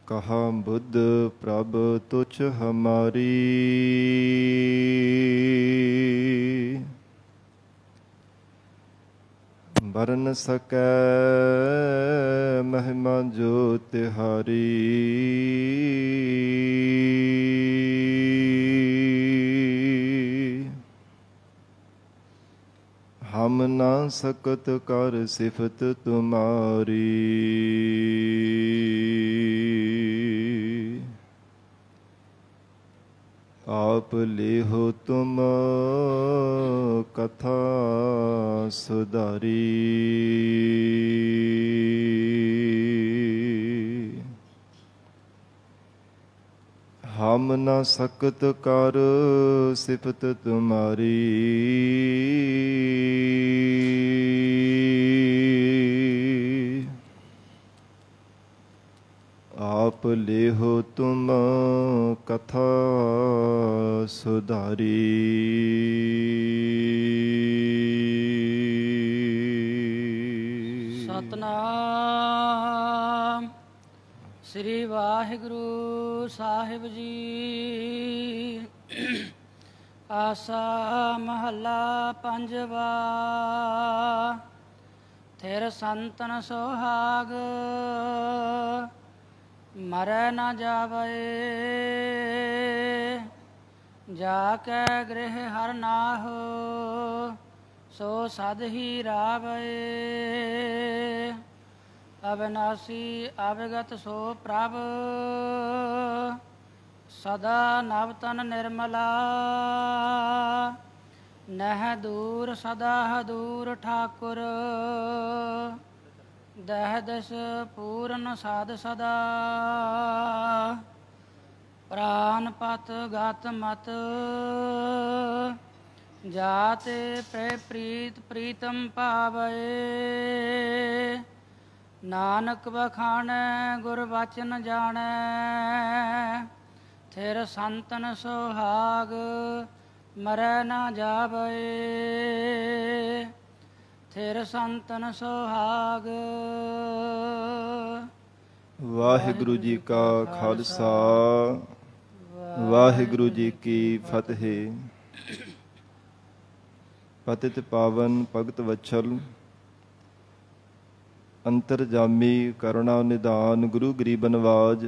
कहा बुद्ध प्रभ तुझ हमारी, बरन सकै महिमा जो तिहारी। हम ना सकत कर सिफत तुम्हारी, आप ले हो तुम कथा सुधारी। हम ना सकत कर सिफत तुम्हारी, आप ले हो तुम कथा सुधारी। सतनाम श्री वाहिगुरु साहिब जी। आसा महला पंजवा। थिर संतन सोहाग, मरै न जावै। जाकै गृह हर नाहो, सो सद ही रावै। अविनाशी अविगत सो प्रभ, सदा नवतन निर्मला। नह दूर सदा दूर ठाकुर, दह दस पूर्ण साध सदा। प्राण पत गत मत, जाते प्रीत प्रीतम पावै। नानक बखानै गुर वचन जानै, थिर संतन सोहाग मरै न जावै। थिर संतन सोहाग। वाहिगुरु जी का खालसा, वाहिगुरु जी की फतेह। पतित पावन भगत वत्सल, अंतरजामी करुणा निधान गुरु गरीब नवाज,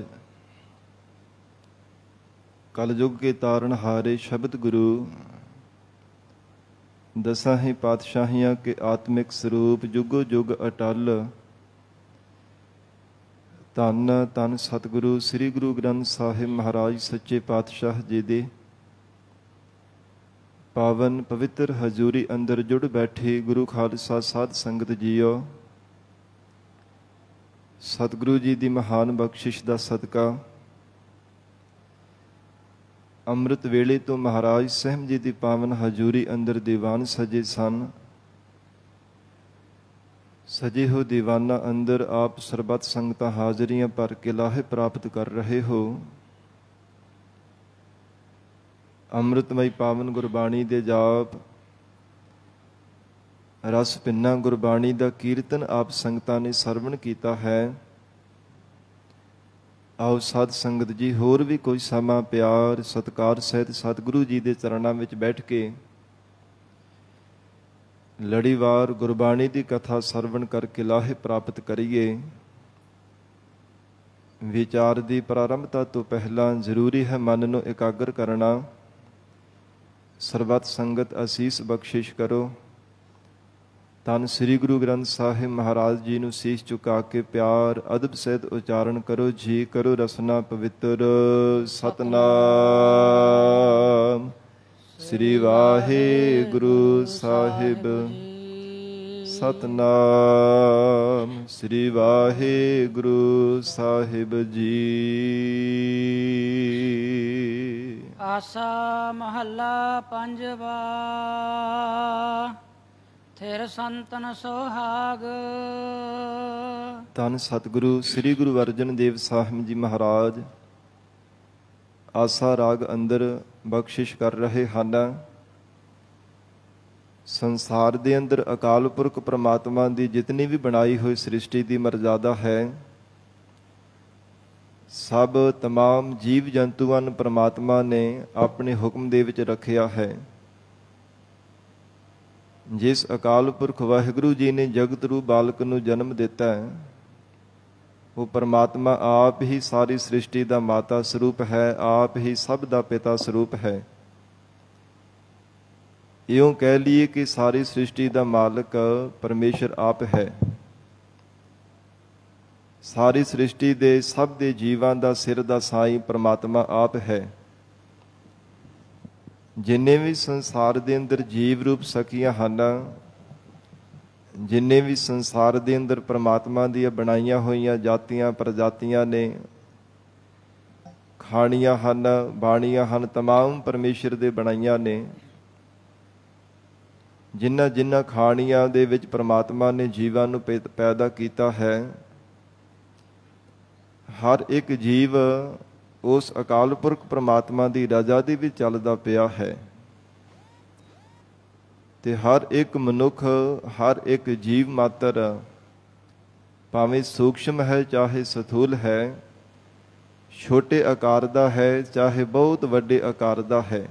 कलयुग के तारण हारे शब्द गुरु, दसां ही पातशाहियां के आत्मिक स्वरूप जुगो जुग अटल। धन धन सतगुरु श्री गुरु ग्रंथ साहिब महाराज सच्चे पातशाह जी दे पावन पवित्र हजूरी अंदर जुड़ बैठे गुरु खालसा साध संगत जीओ। सतगुरु जी दी महान बख्शिश दा सदका ਅੰਮ੍ਰਿਤ ਵੇਲੇ ਤੋਂ ਮਹਾਰਾਜ ਸਹਿਮ ਜੀ ਦੀ ਪਾਵਨ ਹਜ਼ੂਰੀ ਅੰਦਰ ਦੀਵਾਨ ਸਜੇ ਸਨ। ਸਜੇ ਹੋ ਦੀਵਾਨਾਂ ਅੰਦਰ ਆਪ ਸਰਬੱਤ ਸੰਗਤਾਂ ਹਾਜ਼ਰੀਆਂ ਭਰ ਕੇ ਲਾਹੇ ਪ੍ਰਾਪਤ ਕਰ ਰਹੇ ਹੋ। ਅੰਮ੍ਰਿਤਮਈ ਪਾਵਨ ਗੁਰਬਾਣੀ ਦੇ ਜਾਪ ਰਸ ਭਿੰਨਾ ਗੁਰਬਾਣੀ ਦਾ ਕੀਰਤਨ ਆਪ ਸੰਗਤਾਂ ਨੇ ਸਰਵਣ ਕੀਤਾ ਹੈ। ਆਓ ਸਾਧ ਸੰਗਤ ਜੀ ਹੋਰ ਵੀ ਕੋਈ ਸਮਾਂ ਪਿਆਰ ਸਤਿਕਾਰ ਸਹਿਤ ਸਤਿਗੁਰੂ ਜੀ ਦੇ ਚਰਨਾਂ ਵਿੱਚ ਬੈਠ ਕੇ ਲੜੀਵਾਰ ਗੁਰਬਾਣੀ ਦੀ ਕਥਾ ਸਰਵਣ ਕਰਕੇ ਲਾਹੇ ਪ੍ਰਾਪਤ ਕਰੀਏ। ਵਿਚਾਰ ਦੀ ਪ੍ਰਾਰੰਭਤਾ ਤੋਂ ਪਹਿਲਾਂ ਜ਼ਰੂਰੀ ਹੈ ਮਨ ਨੂੰ ਇਕਾਗਰ ਕਰਨਾ। ਸਰਬੱਤ ਸੰਗਤ ਅਸੀਸ ਬਖਸ਼ਿਸ਼ ਕਰੋ। ਧੰਨ ਸ੍ਰੀ ਗੁਰੂ ਗ੍ਰੰਥ ਸਾਹਿਬ ਮਹਾਰਾਜ ਜੀ ਨੂੰ ਸੀਸ ਝੁਕਾ ਕੇ ਪਿਆਰ ਅਦਬ ਸਹਿਤ ਉਚਾਰਨ ਕਰੋ। ਜੀ ਕਰੋ ਰਸਨਾ ਪਵਿੱਤਰ। ਸਤਨਾਮ ਸ੍ਰੀ ਵਾਹਿਗੁਰੂ ਸਾਹਿਬ। ਸਤਨਾਮ ਸ੍ਰੀ ਵਾਹਿਗੁਰੂ ਸਾਹਿਬ ਜੀ। ਆਸਾ ਮਹੱਲਾ ਪੰਜਵਾ। थिर संतन सोहाग। ਧੰਨ ਸਤਿਗੁਰੂ ਸ੍ਰੀ ਗੁਰੂ ਅਰਜਨ ਦੇਵ ਸਾਹਿਬ ਜੀ ਮਹਾਰਾਜ ਆਸਾ ਰਾਗ ਅੰਦਰ ਬਖਸ਼ਿਸ਼ ਕਰ ਰਹੇ ਹਨ। ਸੰਸਾਰ ਦੇ ਅੰਦਰ ਅਕਾਲ ਪੁਰਖ ਪ੍ਰਮਾਤਮਾ ਦੀ ਜਿਤਨੀ ਵੀ ਬਣਾਈ ਹੋਈ ਸ੍ਰਿਸ਼ਟੀ ਦੀ ਮਰਜ਼ਾਦਾ ਹੈ, ਸਭ ਤਮਾਮ ਜੀਵ ਜੰਤੂਆਂ ਨੂੰ ਪ੍ਰਮਾਤਮਾ ਨੇ ਆਪਣੇ ਹੁਕਮ ਦੇ ਵਿੱਚ ਰੱਖਿਆ ਹੈ। ਜਿਸ ਅਕਾਲ ਪੁਰਖ ਵਾਹਿਗੁਰੂ ਜੀ ਨੇ ਜਗਤ ਰੂਪ ਬਾਲਕ ਨੂੰ ਜਨਮ ਦਿੱਤਾ ਹੈ, ਉਹ ਪ੍ਰਮਾਤਮਾ ਆਪ ਹੀ ਸਾਰੀ ਸ੍ਰਿਸ਼ਟੀ ਦਾ ਮਾਤਾ ਸਰੂਪ ਹੈ, ਆਪ ਹੀ ਸਭ ਦਾ ਪਿਤਾ ਸਰੂਪ ਹੈ। ਇਉਂ ਕਹਿ ਲਈਏ ਕਿ ਸਾਰੀ ਸ੍ਰਿਸ਼ਟੀ ਦਾ ਮਾਲਕ ਪਰਮੇਸ਼ਰ ਆਪ ਹੈ। ਸਾਰੀ ਸ੍ਰਿਸ਼ਟੀ ਦੇ ਸਭ ਦੇ ਜੀਵਾਂ ਦਾ ਸਿਰ ਦਾ ਸਾਈਂ ਪ੍ਰਮਾਤਮਾ ਆਪ ਹੈ। ਜਿੰਨੇ ਵੀ ਸੰਸਾਰ ਦੇ ਅੰਦਰ ਜੀਵ ਰੂਪ ਸਖੀਆਂ ਹਨ, ਜਿੰਨੇ ਵੀ ਸੰਸਾਰ ਦੇ ਅੰਦਰ ਪ੍ਰਮਾਤਮਾ ਦੀਆਂ ਬਣਾਈਆਂ ਹੋਈਆਂ ਜਾਤੀਆਂ ਪ੍ਰਜਾਤੀਆਂ ਨੇ, ਖਾਣੀਆਂ ਹਨ, ਬਾਣੀਆਂ ਹਨ, ਤਮਾਮ ਪਰਮੇਸ਼ਰ ਦੇ ਬਣਾਈਆਂ ਨੇ। ਜਿਨ੍ਹਾਂ ਜਿਨ੍ਹਾਂ ਖਾਣੀਆਂ ਦੇ ਵਿੱਚ ਪ੍ਰਮਾਤਮਾ ਨੇ ਜੀਵਾਂ ਨੂੰ ਪੈਦਾ ਕੀਤਾ ਹੈ, ਹਰ ਇੱਕ ਜੀਵ ਉਸ ਅਕਾਲ ਪੁਰਖ ਪ੍ਰਮਾਤਮਾ ਦੀ ਰਜ਼ਾ ਦੇ ਵਿੱਚ ਚੱਲਦਾ ਪਿਆ ਹੈ। ਤੇ ਹਰ ਇੱਕ ਮਨੁੱਖ, ਹਰ ਇੱਕ ਜੀਵ ਮਾਤਰ, ਭਾਵੇਂ ਸੂਖਸ਼ਮ ਹੈ ਚਾਹੇ ਸਥੂਲ ਹੈ, ਛੋਟੇ ਆਕਾਰ ਦਾ ਹੈ ਚਾਹੇ ਬਹੁਤ ਵੱਡੇ ਆਕਾਰ ਦਾ ਹੈ,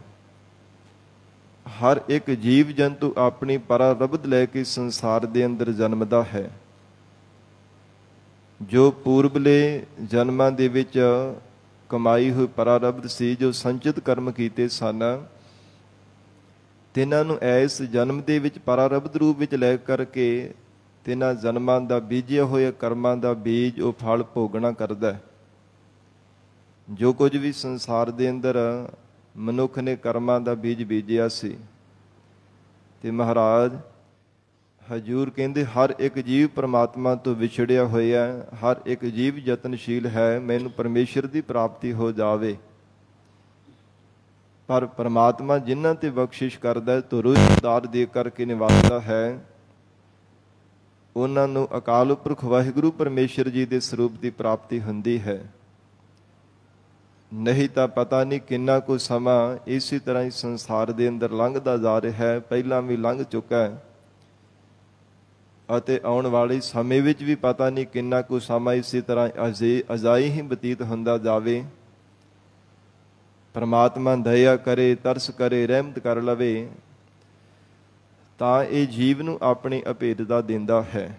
ਹਰ ਇੱਕ ਜੀਵ ਜੰਤੂ ਆਪਣੀ ਪਰਾਰਬਧ ਲੈ ਕੇ ਸੰਸਾਰ ਦੇ ਅੰਦਰ ਜਨਮਦਾ ਹੈ। ਜੋ ਪੂਰਬਲੇ ਜਨਮਾਂ ਦੇ ਵਿੱਚ ਕਮਾਈ ਹੋਈ ਪਰਾਰਬਧ ਸੀ, ਜੋ ਸੰਚਿਤ ਕਰਮ ਕੀਤੇ ਸਨ, ਤਿਨਾਂ ਨੂੰ ਇਸ ਜਨਮ ਦੇ ਵਿੱਚ ਪਰਾਰਬਧ ਰੂਪ ਵਿੱਚ ਲੈ ਕਰਕੇ ਤਿਨਾਂ ਜਨਮਾਂ ਦਾ ਬੀਜਿਆ ਹੋਇਆ ਕਰਮਾਂ ਦਾ ਬੀਜ ਉਹ ਫਲ ਭੋਗਣਾ ਕਰਦਾ ਹੈ। ਜੋ ਕੁਝ ਵੀ ਸੰਸਾਰ ਦੇ ਅੰਦਰ ਮਨੁੱਖ ਨੇ ਕਰਮਾਂ ਦਾ ਬੀਜ ਬੀਜਿਆ ਸੀ, ਤੇ ਮਹਾਰਾਜ ਹਜੂਰ ਕਹਿੰਦੇ ਹਰ ਇੱਕ ਜੀਵ ਪ੍ਰਮਾਤਮਾ ਤੋਂ ਵਿਛੜਿਆ ਹੋਇਆ, ਹਰ ਇੱਕ ਜੀਵ ਯਤਨਸ਼ੀਲ ਹੈ ਮੈਨੂੰ ਪਰਮੇਸ਼ਰ ਦੀ ਪ੍ਰਾਪਤੀ ਹੋ ਜਾਵੇ। ਪਰ ਪ੍ਰਮਾਤਮਾ ਜਿਨ੍ਹਾਂ ਤੇ ਬਖਸ਼ਿਸ਼ ਕਰਦਾ ਤੋ ਰੋਜ਼ਗਾਰ ਦੇ ਕਰਕੇ ਨਿਵਾਸਦਾ ਹੈ, ਉਹਨਾਂ ਨੂੰ ਅਕਾਲ ਪੁਰਖ ਵਾਹਿਗੁਰੂ ਪਰਮੇਸ਼ਰ ਜੀ ਦੇ ਸਰੂਪ ਦੀ ਪ੍ਰਾਪਤੀ ਹੁੰਦੀ ਹੈ। ਨਹੀਂ ਤਾਂ ਪਤਾ ਨਹੀਂ ਕਿੰਨਾ ਕੁ ਸਮਾਂ ਇਸੇ ਤਰ੍ਹਾਂ ਹੀ ਸੰਸਾਰ ਦੇ ਅੰਦਰ ਲੰਘਦਾ ਜਾ ਰਿਹਾ ਹੈ, ਪਹਿਲਾਂ ਵੀ ਲੰਘ ਚੁੱਕਾ ਹੈ ਅਤੇ ਆਉਣ ਵਾਲੇ ਸਮੇਂ ਵਿੱਚ ਵੀ ਪਤਾ ਨਹੀਂ ਕਿੰਨਾ ਕੁ ਸਮਾਂ ਇਸੇ ਤਰ੍ਹਾਂ ਅਜਾਈ ਹੀ ਬਤੀਤ ਹੁੰਦਾ ਜਾਵੇ। ਪਰਮਾਤਮਾ ਦਇਆ ਕਰੇ, ਤਰਸ ਕਰੇ, ਰਹਿਮਤ ਕਰ ਲਵੇ, ਤਾਂ ਇਹ ਜੀਵ ਨੂੰ ਆਪਣੀ ਅਭੇਦਤਾ ਦਿੰਦਾ ਹੈ।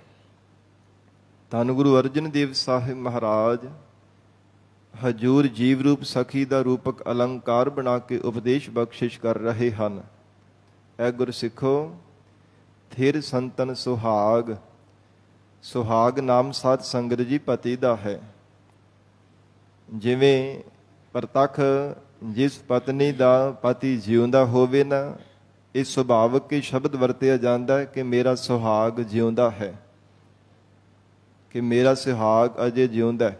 ਧੰਨ ਗੁਰੂ ਅਰਜਨ ਦੇਵ ਸਾਹਿਬ ਮਹਾਰਾਜ ਹਜੂਰ ਜੀਵ ਰੂਪ ਸਖੀ ਦਾ ਰੂਪਕ ਅਲੰਕਾਰ ਬਣਾ ਕੇ ਉਪਦੇਸ਼ ਬਖਸ਼ਿਸ਼ ਕਰ ਰਹੇ ਹਨ। ਐ ਗੁਰਸਿੱਖੋ, ਥਿਰ ਸੰਤਨ ਸੁਹਾਗ, ਸੁਹਾਗ ਨਾਮ ਸਾਧ ਸੰਗਤ ਜੀ ਪਤੀ ਦਾ ਹੈ। ਜਿਵੇਂ ਪ੍ਰਤੱਖ ਜਿਸ ਪਤਨੀ ਦਾ ਪਤੀ ਜਿਉਂਦਾ ਹੋਵੇ ਨਾ, ਇਹ ਸੁਭਾਵਕ ਹੀ ਸ਼ਬਦ ਵਰਤਿਆ ਜਾਂਦਾ ਹੈ ਕਿ ਮੇਰਾ ਸੁਹਾਗ ਜਿਉਂਦਾ ਹੈ, ਕਿ ਮੇਰਾ ਸੁਹਾਗ ਅਜੇ ਜਿਉਂਦਾ ਹੈ।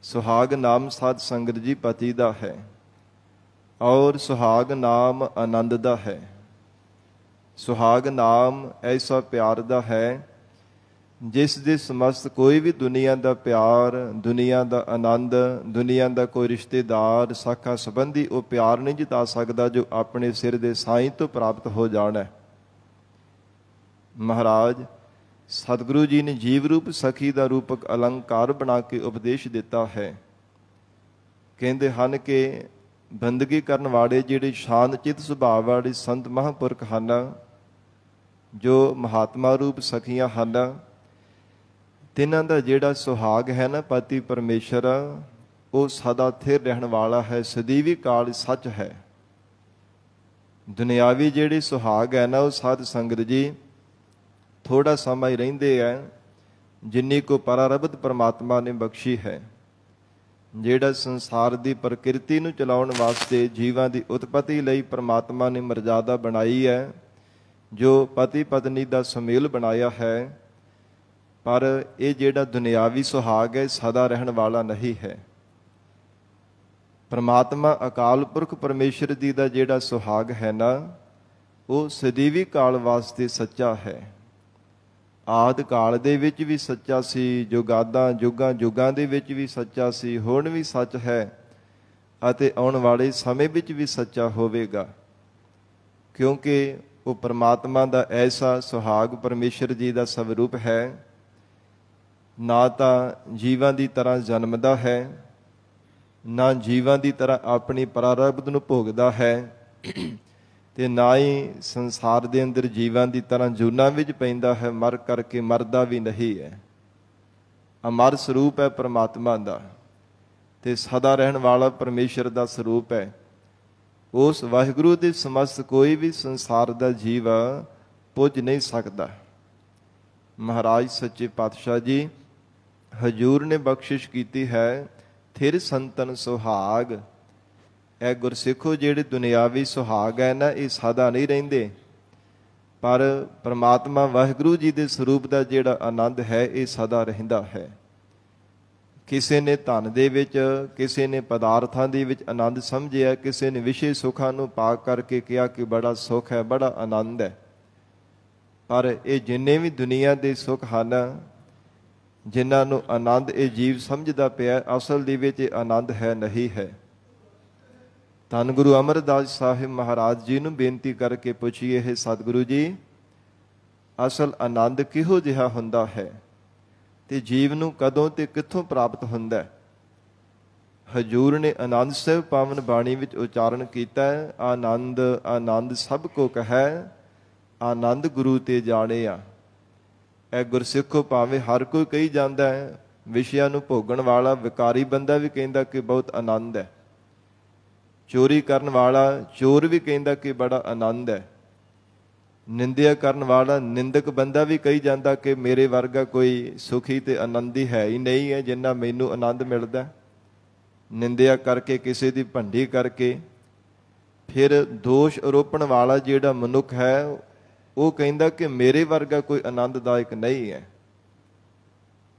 ਸੁਹਾਗ ਨਾਮ ਸਾਧ ਸੰਗਤ ਜੀ ਪਤੀ ਦਾ ਹੈ, ਔਰ ਸੁਹਾਗ ਨਾਮ ਆਨੰਦ ਦਾ ਹੈ। ਸੁਹਾਗ ਨਾਮ ਐਸਾ ਪਿਆਰ ਦਾ ਹੈ ਜਿਸ ਦੇ ਸਮਸਤ ਕੋਈ ਵੀ ਦੁਨੀਆ ਦਾ ਪਿਆਰ, ਦੁਨੀਆ ਦਾ ਆਨੰਦ, ਦੁਨੀਆ ਦਾ ਕੋਈ ਰਿਸ਼ਤੇਦਾਰ, ਸਾਖਾ ਸੰਬੰਧੀ ਉਹ ਪਿਆਰ ਨਹੀਂ ਜਿਤਾ ਸਕਦਾ ਜੋ ਆਪਣੇ ਸਿਰ ਦੇ ਸਾਈਂ ਤੋਂ ਪ੍ਰਾਪਤ ਹੋ ਜਾਣਾ। ਮਹਾਰਾਜ ਸਤਿਗੁਰੂ ਜੀ ਨੇ ਜੀਵ ਰੂਪ ਸਖੀ ਦਾ ਰੂਪਕ ਅਲੰਕਾਰ ਬਣਾ ਕੇ ਉਪਦੇਸ਼ ਦਿੱਤਾ ਹੈ। ਕਹਿੰਦੇ ਹਨ ਕਿ ਬੰਦਗੀ ਕਰਨ ਵਾਲੇ ਜਿਹੜੇ ਸ਼ਾਂਤ ਚਿੱਤ ਸੁਭਾਅ ਵਾਲੇ ਸੰਤ ਮਹਾਂਪੁਰਖ ਹਨ, ਜੋ ਮਹਾਤਮਾ ਰੂਪ ਸਖੀਆਂ ਹਨ, ਤਿੰਨਾਂ ਦਾ ਜਿਹੜਾ ਸੁਹਾਗ ਹੈ ਨਾ ਪਤੀ ਪਰਮੇਸ਼ਰ, ਉਹ ਸਦਾ ਥਿਰ ਰਹਿਣ ਵਾਲਾ ਹੈ, ਸਦੀਵੀ ਕਾਲ ਸੱਚ ਹੈ। ਦੁਨਿਆਵੀ ਜਿਹੜੇ ਸੁਹਾਗ ਹੈ ਨਾ, ਉਹ ਸਾਧ ਸੰਗਤ ਜੀ ਥੋੜਾ ਸਮਾਂ ਹੀ ਰਹਿੰਦੇ ਹੈ, ਜਿੰਨੀ ਕੋ ਪਰਾਰਬਧ ਪਰਮਾਤਮਾ ਨੇ ਬਖਸ਼ੀ ਹੈ। ਜਿਹੜਾ ਸੰਸਾਰ ਦੀ ਪ੍ਰਕਿਰਤੀ ਨੂੰ ਚਲਾਉਣ ਵਾਸਤੇ ਜੀਵਾਂ ਦੀ ਉਤਪਤੀ ਲਈ ਪਰਮਾਤਮਾ ਨੇ ਮਰਜ਼ਾਦਾ ਬਣਾਈ ਹੈ, ਜੋ ਪਤੀ ਪਤਨੀ ਦਾ ਸੁਮੇਲ ਬਣਾਇਆ ਹੈ, ਪਰ ਇਹ ਜਿਹੜਾ ਦੁਨਿਆਵੀ ਸੁਹਾਗ ਹੈ ਸਦਾ ਰਹਿਣ ਵਾਲਾ ਨਹੀਂ ਹੈ। ਪਰਮਾਤਮਾ ਅਕਾਲ ਪੁਰਖ ਪਰਮੇਸ਼ਰ ਜੀ ਦਾ ਜਿਹੜਾ ਸੁਹਾਗ ਹੈ ਨਾ, ਉਹ ਸਦੀਵੀ ਕਾਲ ਵਾਸਤੇ ਸੱਚਾ ਹੈ। ਆਦ ਕਾਲ ਦੇ ਵਿੱਚ ਵੀ ਸੱਚਾ ਸੀ, ਜੁਗਾਦਾਂ ਜੁਗਾਂ ਦੇ ਵਿੱਚ ਵੀ ਸੱਚਾ ਸੀ, ਹੁਣ ਵੀ ਸੱਚ ਹੈ ਅਤੇ ਆਉਣ ਵਾਲੇ ਸਮੇਂ ਵਿੱਚ ਵੀ ਸੱਚਾ ਹੋਵੇਗਾ, ਕਿਉਂਕਿ ਉਹ ਪਰਮਾਤਮਾ ਦਾ ਐਸਾ ਸੁਹਾਗ ਪਰਮੇਸ਼ਰ ਜੀ ਦਾ ਸਵਰੂਪ ਹੈ ਨਾ ਤਾਂ ਜੀਵਾਂ ਦੀ ਤਰ੍ਹਾਂ ਜਨਮਦਾ ਹੈ, ਨਾ ਜੀਵਾਂ ਦੀ ਤਰ੍ਹਾਂ ਆਪਣੀ ਪ੍ਰਾਰਬਧ ਨੂੰ ਭੋਗਦਾ ਹੈ, ਤੇ ਨਾ ਹੀ ਸੰਸਾਰ ਦੇ ਅੰਦਰ ਜੀਵਾਂ ਦੀ ਤਰ੍ਹਾਂ ਜੂਨਾਂ ਵਿੱਚ ਪੈਂਦਾ ਹੈ, ਮਰ ਕਰਕੇ ਮਰਦਾ ਵੀ ਨਹੀਂ ਹੈ। ਅਮਰ ਸਰੂਪ ਹੈ ਪਰਮਾਤਮਾ ਦਾ, ਤੇ ਸਦਾ ਰਹਿਣ ਵਾਲਾ ਪਰਮੇਸ਼ਰ ਦਾ ਸਰੂਪ ਹੈ। ਉਸ ਵਾਹਿਗੁਰੂ ਦੇ ਸਮਸਤ ਕੋਈ ਵੀ ਸੰਸਾਰ ਦਾ ਜੀਵ ਪੁੱਜ ਨਹੀਂ ਸਕਦਾ। ਮਹਾਰਾਜ ਸੱਚੇ ਪਾਤਸ਼ਾਹ ਜੀ ਹਜੂਰ ਨੇ ਬਖਸ਼ਿਸ਼ ਕੀਤੀ ਹੈ, ਥਿਰ ਸੰਤਨ ਸੁਹਾਗ। ਇਹ ਗੁਰਸਿੱਖੋ ਜਿਹੜੇ ਦੁਨਿਆਵੀ ਸੁਹਾਗ ਹੈ ਨਾ, ਇਹ ਸਦਾ ਨਹੀਂ ਰਹਿੰਦੇ, ਪਰ ਪਰਮਾਤਮਾ ਵਾਹਿਗੁਰੂ ਜੀ ਦੇ ਸਰੂਪ ਦਾ ਜਿਹੜਾ ਆਨੰਦ ਹੈ ਇਹ ਸਦਾ ਰਹਿੰਦਾ ਹੈ। ਕਿਸੇ ਨੇ ਧਨ ਦੇ ਵਿੱਚ, ਕਿਸੇ ਨੇ ਪਦਾਰਥਾਂ ਦੇ ਵਿੱਚ ਆਨੰਦ ਸਮਝਿਆ, ਕਿਸੇ ਨੇ ਵਿਸ਼ੇ ਸੁੱਖਾਂ ਨੂੰ ਪਾ ਕਰਕੇ ਕਿਹਾ ਕਿ ਬੜਾ ਸੁੱਖ ਹੈ, ਬੜਾ ਆਨੰਦ ਹੈ। ਪਰ ਇਹ ਜਿੰਨੇ ਵੀ ਦੁਨੀਆ ਦੇ ਸੁੱਖ ਹਨ, ਜਿਨ੍ਹਾਂ ਨੂੰ ਆਨੰਦ ਇਹ ਜੀਵ ਸਮਝਦਾ ਪਿਆ, ਅਸਲ ਦੇ ਵਿੱਚ ਇਹ ਆਨੰਦ ਹੈ ਨਹੀਂ ਹੈ। ਧੰਨ ਗੁਰੂ ਅਮਰਦਾਸ ਸਾਹਿਬ ਮਹਾਰਾਜ ਜੀ ਨੂੰ ਬੇਨਤੀ ਕਰਕੇ ਪੁੱਛੀਏ, ਹੈ ਸਤਿਗੁਰੂ ਜੀ, ਅਸਲ ਆਨੰਦ ਕਿਹੋ ਜਿਹਾ ਹੁੰਦਾ ਹੈ ਤੇ ਜੀਵ ਨੂੰ ਕਦੋਂ ਤੇ ਕਿੱਥੋਂ ਪ੍ਰਾਪਤ ਹੁੰਦਾ ਹੈ? ਹਜੂਰ ਨੇ ਆਨੰਦ ਸਾਹਿਬ ਪਾਵਨ ਬਾਣੀ ਵਿੱਚ ਉਚਾਰਨ ਕੀਤਾ ਹੈ, ਆਨੰਦ ਆਨੰਦ ਸਭ ਕੋ ਕਹੈ, ਆਨੰਦ ਗੁਰੂ ਤੇ ਜਾਣਿਆ। ਇਹ ਗੁਰਸਿੱਖੋ ਭਾਵੇਂ ਹਰ ਕੋਈ ਕਹੀ ਜਾਂਦਾ ਹੈ, ਵਿਸ਼ਿਆਂ ਨੂੰ ਭੋਗਣ ਵਾਲਾ ਵਿਕਾਰੀ ਬੰਦਾ ਵੀ ਕਹਿੰਦਾ ਕਿ ਬਹੁਤ ਆਨੰਦ ਹੈ, ਚੋਰੀ ਕਰਨ ਵਾਲਾ ਚੋਰ ਵੀ ਕਹਿੰਦਾ ਕਿ ਬੜਾ ਆਨੰਦ ਹੈ, ਨਿੰਦਿਆ ਕਰਨ ਵਾਲਾ ਨਿੰਦਕ ਬੰਦਾ ਵੀ ਕਹੀ ਜਾਂਦਾ ਕਿ ਮੇਰੇ ਵਰਗਾ ਕੋਈ ਸੁਖੀ ਤੇ ਆਨੰਦੀ ਹੈ ਹੀ ਨਹੀਂ ਹੈ ਜਿੰਨਾ ਮੈਨੂੰ ਆਨੰਦ ਮਿਲਦਾ। ਨਿੰਦਿਆ ਕਰਕੇ, ਕਿਸੇ ਦੀ ਭੰਡੀ ਕਰਕੇ, ਫਿਰ ਦੋਸ਼ ਆਰੋਪਣ ਵਾਲਾ ਜਿਹੜਾ ਮਨੁੱਖ ਹੈ ਉਹ ਕਹਿੰਦਾ ਕਿ ਮੇਰੇ ਵਰਗਾ ਕੋਈ ਆਨੰਦਦਾਇਕ ਨਹੀਂ ਹੈ।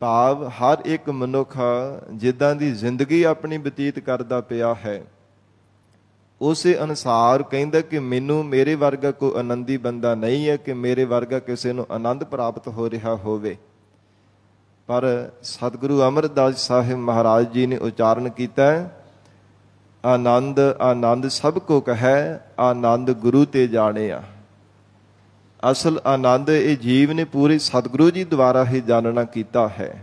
ਭਾਵ ਹਰ ਇੱਕ ਮਨੁੱਖ ਜਿੱਦਾਂ ਦੀ ਜ਼ਿੰਦਗੀ ਆਪਣੀ ਬਤੀਤ ਕਰਦਾ ਪਿਆ ਹੈ, ਉਸੇ ਅਨੁਸਾਰ ਕਹਿੰਦਾ ਕਿ ਮੈਨੂੰ ਮੇਰੇ ਵਰਗਾ ਕੋਈ ਆਨੰਦੀ ਬੰਦਾ ਨਹੀਂ ਹੈ ਕਿ ਮੇਰੇ ਵਰਗਾ ਕਿਸੇ ਨੂੰ ਆਨੰਦ ਪ੍ਰਾਪਤ ਹੋ ਰਿਹਾ ਹੋਵੇ। ਪਰ ਸਤਿਗੁਰੂ ਅਮਰਦਾਸ ਸਾਹਿਬ ਮਹਾਰਾਜ ਜੀ ਨੇ ਉਚਾਰਨ ਕੀਤਾ, ਆਨੰਦ ਆਨੰਦ ਸਭ ਕੋ ਕਹੈ, ਆਨੰਦ ਗੁਰੂ ਤੇ ਜਾਣਿਆ। ਅਸਲ ਆਨੰਦ ਇਹ ਜੀਵ ਨੇ ਪੂਰੇ ਸਤਿਗੁਰੂ ਜੀ ਦੁਆਰਾ ਹੀ ਜਾਣਨਾ ਕੀਤਾ ਹੈ।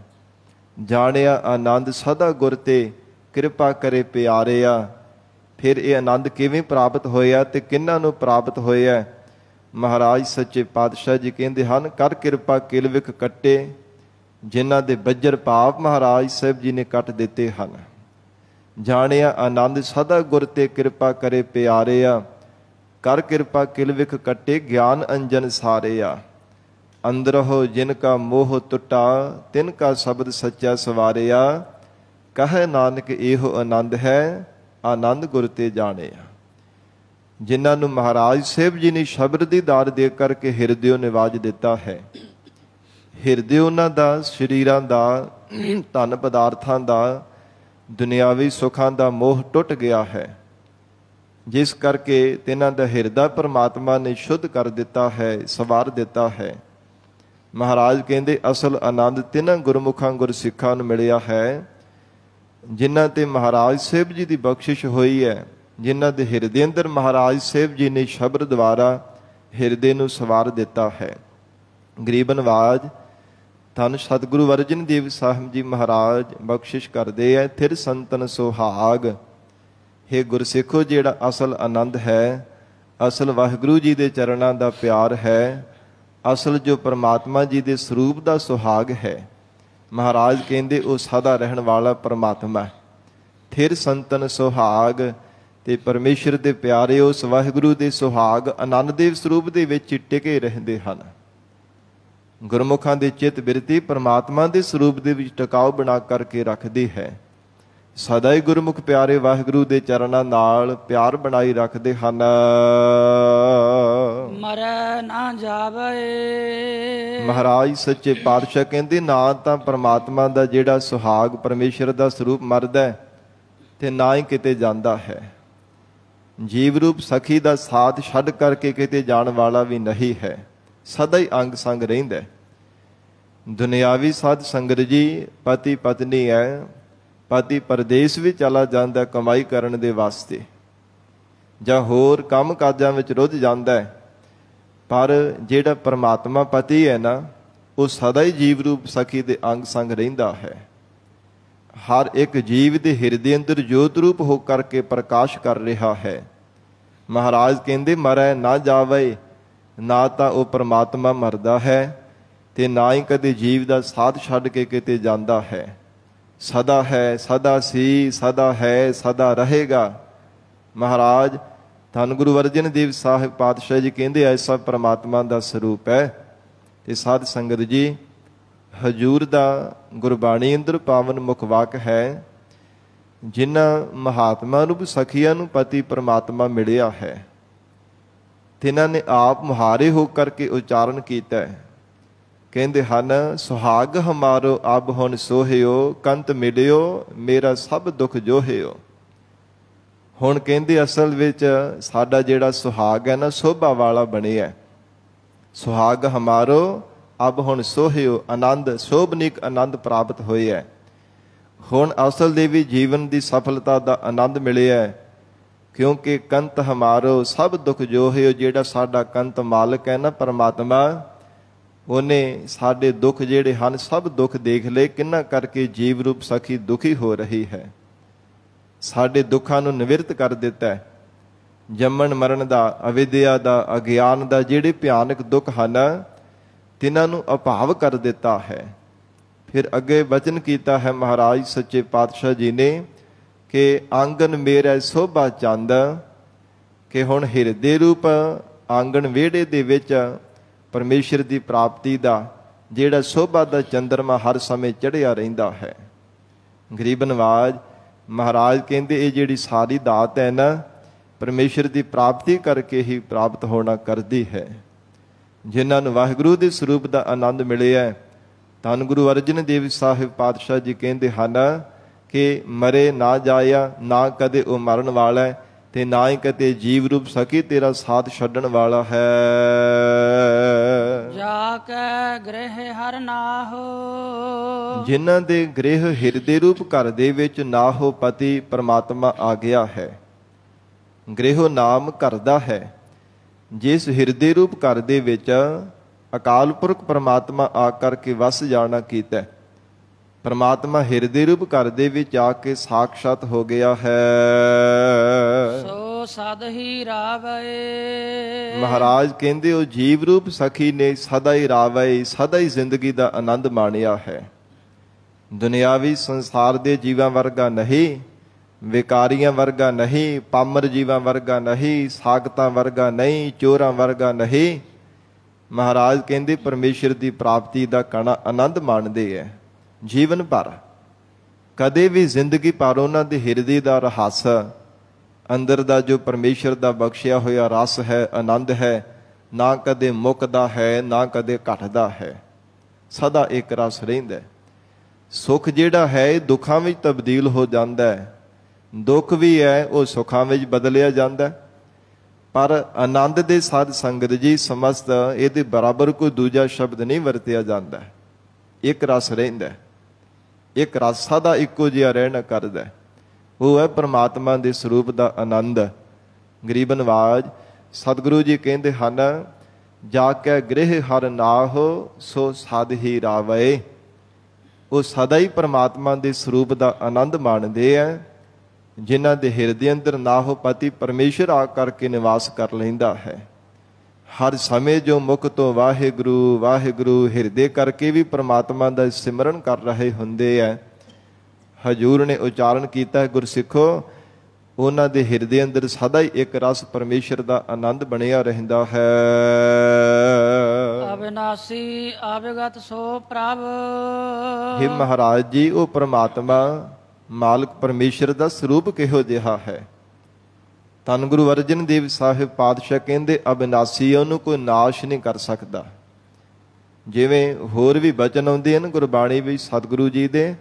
ਜਾਣਿਆ ਆਨੰਦ ਸਦਾ ਗੁਰ ਤੇ ਕਿਰਪਾ ਕਰੇ ਪਿਆਰਿਆ। ਫਿਰ ਇਹ ਆਨੰਦ ਕਿਵੇਂ ਪ੍ਰਾਪਤ ਹੋਇਆ ਤੇ ਕਿਹਨਾਂ ਨੂੰ ਪ੍ਰਾਪਤ ਹੋਇਆ? ਮਹਾਰਾਜ ਸੱਚੇ ਪਾਤਸ਼ਾਹ ਜੀ ਕਹਿੰਦੇ ਹਨ, ਕਰ ਕਿਰਪਾ ਕਿਲ ਵਿਖ ਕੱਟੇ, ਜਿਨ੍ਹਾਂ ਦੇ ਬੱਜਰ ਪਾਪ ਮਹਾਰਾਜ ਸਾਹਿਬ ਜੀ ਨੇ ਕੱਟ ਦਿੱਤੇ ਹਨ। ਜਾਣਿਆ ਆਨੰਦ ਸਦਾ ਗੁਰ ਤੇ ਕਿਰਪਾ ਕਰੇ ਪਿਆਰਿਆ, ਕਰ ਕਿਰਪਾ ਕਿਲ ਵਿਖ ਕੱਟੇ, ਗਿਆਨ ਅੰਜਨ ਸਾਰਿਆ। ਅੰਦਰਹੁ ਜਿਨ ਕਾ ਮੋਹ ਟੁੱਟਾ, ਤਿਨ ਕਾ ਸ਼ਬਦ ਸੱਚਾ ਸਵਾਰਿਆ। ਕਹੈ ਨਾਨਕ ਇਹੋ ਆਨੰਦ ਹੈ, ਆਨੰਦ ਗੁਰ ਤੇ ਜਾਣਿਆ। ਜਿਨ੍ਹਾਂ ਨੂੰ ਮਹਾਰਾਜ ਸਾਹਿਬ ਜੀ ਨੇ ਸ਼ਬਦ ਦੀ ਦਾਤ ਦੇ ਕਰਕੇ ਹਿਰਦਿਓ ਨਿਵਾਜ ਦਿੱਤਾ ਹੈ, ਹਿਰਦੇ ਉਹਨਾਂ ਦਾ, ਸਰੀਰਾਂ ਦਾ, ਧਨ ਪਦਾਰਥਾਂ ਦਾ, ਦੁਨਿਆਵੀ ਸੁੱਖਾਂ ਦਾ ਮੋਹ ਟੁੱਟ ਗਿਆ ਹੈ, ਜਿਸ ਕਰਕੇ ਤਿਨਾਂ ਦਾ ਹਿਰਦਾ ਪਰਮਾਤਮਾ ਨੇ ਸ਼ੁੱਧ ਕਰ ਦਿੱਤਾ ਹੈ, ਸਵਾਰ ਦਿੱਤਾ ਹੈ। ਮਹਾਰਾਜ ਕਹਿੰਦੇ ਅਸਲ ਆਨੰਦ ਤਿਨਾਂ ਗੁਰਮੁਖਾਂ ਗੁਰਸਿੱਖਾਂ ਨੂੰ ਮਿਲਿਆ ਹੈ, ਜਿਨ੍ਹਾਂ ਤੇ ਮਹਾਰਾਜ ਸਾਹਿਬ ਜੀ ਦੀ ਬਖਸ਼ਿਸ਼ ਹੋਈ ਹੈ, ਜਿਨ੍ਹਾਂ ਦੇ ਹਿਰਦੇ ਅੰਦਰ ਮਹਾਰਾਜ ਸਾਹਿਬ ਜੀ ਨੇ ਸ਼ਬਦ ਦੁਆਰਾ ਹਿਰਦੇ ਨੂੰ ਸਵਾਰ ਦਿੱਤਾ ਹੈ। ਗਰੀਬ ਨਵਾਜ ਧੰਨ ਸਤਿਗੁਰੂ ਅਰਜਨ ਦੇਵ ਸਾਹਿਬ ਜੀ ਮਹਾਰਾਜ ਬਖਸ਼ਿਸ਼ ਕਰਦੇ ਹੈ, ਥਿਰ ਸੰਤਨ ਸੁਹਾਗ। ਹੇ ਗੁਰਸਿੱਖੋ, ਜਿਹੜਾ ਅਸਲ ਆਨੰਦ ਹੈ, ਅਸਲ ਵਾਹਿਗੁਰੂ ਜੀ ਦੇ ਚਰਨਾਂ ਦਾ ਪਿਆਰ ਹੈ, ਅਸਲ ਜੋ ਪਰਮਾਤਮਾ ਜੀ ਦੇ ਸਰੂਪ ਦਾ ਸੁਹਾਗ ਹੈ, ਮਹਾਰਾਜ ਕਹਿੰਦੇ ਉਹ ਸਦਾ ਰਹਿਣ ਵਾਲਾ ਪਰਮਾਤਮਾ। ਥਿਰ ਸੰਤਨ ਸੁਹਾਗ, ਤੇ ਪਰਮੇਸ਼ਰ ਦੇ ਪਿਆਰੇ ਉਸ ਵਾਹਿਗੁਰੂ ਦੇ ਸੁਹਾਗ ਆਨੰਦ ਦੇ ਸਰੂਪ ਦੇ ਵਿੱਚ ਟਿਕੇ ਰਹਿੰਦੇ ਹਨ। ਗੁਰਮੁਖਾਂ ਦੇ ਚਿੱਤ ਬਿਰਤੀ ਪਰਮਾਤਮਾ ਦੇ ਸਰੂਪ ਦੇ ਵਿੱਚ ਟਿਕਾਓ ਬਣਾ ਕਰਕੇ ਰੱਖਦੀ ਹੈ। ਸਦਾ ਹੀ ਗੁਰਮੁਖ ਪਿਆਰੇ ਵਾਹਿਗੁਰੂ ਦੇ ਚਰਨਾਂ ਨਾਲ ਪਿਆਰ ਬਣਾਈ ਰੱਖਦੇ ਹਨ। ਮਰੈ ਨਾ ਜਾਵੇ। ਮਹਾਰਾਜ ਸੱਚੇ ਪਾਤਸ਼ਾਹ ਕਹਿੰਦੇ ਨਾ ਤਾਂ ਪਰਮਾਤਮਾ ਦਾ ਜਿਹੜਾ ਸੁਹਾਗ ਪਰਮੇਸ਼ਰ ਦਾ ਸਰੂਪ ਮਰਦਾ ਹੈ ਤੇ ਨਾ ਹੀ ਕਿਤੇ ਜਾਂਦਾ ਹੈ। ਜੀਵ ਰੂਪ ਸਖੀ ਦਾ ਸਾਥ ਛੱਡ ਕਰਕੇ ਕਿਤੇ ਜਾਣ ਵਾਲਾ ਵੀ ਨਹੀਂ ਹੈ, ਸਦਾ ਹੀ ਅੰਗ ਸੰਗ ਰਹਿੰਦਾ। ਦੁਨਿਆਵੀ ਸਾਧ ਸੰਗਤ ਜੀ, ਪਤੀ ਪਤਨੀ ਹੈ, ਪਤੀ ਪਰਦੇਸ ਵੀ ਚਲਾ ਜਾਂਦਾ ਕਮਾਈ ਕਰਨ ਦੇ ਵਾਸਤੇ, ਜਾਂ ਹੋਰ ਕੰਮ ਕਾਜਾਂ ਵਿੱਚ ਰੁੱਝ ਜਾਂਦਾ ਹੈ, ਪਰ ਜਿਹੜਾ ਪਰਮਾਤਮਾ ਪਤੀ ਹੈ ਨਾ, ਉਹ ਸਦਾ ਹੀ ਜੀਵ ਰੂਪ ਸਖੀ ਦੇ ਅੰਗ ਸੰਗ ਰਹਿੰਦਾ ਹੈ। ਹਰ ਇੱਕ ਜੀਵ ਦੇ ਹਿਰਦੇ ਅੰਦਰ ਜੋਤ ਰੂਪ ਹੋ ਕਰਕੇ ਪ੍ਰਕਾਸ਼ ਕਰ ਰਿਹਾ ਹੈ। ਮਹਾਰਾਜ ਕਹਿੰਦੇ ਮਰੈ ਨਾ ਜਾਵੇ, ਨਾ ਤਾਂ ਉਹ ਪਰਮਾਤਮਾ ਮਰਦਾ ਹੈ ਤੇ ਨਾ ਹੀ ਕਦੇ ਜੀਵ ਦਾ ਸਾਥ ਛੱਡ ਕੇ ਕਿਤੇ ਜਾਂਦਾ ਹੈ। ਸਦਾ ਹੈ, ਸਦਾ ਸੀ, ਸਦਾ ਹੈ, ਸਦਾ ਰਹੇਗਾ। ਮਹਾਰਾਜ ਧੰਨ ਗੁਰੂ ਅਰਜਨ ਦੇਵ ਸਾਹਿਬ ਪਾਤਸ਼ਾਹ ਜੀ ਕਹਿੰਦੇ ਐਸਾ ਪਰਮਾਤਮਾ ਦਾ ਸਰੂਪ ਹੈ। ਤੇ ਸਾਧ ਸੰਗਤ ਜੀ, ਹਜੂਰ ਦਾ ਗੁਰਬਾਣੀ ਅੰਦਰ ਪਾਵਨ ਮੁਖ ਵਾਕ ਹੈ, ਜਿਨ੍ਹਾਂ ਮਹਾਤਮਾ ਨੂੰ ਸਖੀਆਂ ਨੂੰ ਪਤੀ ਪਰਮਾਤਮਾ ਮਿਲਿਆ ਹੈ, ਤਿਨਾਂ ਨੇ ਆਪ ਮੁਹਾਰੇ ਹੋ ਕਰਕੇ ਉਚਾਰਨ ਕੀਤਾ ਹੈ। ਕਹਿੰਦੇ ਹਨ ਸੁਹਾਗ ਹਮਾਰੋ ਅਬ ਹੁਣ ਸੋਹਿਓ, ਕੰਤ ਮਿਲਿਓ ਮੇਰਾ ਸਭ ਦੁੱਖ ਜੋਹਿਓ। ਹੁਣ ਕਹਿੰਦੇ ਅਸਲ ਵਿੱਚ ਸਾਡਾ ਜਿਹੜਾ ਸੁਹਾਗ ਹੈ ਨਾ, ਸੋਭਾ ਵਾਲਾ ਬਣਿਆ। ਸੁਹਾਗ ਹਮਾਰੋ ਅਬ ਹੁਣ ਸੋਹਿਓ, ਆਨੰਦ ਸੋਭਨੀਕ ਆਨੰਦ ਪ੍ਰਾਪਤ ਹੋਇਆ। ਹੁਣ ਅਸਲ ਦੇ ਵੀ ਜੀਵਨ ਦੀ ਸਫਲਤਾ ਦਾ ਆਨੰਦ ਮਿਲਿਆ, ਕਿਉਂਕਿ ਕੰਤ ਹਮਾਰੋ ਸਭ ਦੁੱਖ ਜੋਹਿਓ। ਜਿਹੜਾ ਸਾਡਾ ਕੰਤ ਮਾਲਕ ਹੈ ਨਾ ਪਰਮਾਤਮਾ, ਉਹਨੇ ਸਾਡੇ ਦੁੱਖ ਜਿਹੜੇ ਹਨ ਸਭ ਦੁੱਖ ਦੇਖ ਲਏ। ਕਿੰਨਾ ਕਰਕੇ ਜੀਵ ਰੂਪ ਸਖੀ ਦੁਖੀ ਹੋ ਰਹੀ ਹੈ, ਸਾਡੇ ਦੁੱਖਾਂ ਨੂੰ ਨਿਵਰਤ ਕਰ ਦਿੱਤਾ। ਜੰਮਣ ਮਰਨ ਦਾ, ਅਵਿਦਿਆ ਦਾ, ਅਗਿਆਨ ਦਾ ਜਿਹੜੇ ਭਿਆਨਕ ਦੁੱਖ ਹਨ, ਤਿਨਾਂ ਨੂੰ ਅਭਾਵ ਕਰ ਦਿੱਤਾ ਹੈ। ਫਿਰ ਅੱਗੇ ਵਚਨ ਕੀਤਾ ਹੈ ਮਹਾਰਾਜ ਸੱਚੇ ਪਾਤਸ਼ਾਹ ਜੀ ਨੇ ਕਿ ਆਂਗਨ ਮੇਰਾ ਸੋਭਾ ਚੰਦ, ਕਿ ਹੁਣ ਹਿਰਦੇ ਰੂਪ ਆਂਗਣ ਵਿਹੜੇ ਦੇ ਵਿੱਚ ਪਰਮੇਸ਼ਰ ਦੀ ਪ੍ਰਾਪਤੀ ਦਾ ਜਿਹੜਾ ਸੋਭਾ ਦਾ ਚੰਦਰਮਾ ਹਰ ਸਮੇਂ ਚੜ੍ਹਿਆ ਰਹਿੰਦਾ ਹੈ। ਗਰੀਬ ਨਵਾਜ ਮਹਾਰਾਜ ਕਹਿੰਦੇ ਇਹ ਜਿਹੜੀ ਸਾਰੀ ਦਾਤ ਹੈ ਨਾ, ਪਰਮੇਸ਼ਰ ਦੀ ਪ੍ਰਾਪਤੀ ਕਰਕੇ ਹੀ ਪ੍ਰਾਪਤ ਹੋਣਾ ਕਰਦੀ ਹੈ। ਜਿਨ੍ਹਾਂ ਨੂੰ ਵਾਹਿਗੁਰੂ ਦੇ ਸਰੂਪ ਦਾ ਆਨੰਦ ਮਿਲਿਆ, ਧੰਨ ਗੁਰੂ ਅਰਜਨ ਦੇਵ ਸਾਹਿਬ ਪਾਤਸ਼ਾਹ ਜੀ ਕਹਿੰਦੇ ਹਨ ਕਿ ਮਰੇ ਨਾ ਜਾਇਆ, ਨਾ ਕਦੇ ਉਹ ਮਰਨ ਵਾਲਾ ਹੈ ਤੇ ਨਾ ਹੀ ਕਦੇ ਜੀਵ ਰੂਪ ਸਖੀ ਤੇਰਾ ਸਾਥ ਛੱਡਣ ਵਾਲਾ ਹੈ। ਜਾ ਕੈ ਗ੍ਰਹਿ ਹਰ ਨਾਹੋ, ਜਿਨ੍ਹਾਂ ਦੇ ਗ੍ਰਹਿ ਹਿਰਦੇ ਰੂਪ ਘਰ ਦੇ ਵਿੱਚ ਨਾ ਹੋ ਪਤੀ ਪਰਮਾਤਮਾ ਆ ਗਿਆ ਹੈ। ਗ੍ਰਹਿ ਨਾਮ ਘਰ ਦਾ ਹੈ। ਜਿਸ ਹਿਰਦੇ ਰੂਪ ਘਰ ਦੇ ਵਿੱਚ ਅਕਾਲ ਪੁਰਖ ਪਰਮਾਤਮਾ ਆ ਕਰਕੇ ਵਸ ਜਾਣਾ ਕੀਤਾ, ਪਰਮਾਤਮਾ ਹਿਰਦੇ ਰੂਪ ਘਰ ਦੇ ਵਿੱਚ ਆ ਕੇ ਸਾਖਸ਼ਾਤ ਹੋ ਗਿਆ ਹੈ। ਸੋ ਸਦ ਹੀ ਰਾਵੈ, ਮਹਾਰਾਜ ਕਹਿੰਦੇ ਉਹ ਜੀਵ ਰੂਪ ਸਖੀ ਨੇ ਸਦਾ ਹੀ ਰਾਵੈ, ਸਦਾ ਹੀ ਜ਼ਿੰਦਗੀ ਦਾ ਆਨੰਦ ਮਾਣਿਆ ਹੈ। ਦੁਨਿਆਵੀ ਸੰਸਾਰ ਦੇ ਜੀਵਾਂ ਵਰਗਾ ਨਹੀਂ, ਵਿਕਾਰੀਆਂ ਵਰਗਾ ਨਹੀਂ, ਪਾਮਰ ਜੀਵਾਂ ਵਰਗਾ ਨਹੀਂ, ਸਾਗਤਾਂ ਵਰਗਾ ਨਹੀਂ, ਚੋਰਾਂ ਵਰਗਾ ਨਹੀਂ। ਮਹਾਰਾਜ ਕਹਿੰਦੇ ਪਰਮੇਸ਼ਰ ਦੀ ਪ੍ਰਾਪਤੀ ਦਾ ਕਣਾ ਆਨੰਦ ਮਾਣਦੇ ਹੈ ਜੀਵਨ ਭਰ। ਕਦੇ ਵੀ ਜ਼ਿੰਦਗੀ ਭਰ ਉਹਨਾਂ ਦੇ ਹਿਰਦੇ ਦਾ ਰਹੱਸ ਅੰਦਰ ਦਾ ਜੋ ਪਰਮੇਸ਼ਰ ਦਾ ਬਖਸ਼ਿਆ ਹੋਇਆ ਰਸ ਹੈ, ਆਨੰਦ ਹੈ, ਨਾ ਕਦੇ ਮੁੱਕਦਾ ਹੈ, ਨਾ ਕਦੇ ਘਟਦਾ ਹੈ, ਸਦਾ ਇੱਕ ਰਸ ਰਹਿੰਦਾ। ਸੁੱਖ ਜਿਹੜਾ ਹੈ ਦੁੱਖਾਂ ਵਿੱਚ ਤਬਦੀਲ ਹੋ ਜਾਂਦਾ ਹੈ, ਦੁੱਖ ਵੀ ਹੈ ਉਹ ਸੁੱਖਾਂ ਵਿੱਚ ਬਦਲਿਆ ਜਾਂਦਾ। ਪਰ ਆਨੰਦ ਦੇ ਸਾਧ ਸੰਗਤ ਜੀ ਸਮਸਤ ਇਹਦੇ ਬਰਾਬਰ ਕੋਈ ਦੂਜਾ ਸ਼ਬਦ ਨਹੀਂ ਵਰਤਿਆ ਜਾਂਦਾ। ਇੱਕ ਰਸ ਰਹਿੰਦਾ, ਇੱਕ ਰਸ ਸਦਾ ਇੱਕੋ ਜਿਹਾ ਰਹਿਣਾ ਕਰਦਾ, ਉਹ ਹੈ ਪਰਮਾਤਮਾ ਦੇ ਸਰੂਪ ਦਾ ਆਨੰਦ। ਗਰੀਬ ਨਵਾਜ ਸਤਿਗੁਰੂ ਜੀ ਕਹਿੰਦੇ ਹਨ ਜਾ ਕੇ ਗ੍ਰਹਿ ਹਰ ਨਾਹੋ, ਸੋ ਸਦ ਹੀ ਰਾਵੈ। ਉਹ ਸਦਾ ਹੀ ਪਰਮਾਤਮਾ ਦੇ ਸਰੂਪ ਦਾ ਆਨੰਦ ਮਾਣਦੇ ਆ, ਜਿਨ੍ਹਾਂ ਦੇ ਹਿਰਦੇ ਅੰਦਰ ਨਾ ਹੋ ਪਤੀ ਪਰਮੇਸ਼ਰ ਆ ਕਰਕੇ ਨਿਵਾਸ ਕਰ ਲੈਂਦਾ ਹੈ। ਹਰ ਸਮੇਂ ਜੋ ਮੁਖ ਤੋਂ ਵਾਹਿਗੁਰੂ ਵਾਹਿਗੁਰੂ ਹਿਰਦੇ ਕਰਕੇ ਵੀ ਪਰਮਾਤਮਾ ਦਾ ਸਿਮਰਨ ਕਰ ਰਹੇ ਹੁੰਦੇ ਆ। ਹਜੂਰ ਨੇ ਉਚਾਰਨ ਕੀਤਾ ਗੁਰਸਿੱਖੋ, ਉਹਨਾਂ ਦੇ ਹਿਰਦੇ ਅੰਦਰ ਸਦਾ ਹੀ ਇੱਕ ਰਸ ਪਰਮੇਸ਼ਰ ਦਾ ਆਨੰਦ ਬਣਿਆ ਰਹਿੰਦਾ ਹੈ। ਅਬਿਨਾਸੀ ਆਵਗਤ ਸੋ ਪ੍ਰਭ, ਹੇ ਮਹਾਰਾਜ ਜੀ ਉਹ ਪਰਮਾਤਮਾ ਮਾਲਕ ਪਰਮੇਸ਼ਰ ਦਾ ਸਰੂਪ ਕਿਹੋ ਜਿਹਾ ਹੈ। ਧੰਨ ਗੁਰੂ ਅਰਜਨ ਦੇਵ ਸਾਹਿਬ ਪਾਤਸ਼ਾਹ ਕਹਿੰਦੇ ਅਬਿਨਾਸੀ, ਉਹਨੂੰ ਕੋਈ ਨਾਸ਼ ਨਹੀਂ ਕਰ ਸਕਦਾ। ਜਿਵੇਂ ਹੋਰ ਵੀ ਬਚਨ ਆਉਂਦੇ ਹਨ ਗੁਰਬਾਣੀ ਵਿੱਚ ਸਤਿਗੁਰੂ ਜੀ ਦੇ,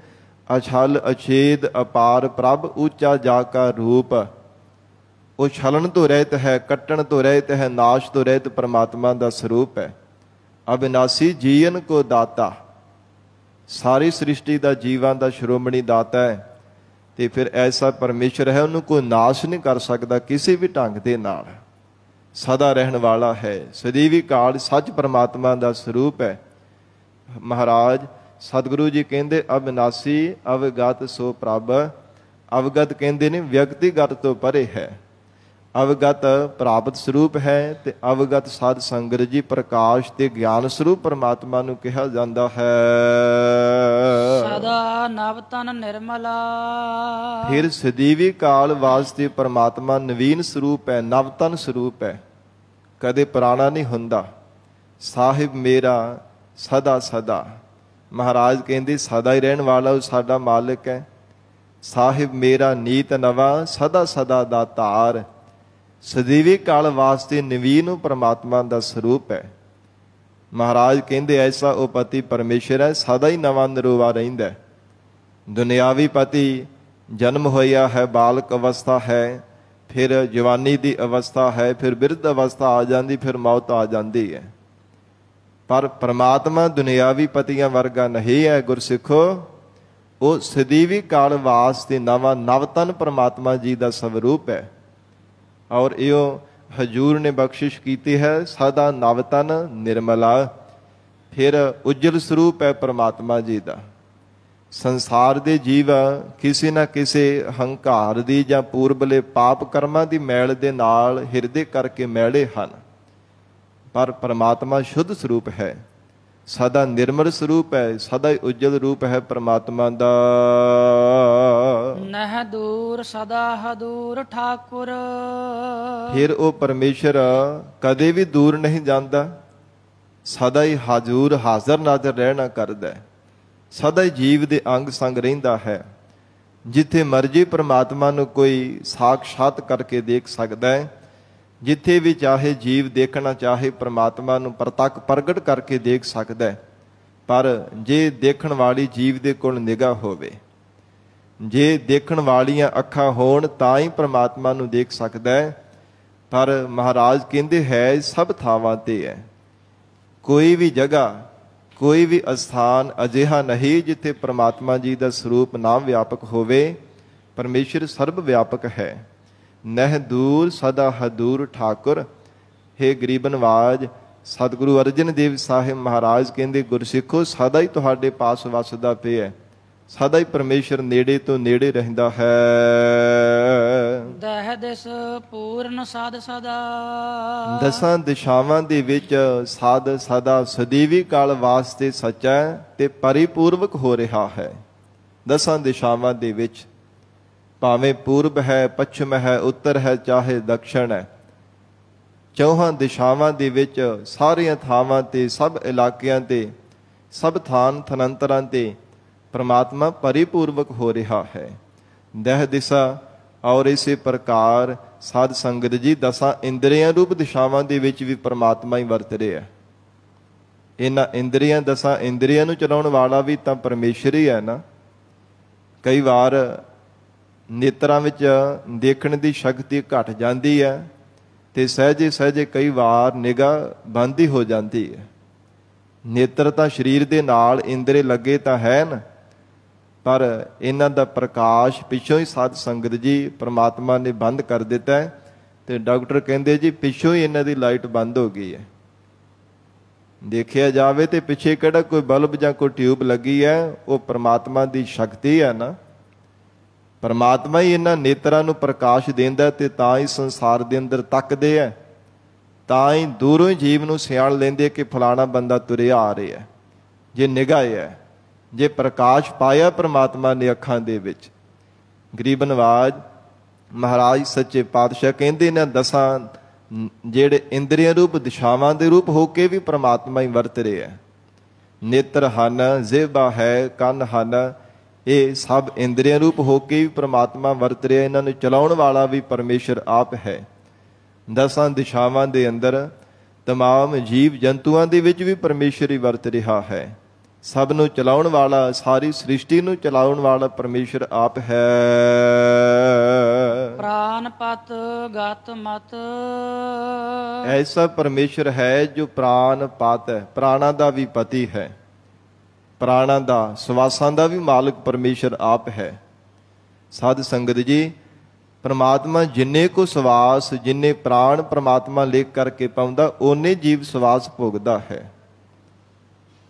ਅਛਲ ਅਛੇਦ ਅਪਾਰ ਪ੍ਰਭ ਉੱਚਾ ਜਾ ਕਾ ਰੂਪ। ਉਹ ਛਲਣ ਤੋਂ ਰਹਿਤ ਹੈ, ਕੱਟਣ ਤੋਂ ਰਹਿਤ ਹੈ, ਨਾਸ਼ ਤੋਂ ਰਹਿਤ ਪਰਮਾਤਮਾ ਦਾ ਸਰੂਪ ਹੈ। ਅਬਿਨਾਸੀ ਜੀਵਨ ਕੋ ਦਾਤਾ, ਸਾਰੀ ਸ੍ਰਿਸ਼ਟੀ ਦਾ ਜੀਵਾਂ ਦਾ ਸ਼੍ਰੋਮਣੀ ਦਾਤਾ ਹੈ। ਤੇ ਫਿਰ ਐਸਾ ਪਰਮੇਸ਼ਰ ਹੈ, ਉਹਨੂੰ ਕੋਈ ਨਾਸ਼ ਨਹੀਂ ਕਰ ਸਕਦਾ ਕਿਸੇ ਵੀ ਢੰਗ ਦੇ ਨਾਲ, ਸਦਾ ਰਹਿਣ ਵਾਲਾ ਹੈ। ਸਦੀਵੀ ਕਾਲ ਸੱਚ ਪਰਮਾਤਮਾ ਦਾ ਸਰੂਪ ਹੈ। ਮਹਾਰਾਜ ਸਤਿਗੁਰੂ ਜੀ ਕਹਿੰਦੇ ਅਬਿਨਾਸੀ ਅਵਗਤ ਸੋ ਪ੍ਰਭ। ਅਵਗਤ ਕਹਿੰਦੇ ਨੇ ਵਿਅਕਤੀਗਤ ਤੋਂ ਪਰੇ ਹੈ। ਅਵਗਤ ਪ੍ਰਾਪਤ ਸਰੂਪ ਹੈ ਤੇ ਅਵਗਤ ਸਾਧ ਸੰਗਤ ਜੀ ਪ੍ਰਕਾਸ਼ ਤੇ ਗਿਆਨ ਸਰੂਪ ਪਰਮਾਤਮਾ ਨੂੰ ਕਿਹਾ ਜਾਂਦਾ ਹੈ। ਸਦਾ ਨਵ ਤਨ ਨਿਰਮਲਾ। ਫਿਰ ਸਦੀਵੀ ਕਾਲ ਵਾਸਤੇ ਪਰਮਾਤਮਾ ਨਵੀਨ ਸਰੂਪ ਹੈ, ਨਵਤਨ ਸਰੂਪ ਹੈ, ਕਦੇ ਪੁਰਾਣਾ ਨਹੀਂ ਹੁੰਦਾ। ਸਾਹਿਬ ਮੇਰਾ ਸਦਾ ਸਦਾ, ਮਹਾਰਾਜ ਕਹਿੰਦੇ ਸਦਾ ਹੀ ਰਹਿਣ ਵਾਲਾ ਉਹ ਸਾਡਾ ਮਾਲਕ ਹੈ। ਸਾਹਿਬ ਮੇਰਾ ਨੀਤ ਨਵਾਂ ਸਦਾ ਸਦਾ ਦਾ ਧਾਰ। ਸਦੀਵੀ ਕਾਲ ਵਾਸਤੇ ਨਵੀਨ ਪਰਮਾਤਮਾ ਦਾ ਸਰੂਪ ਹੈ। ਮਹਾਰਾਜ ਕਹਿੰਦੇ ਐਸਾ ਉਹ ਪਤੀ ਪਰਮੇਸ਼ਰ ਹੈ, ਸਦਾ ਹੀ ਨਵਾਂ ਨਿਰੋਵਾ ਰਹਿੰਦਾ। ਦੁਨਿਆਵੀ ਪਤੀ ਜਨਮ ਹੋਇਆ ਹੈ, ਬਾਲਕ ਅਵਸਥਾ ਹੈ, ਫਿਰ ਜਵਾਨੀ ਦੀ ਅਵਸਥਾ ਹੈ, ਫਿਰ ਬਿਰਧ ਅਵਸਥਾ ਆ ਜਾਂਦੀ, ਫਿਰ ਮੌਤ ਆ ਜਾਂਦੀ ਹੈ। ਪਰ ਪਰਮਾਤਮਾ ਦੁਨਿਆਵੀ ਪਤੀਆਂ ਵਰਗਾ ਨਹੀਂ ਹੈ ਗੁਰਸਿੱਖੋ। ਉਹ ਸਦੀਵੀ ਕਾਲ ਵਾਸਤੇ ਨਵਾਂ ਨਵਤਨ ਪਰਮਾਤਮਾ ਜੀ ਦਾ ਸਵਰੂਪ ਹੈ। ਔਰ ਇਹੋ ਹਜੂਰ ਨੇ ਬਖਸ਼ਿਸ਼ ਕੀਤੀ ਹੈ, ਸਦਾ ਨਵਤਨ ਨਿਰਮਲਾ। ਫਿਰ ਉਜਲ ਸਰੂਪ ਹੈ ਪਰਮਾਤਮਾ ਜੀ ਦਾ। ਸੰਸਾਰ ਦੇ ਜੀਵ ਕਿਸੇ ਨਾ ਕਿਸੇ ਹੰਕਾਰ ਦੀ ਜਾਂ ਪੂਰਬਲੇ ਪਾਪ ਕਰਮਾਂ ਦੀ ਮੈਲ ਦੇ ਨਾਲ ਹਿਰਦੇ ਕਰਕੇ ਮੈਲੇ ਹਨ, ਪਰ ਪਰਮਾਤਮਾ ਸ਼ੁੱਧ ਸਰੂਪ ਹੈ, ਸਦਾ ਨਿਰਮਲ ਸਰੂਪ ਹੈ, ਸਦਾ ਹੀ ਉਜਲ ਰੂਪ ਹੈ ਪਰਮਾਤਮਾ ਦਾ। ਨਹਿ ਦੂਰ ਸਦਾ ਹਦੂਰ ਠਾਕੁਰ। ਫਿਰ ਉਹ ਪਰਮੇਸ਼ਰ ਕਦੇ ਵੀ ਦੂਰ ਨਹੀਂ ਜਾਂਦਾ, ਸਦਾ ਹੀ ਹਾਜ਼ੂਰ ਹਾਜ਼ਰ ਨਾਜ਼ਰ ਰਹਿਣਾ ਕਰਦਾ, ਸਦਾ ਹੀ ਜੀਵ ਦੇ ਅੰਗ ਸੰਗ ਰਹਿੰਦਾ ਹੈ। ਜਿੱਥੇ ਮਰਜੀ ਪਰਮਾਤਮਾ ਨੂੰ ਕੋਈ ਸਾਖਸ਼ਾਤ ਕਰਕੇ ਦੇਖ ਸਕਦਾ ਹੈ। ਜਿੱਥੇ ਵੀ ਚਾਹੇ ਜੀਵ ਦੇਖਣਾ ਚਾਹੇ ਪਰਮਾਤਮਾ ਨੂੰ ਪ੍ਰਤੱਖ ਪ੍ਰਗਟ ਕਰਕੇ ਦੇਖ ਸਕਦਾ ਹੈ। ਪਰ ਜੇ ਦੇਖਣ ਵਾਲੀ ਜੀਵ ਦੇ ਕੋਲ ਨਿਗਾਹ ਹੋਵੇ, ਜੇ ਦੇਖਣ ਵਾਲੀਆਂ ਅੱਖਾਂ ਹੋਣ ਤਾਂ ਹੀ ਪਰਮਾਤਮਾ ਨੂੰ ਦੇਖ ਸਕਦਾ ਹੈ। ਪਰ ਮਹਾਰਾਜ ਕਹਿੰਦੇ ਹੈ ਸਭ ਥਾਵਾਂ ਤੇ ਹੈ। ਕੋਈ ਵੀ ਜਗ੍ਹਾ, ਕੋਈ ਵੀ ਅਸਥਾਨ ਅਜਿਹਾ ਨਹੀਂ ਜਿੱਥੇ ਪਰਮਾਤਮਾ ਜੀ ਦਾ ਸਰੂਪ ਨਾ ਵਿਆਪਕ ਹੋਵੇ। ਪਰਮੇਸ਼ਰ ਸਰਬ ਵਿਆਪਕ ਹੈ। ਨਹਿ ਦੂਰ ਸਦਾ ਹਦੂਰ ਠਾਕੁਰ। ਹੇ ਗਰੀਬ ਨਵਾਜ, ਸਤਿਗੁਰੂ ਅਰਜਨ ਦੇਵ ਸਾਹਿਬ ਮਹਾਰਾਜ ਕਹਿੰਦੇ ਗੁਰਸਿੱਖੋ ਸਦਾ ਹੀ ਤੁਹਾਡੇ ਪਾਸ ਵਸਦਾ ਪਿਆ, ਸਦਾ ਹੀ ਪਰਮੇਸ਼ਰ ਨੇੜੇ ਤੋਂ ਨੇੜੇ ਰਹਿੰਦਾ ਹੈ। ਦਹਿ ਦਿਸ ਪੂਰਨ ਸਦ ਸਦਾ। ਦਸਾਂ ਦਿਸ਼ਾਵਾਂ ਦੇ ਵਿੱਚ ਸਦ ਸਦਾ ਸਦੀਵੀ ਕਾਲ ਵਾਸਤੇ ਸੱਚਾ ਤੇ ਪਰਿਪੂਰਵਕ ਹੋ ਰਿਹਾ ਹੈ। ਦਸਾਂ ਦਿਸ਼ਾਵਾਂ ਦੇ ਵਿੱਚ ਭਾਵੇਂ ਪੂਰਬ ਹੈ, ਪੱਛਮ ਹੈ, ਉੱਤਰ ਹੈ, ਚਾਹੇ ਦਕਸ਼ਣ ਹੈ, ਚੌਹਾਂ ਦਿਸ਼ਾਵਾਂ ਦੇ ਵਿੱਚ ਸਾਰੀਆਂ ਥਾਵਾਂ ਤੇ, ਸਭ ਇਲਾਕਿਆਂ ਤੇ, ਸਭ ਥਾਨ ਥਨੰਤਰਾਂ ਤੇ ਪਰਮਾਤਮਾ ਪਰਿਪੂਰਵਕ ਹੋ ਰਿਹਾ ਹੈ। ਦਹਿ ਦਿਸ਼ਾ ਔਰ ਇਸੇ ਪ੍ਰਕਾਰ ਸਾਧ ਸੰਗਤ ਜੀ ਦਸਾਂ ਇੰਦਰੀਆਂ ਰੂਪ ਦਿਸ਼ਾਵਾਂ ਦੇ ਵਿੱਚ ਵੀ ਪਰਮਾਤਮਾ ਹੀ ਵਰਤ ਰਿਹਾ। ਇਹਨਾਂ ਇੰਦਰੀਆਂ, ਦਸਾਂ ਇੰਦਰੀਆਂ ਨੂੰ ਚਲਾਉਣ ਵਾਲਾ ਵੀ ਤਾਂ ਪਰਮੇਸ਼ਰ ਹੀ ਹੈ ਨਾ। ਕਈ ਵਾਰ ਨੇਤਰਾਂ ਵਿੱਚ ਦੇਖਣ ਦੀ ਸ਼ਕਤੀ ਘਟ ਜਾਂਦੀ ਹੈ ਤੇ ਸਹਿਜੇ ਸਹਿਜੇ ਕਈ ਵਾਰ ਨਿਗਾਹ ਬੰਦ ਹੀ ਹੋ ਜਾਂਦੀ ਹੈ। ਨੇਤਰ ਤਾਂ ਸਰੀਰ ਦੇ ਨਾਲ ਇੰਦਰੇ ਲੱਗੇ ਤਾਂ ਹੈ ਨਾ, ਪਰ ਇਹਨਾਂ ਦਾ ਪ੍ਰਕਾਸ਼ ਪਿੱਛੋਂ ਹੀ ਸਾਧ ਸੰਗਤ ਜੀ ਪਰਮਾਤਮਾ ਨੇ ਬੰਦ ਕਰ ਦਿੱਤਾ ਹੈ। ਤੇ ਡਾਕਟਰ ਕਹਿੰਦੇ ਜੀ ਪਿੱਛੋਂ ਹੀ ਇਹਨਾਂ ਦੀ ਲਾਈਟ ਬੰਦ ਹੋ ਗਈ ਹੈ। ਦੇਖਿਆ ਜਾਵੇ ਤੇ ਪਿੱਛੇ ਕਿਹੜਾ ਕੋਈ ਬਲਬ ਜਾਂ ਕੋਈ ਟਿਊਬ ਲੱਗੀ ਹੈ, ਉਹ ਪਰਮਾਤਮਾ ਦੀ ਸ਼ਕਤੀ ਹੈ ਨਾ। ਪਰਮਾਤਮਾ ਹੀ ਇਹਨਾਂ ਨੇਤਰਾਂ ਨੂੰ ਪ੍ਰਕਾਸ਼ ਦਿੰਦਾ ਤੇ ਤਾਂ ਹੀ ਸੰਸਾਰ ਦੇ ਅੰਦਰ ਤੱਕਦੇ ਹੈ, ਤਾਂ ਹੀ ਦੂਰੋਂ ਹੀ ਜੀਵ ਨੂੰ ਸਿਆਣ ਲੈਂਦੇ ਕਿ ਫਲਾਣਾ ਬੰਦਾ ਤੁਰਿਆ ਆ ਰਿਹਾ। ਜੇ ਨਿਗਾਹ ਹੈ, ਜੇ ਪ੍ਰਕਾਸ਼ ਪਾਇਆ ਪਰਮਾਤਮਾ ਨੇ ਅੱਖਾਂ ਦੇ ਵਿੱਚ। ਗਰੀਬ ਨਵਾਜ ਮਹਾਰਾਜ ਸੱਚੇ ਪਾਤਸ਼ਾਹ ਕਹਿੰਦੇ ਨੇ ਦਸਾਂ ਜਿਹੜੇ ਇੰਦਰੀਆਂ ਰੂਪ ਦਿਸ਼ਾਵਾਂ ਦੇ ਰੂਪ ਹੋ ਕੇ ਵੀ ਪਰਮਾਤਮਾ ਹੀ ਵਰਤ ਰਿਹਾ। ਨੇਤਰ ਹਨ, ਜ਼ਿਹਬਾ ਹੈ, ਕੰਨ ਹਨ, ਇਹ ਸਭ ਇੰਦਰੀਆਂ ਰੂਪ ਹੋ ਕੇ ਵੀ ਪਰਮਾਤਮਾ ਵਰਤ ਰਿਹਾ। ਇਹਨਾਂ ਨੂੰ ਚਲਾਉਣ ਵਾਲਾ ਵੀ ਪਰਮੇਸ਼ਰ ਆਪ ਹੈ। ਦਸਾਂ ਦਿਸ਼ਾਵਾਂ ਦੇ ਅੰਦਰ ਤਮਾਮ ਜੀਵ ਜੰਤੂਆਂ ਦੇ ਵਿੱਚ ਵੀ ਪਰਮੇਸ਼ਰ ਹੀ ਵਰਤ ਰਿਹਾ ਹੈ। ਸਭ ਨੂੰ ਚਲਾਉਣ ਵਾਲਾ, ਸਾਰੀ ਸ੍ਰਿਸ਼ਟੀ ਨੂੰ ਚਲਾਉਣ ਵਾਲਾ ਪਰਮੇਸ਼ਰ ਆਪ ਹੈ। ਪ੍ਰਾਨ ਪਤ ਗਤ ਮਤ। ਐਸਾ ਪਰਮੇਸ਼ਰ ਹੈ ਜੋ ਪ੍ਰਾਨ ਪਤ ਹੈ, ਪ੍ਰਾਣਾ ਦਾ ਵੀ ਪਤੀ ਹੈ, ਪ੍ਰਾਣਾ ਦਾ, ਸਵਾਸਾਂ ਦਾ ਵੀ ਮਾਲਕ ਪਰਮੇਸ਼ਰ ਆਪ ਹੈ। ਸਾਧ ਸੰਗਤ ਜੀ, ਪਰਮਾਤਮਾ ਜਿੰਨੇ ਕੋ ਸਵਾਸ, ਜਿੰਨੇ ਪ੍ਰਾਣ ਪਰਮਾਤਮਾ ਲੇਖ ਕਰਕੇ ਪਾਉਂਦਾ, ਓਨੇ ਜੀਵ ਸਵਾਸ ਭੋਗਦਾ ਹੈ।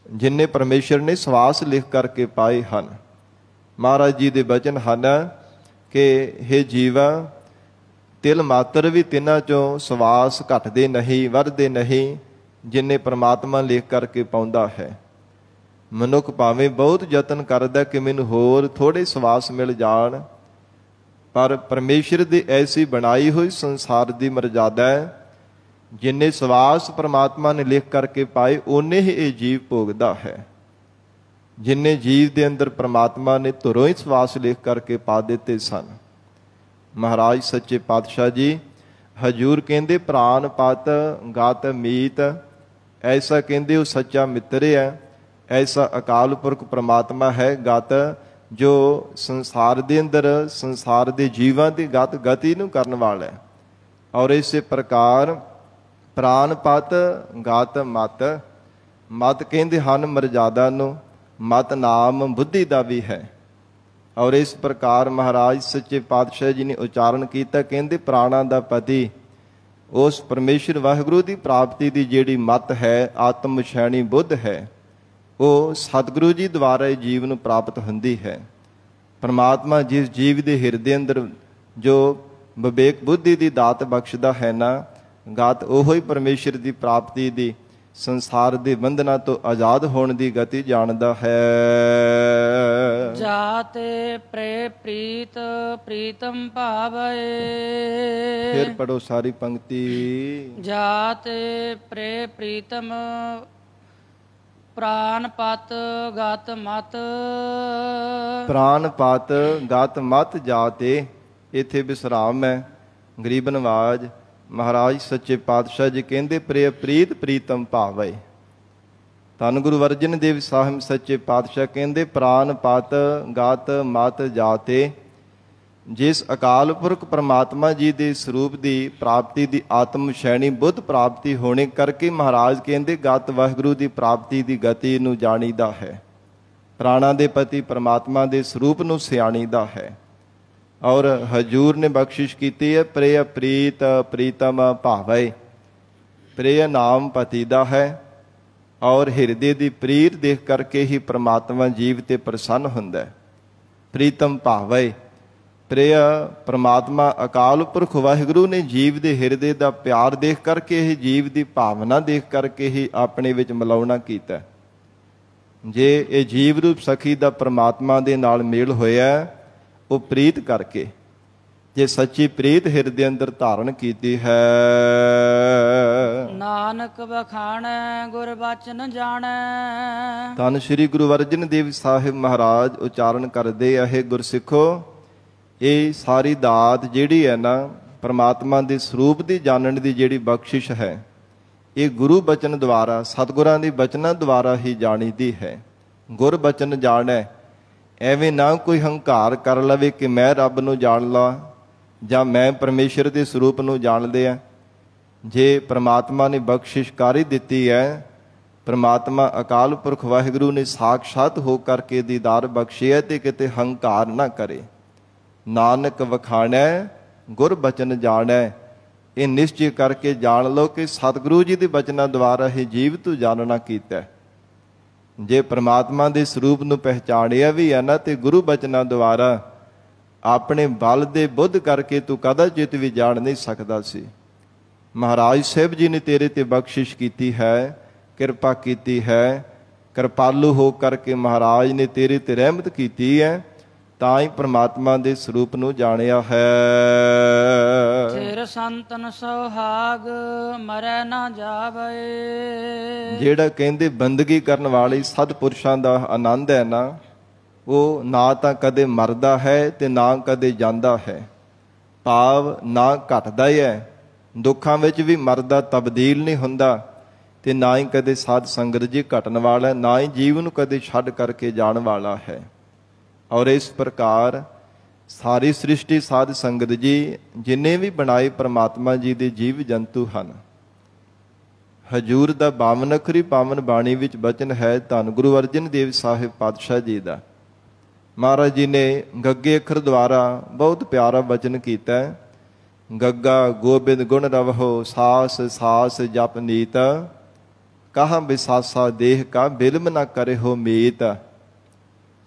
ਜਿਨ੍ਹਾਂ ਪਰਮੇਸ਼ਰ ਨੇ ਸਵਾਸ ਲਿਖ ਕਰਕੇ ਪਾਏ ਹਨ। ਮਹਾਰਾਜ ਜੀ ਦੇ ਬਚਨ ਹਨ ਕਿ ਹੇ ਜੀਵਾ, ਤਿਲ ਮਾਤਰ ਵੀ ਤਿੰਨਾਂ ਚੋਂ ਸਵਾਸ ਘਟਦੇ ਨਹੀਂ, ਵੱਧਦੇ ਨਹੀਂ, ਜਿੰਨੇ ਪ੍ਰਮਾਤਮਾ ਲਿਖ ਕਰਕੇ ਪਾਉਂਦਾ ਹੈ। ਮਨੁੱਖ ਭਾਵੇਂ ਬਹੁਤ ਯਤਨ ਕਰਦਾ ਕਿ ਮੈਨੂੰ ਹੋਰ ਥੋੜ੍ਹੇ ਸਵਾਸ ਮਿਲ ਜਾਣ, ਪਰ ਪਰਮੇਸ਼ਰ ਦੀ ਐਸੀ ਬਣਾਈ ਹੋਈ ਸੰਸਾਰ ਦੀ ਮਰਜ਼ਾਦਾ ਹੈ, ਜਿੰਨੇ ਸਵਾਸ ਪ੍ਰਮਾਤਮਾ ਨੇ ਲਿਖ ਕਰਕੇ ਪਾਏ ਓਨੇ ਹੀ ਇਹ ਜੀਵ ਭੋਗਦਾ ਹੈ। ਜਿੰਨੇ ਜੀਵ ਦੇ ਅੰਦਰ ਪ੍ਰਮਾਤਮਾ ਨੇ ਧੁਰੋਂ ਹੀ ਸਵਾਸ ਲਿਖ ਕਰਕੇ ਪਾ ਦਿੱਤੇ ਸਨ। ਮਹਾਰਾਜ ਸੱਚੇ ਪਾਤਸ਼ਾਹ ਜੀ ਹਜੂਰ ਕਹਿੰਦੇ ਪ੍ਰਾਨ ਪਤ ਗਤ ਮੀਤ, ਐਸਾ ਕਹਿੰਦੇ ਉਹ ਸੱਚਾ ਮਿੱਤਰ ਹੈ, ਐਸਾ ਅਕਾਲ ਪੁਰਖ ਪ੍ਰਮਾਤਮਾ ਹੈ ਗਤ, ਜੋ ਸੰਸਾਰ ਦੇ ਅੰਦਰ ਸੰਸਾਰ ਦੇ ਜੀਵਾਂ ਦੀ ਗਤੀ ਨੂੰ ਕਰਨ ਵਾਲਾ ਹੈ। ਔਰ ਇਸੇ ਪ੍ਰਕਾਰ ਪ੍ਰਾਨ ਪਤ ਗਤ ਮਤ, ਮਤ ਕਹਿੰਦੇ ਹਨ ਮਰਜ਼ਾਦਾ ਨੂੰ, ਮਤ ਨਾਮ ਬੁੱਧੀ ਦਾ ਵੀ ਹੈ। ਔਰ ਇਸ ਪ੍ਰਕਾਰ ਮਹਾਰਾਜ ਸੱਚੇ ਪਾਤਸ਼ਾਹ ਜੀ ਨੇ ਉਚਾਰਨ ਕੀਤਾ, ਕਹਿੰਦੇ ਪ੍ਰਾਣਾਂ ਦਾ ਪਤੀ ਉਸ ਪਰਮੇਸ਼ਰ ਵਾਹਿਗੁਰੂ ਦੀ ਪ੍ਰਾਪਤੀ ਦੀ ਜਿਹੜੀ ਮਤ ਹੈ, ਆਤਮ ਸ਼ੈਣੀ ਬੁੱਧ ਹੈ, ਉਹ ਸਤਿਗੁਰੂ ਜੀ ਦੁਆਰਾ ਇਹ ਜੀਵ ਨੂੰ ਪ੍ਰਾਪਤ ਹੁੰਦੀ ਹੈ। ਪਰਮਾਤਮਾ ਜਿਸ ਜੀਵ ਦੇ ਹਿਰਦੇ ਅੰਦਰ ਜੋ ਵਿਵੇਕ ਬੁੱਧੀ ਦੀ ਦਾਤ ਬਖਸ਼ਦਾ ਹੈ ਨਾ, ਗਤ ਉਹੋ ਹੀ ਪਰਮੇਸ਼ਰ ਦੀ ਪ੍ਰਾਪਤੀ ਦੀ, ਸੰਸਾਰ ਦੇ ਬੰਧਨਾਂ ਤੋਂ ਆਜ਼ਾਦ ਹੋਣ ਦੀ ਗਤੀ ਜਾਣਦਾ ਹੈ। ਜਾਤੇ ਪ੍ਰੇ ਪ੍ਰੀਤ ਪ੍ਰੀਤਮ ਭਾਵੈ। ਫਿਰ ਪੜੋ ਸਾਰੀ ਪੰਕਤੀ। ਜਾਤੇ ਪ੍ਰੇ ਪ੍ਰੀਤਮ ਪ੍ਰਾਨ ਪਤ ਗਤ ਮਤ। ਪ੍ਰਾਨ ਪਤ ਗਤ ਮਤ ਜਾਤੇ, ਇੱਥੇ ਵਿਸਰਾਮ ਹੈ। ਗਰੀਬ ਨਵਾਜ ਮਹਾਰਾਜ ਸੱਚੇ ਪਾਤਸ਼ਾਹ ਜੀ ਕਹਿੰਦੇ ਪ੍ਰਿਯ ਪ੍ਰੀਤ ਪ੍ਰੀਤਮ ਭਾਵੈ। ਧੰਨ ਗੁਰੂ ਅਰਜਨ ਦੇਵ ਸਾਹਿਬ ਸੱਚੇ ਪਾਤਸ਼ਾਹ ਕਹਿੰਦੇ ਪ੍ਰਾਨ ਪਤ ਗਤ ਮਤ ਜਾਤੇ, ਜਿਸ ਅਕਾਲ ਪੁਰਖ ਪ੍ਰਮਾਤਮਾ ਜੀ ਦੇ ਸਰੂਪ ਦੀ ਪ੍ਰਾਪਤੀ ਦੀ ਆਤਮ ਸ਼ੈਣੀ ਬੁੱਧ ਪ੍ਰਾਪਤੀ ਹੋਣੇ ਕਰਕੇ ਮਹਾਰਾਜ ਕਹਿੰਦੇ ਗਤ ਵਾਹਿਗੁਰੂ ਦੀ ਪ੍ਰਾਪਤੀ ਦੀ ਗਤੀ ਨੂੰ ਜਾਣੀਦਾ ਹੈ। ਪ੍ਰਾਣਾਂ ਦੇ ਪਤੀ ਪ੍ਰਮਾਤਮਾ ਦੇ ਸਰੂਪ ਨੂੰ ਸਿਆਣੀਦਾ ਹੈ। ਔਰ ਹਜੂਰ ਨੇ ਬਖਸ਼ਿਸ਼ ਕੀਤੀ ਹੈ ਪ੍ਰਿਯ ਪ੍ਰੀਤ ਪ੍ਰੀਤਮ ਭਾਵੈ। ਪ੍ਰਿਯ ਨਾਮ ਪਤੀ ਦਾ ਹੈ ਔਰ ਹਿਰਦੇ ਦੀ ਪ੍ਰੀਤ ਦੇਖ ਕਰਕੇ ਹੀ ਪ੍ਰਮਾਤਮਾ ਜੀਵ ਤੇ ਪ੍ਰਸੰਨ ਹੁੰਦਾ ਹੈ। ਪ੍ਰੀਤਮ ਭਾਵੈ, ਪ੍ਰਿਯ ਪ੍ਰਮਾਤਮਾ ਅਕਾਲ ਪੁਰਖ ਵਾਹਿਗੁਰੂ ਨੇ ਜੀਵ ਦੇ ਹਿਰਦੇ ਦਾ ਪਿਆਰ ਦੇਖ ਕਰਕੇ ਹੀ, ਜੀਵ ਦੀ ਭਾਵਨਾ ਦੇਖ ਕਰਕੇ ਹੀ ਆਪਣੇ ਵਿੱਚ ਮਿਲਾਉਣਾ ਕੀਤਾ। ਜੇ ਇਹ ਜੀਵ ਰੂਪ ਸਖੀ ਦਾ ਪ੍ਰਮਾਤਮਾ ਦੇ ਨਾਲ ਮੇਲ ਹੋਇਆ ਉਹ ਪ੍ਰੀਤ ਕਰਕੇ, ਜੇ ਸੱਚੀ ਪ੍ਰੀਤ ਹਿਰਦੇ ਅੰਦਰ ਧਾਰਨ ਕੀਤੀ ਹੈ। ਨਾਨਕ ਵਖਾਣੈ ਗੁਰ ਬਚਨ ਜਾਣੈ। ਧੰਨ ਸ੍ਰੀ ਗੁਰੂ ਅਰਜਨ ਦੇਵ ਸਾਹਿਬ ਮਹਾਰਾਜ ਉਚਾਰਨ ਕਰਦੇ ਆ, ਇਹ ਗੁਰਸਿੱਖੋ, ਇਹ ਸਾਰੀ ਦਾਤ ਜਿਹੜੀ ਹੈ ਨਾ ਪ੍ਰਮਾਤਮਾ ਦੇ ਸਰੂਪ ਦੀ ਜਾਣਨ ਦੀ ਜਿਹੜੀ ਬਖਸ਼ਿਸ਼ ਹੈ, ਇਹ ਗੁਰੂ ਬਚਨ ਦੁਆਰਾ, ਸਤਿਗੁਰਾਂ ਦੀ ਬਚਨਾਂ ਦੁਆਰਾ ਹੀ ਜਾਣੀਦੀ ਹੈ। ਗੁਰ ਬਚਨ ਜਾਣੈ, ਐਵੇਂ ਨਾ ਕੋਈ ਹੰਕਾਰ ਕਰ ਲਵੇ ਕਿ ਮੈਂ ਰੱਬ ਨੂੰ ਜਾਣ ਲਾ ਜਾਂ ਮੈਂ ਪਰਮੇਸ਼ਰ ਦੇ ਸਰੂਪ ਨੂੰ ਜਾਣਦੇ ਆ। ਜੇ ਪ੍ਰਮਾਤਮਾ ਨੇ ਬਖਸ਼ਿਸ਼ ਕਰ ਹੀ ਦਿੱਤੀ ਹੈ, ਪ੍ਰਮਾਤਮਾ ਅਕਾਲ ਪੁਰਖ ਵਾਹਿਗੁਰੂ ਨੇ ਸਾਖਸ਼ਾਤ ਹੋ ਕਰਕੇ ਦੀਦਾਰ ਬਖਸ਼ਿਆ, ਤੇ ਕਿਤੇ ਹੰਕਾਰ ਨਾ ਕਰੇ। ਨਾਨਕ ਵਖਾਣੈ ਗੁਰ ਬਚਨ ਜਾਣੈ, ਇਹ ਨਿਸ਼ਚੈ ਕਰਕੇ ਜਾਣ ਲਓ ਕਿ ਸਤਿਗੁਰੂ ਜੀ ਦੇ ਬਚਨਾਂ ਦੁਆਰਾ ਹੀ ਜੀਵ ਤੂੰ ਜਾਣਨਾ ਕੀਤਾ। ਜੇ ਪ੍ਰਮਾਤਮਾ ਦੇ ਸਰੂਪ ਨੂੰ ਪਹਿਚਾਣਿਆ ਵੀ ਹੈ ਨਾ, ਤੇ ਗੁਰੂ ਬਚਨਾਂ ਦੁਆਰਾ ਆਪਣੇ ਬਲ ਦੇ ਬੁੱਧ ਕਰਕੇ ਤੂੰ ਕਦਾਚਿਤ ਵੀ ਜਾਣ ਨਹੀਂ ਸਕਦਾ ਸੀ। ਮਹਾਰਾਜ ਸਾਹਿਬ ਜੀ ਨੇ ਤੇਰੇ ਤੇ ਬਖਸ਼ਿਸ਼ ਕੀਤੀ ਹੈ, ਕਿਰਪਾ ਕੀਤੀ ਹੈ, ਕਿਰਪਾਲੂ ਹੋ ਕਰਕੇ ਮਹਾਰਾਜ ਨੇ ਤੇਰੇ ਤੇ ਰਹਿਮਤ ਕੀਤੀ ਹੈ, ਤਾਂ ਹੀ ਪ੍ਰਮਾਤਮਾ ਦੇ ਸਰੂਪ ਨੂੰ ਜਾਣਿਆ ਹੈ। ਤੇਰ ਸੰਤਨ ਸੁਹਾਗ ਮਰੈ ਨਾ ਜਾਵੇ। ਜਿਹੜਾ ਕਹਿੰਦੇ ਬੰਦਗੀ ਕਰਨ ਵਾਲੇ ਸਤਿਪੁਰਸ਼ਾਂ ਦਾ ਆਨੰਦ ਹੈ ਨਾ, ਉਹ ਨਾ ਤਾਂ ਕਦੇ ਮਰਦਾ ਹੈ ਤੇ ਨਾ ਕਦੇ ਜਾਂਦਾ ਹੈ। ਭਾਵ ਨਾ ਘਟਦਾ ਹੀ ਹੈ, ਦੁੱਖਾਂ ਵਿੱਚ ਵੀ ਮਰਦਾ ਤਬਦੀਲ ਨਹੀਂ ਹੁੰਦਾ, ਤੇ ਨਾ ਹੀ ਕਦੇ ਸਾਧ ਸੰਗਤ ਜੀ ਘਟਣ ਵਾਲਾ, ਨਾ ਹੀ ਜੀਵ ਨੂੰ ਕਦੇ ਛੱਡ ਕਰਕੇ ਜਾਣ ਵਾਲਾ ਹੈ। ਔਰ ਇਸ ਪ੍ਰਕਾਰ ਸਾਰੀ ਸ੍ਰਿਸ਼ਟੀ ਸਾਧ ਸੰਗਤ ਜੀ ਜਿੰਨੇ ਵੀ ਬਣਾਏ ਪ੍ਰਮਾਤਮਾ ਜੀ ਦੇ ਜੀਵ ਜੰਤੂ ਹਨ। ਹਜੂਰ ਦਾ 52 ਅੱਖਰੀ ਪਾਵਨ ਬਾਣੀ ਵਿੱਚ ਬਚਨ ਹੈ ਧੰਨ ਗੁਰੂ ਅਰਜਨ ਦੇਵ ਸਾਹਿਬ ਪਾਤਸ਼ਾਹ ਜੀ ਦਾ। ਮਹਾਰਾਜ ਜੀ ਨੇ ਗੱਗੇ ਅੱਖਰ ਦੁਆਰਾ ਬਹੁਤ ਪਿਆਰਾ ਬਚਨ ਕੀਤਾ। ਗੱਗਾ ਗੋਬਿੰਦ ਗੁਣ ਰਵਹੋ ਸਾਸ ਸਾਸ ਜਪ ਨੀਤ, ਕਹਾਂ ਵਿਸਾਸਾ ਦੇਹ ਕਾ ਬਿਲਮ ਨਾ ਕਰੇ ਹੋ ਮੀਤ।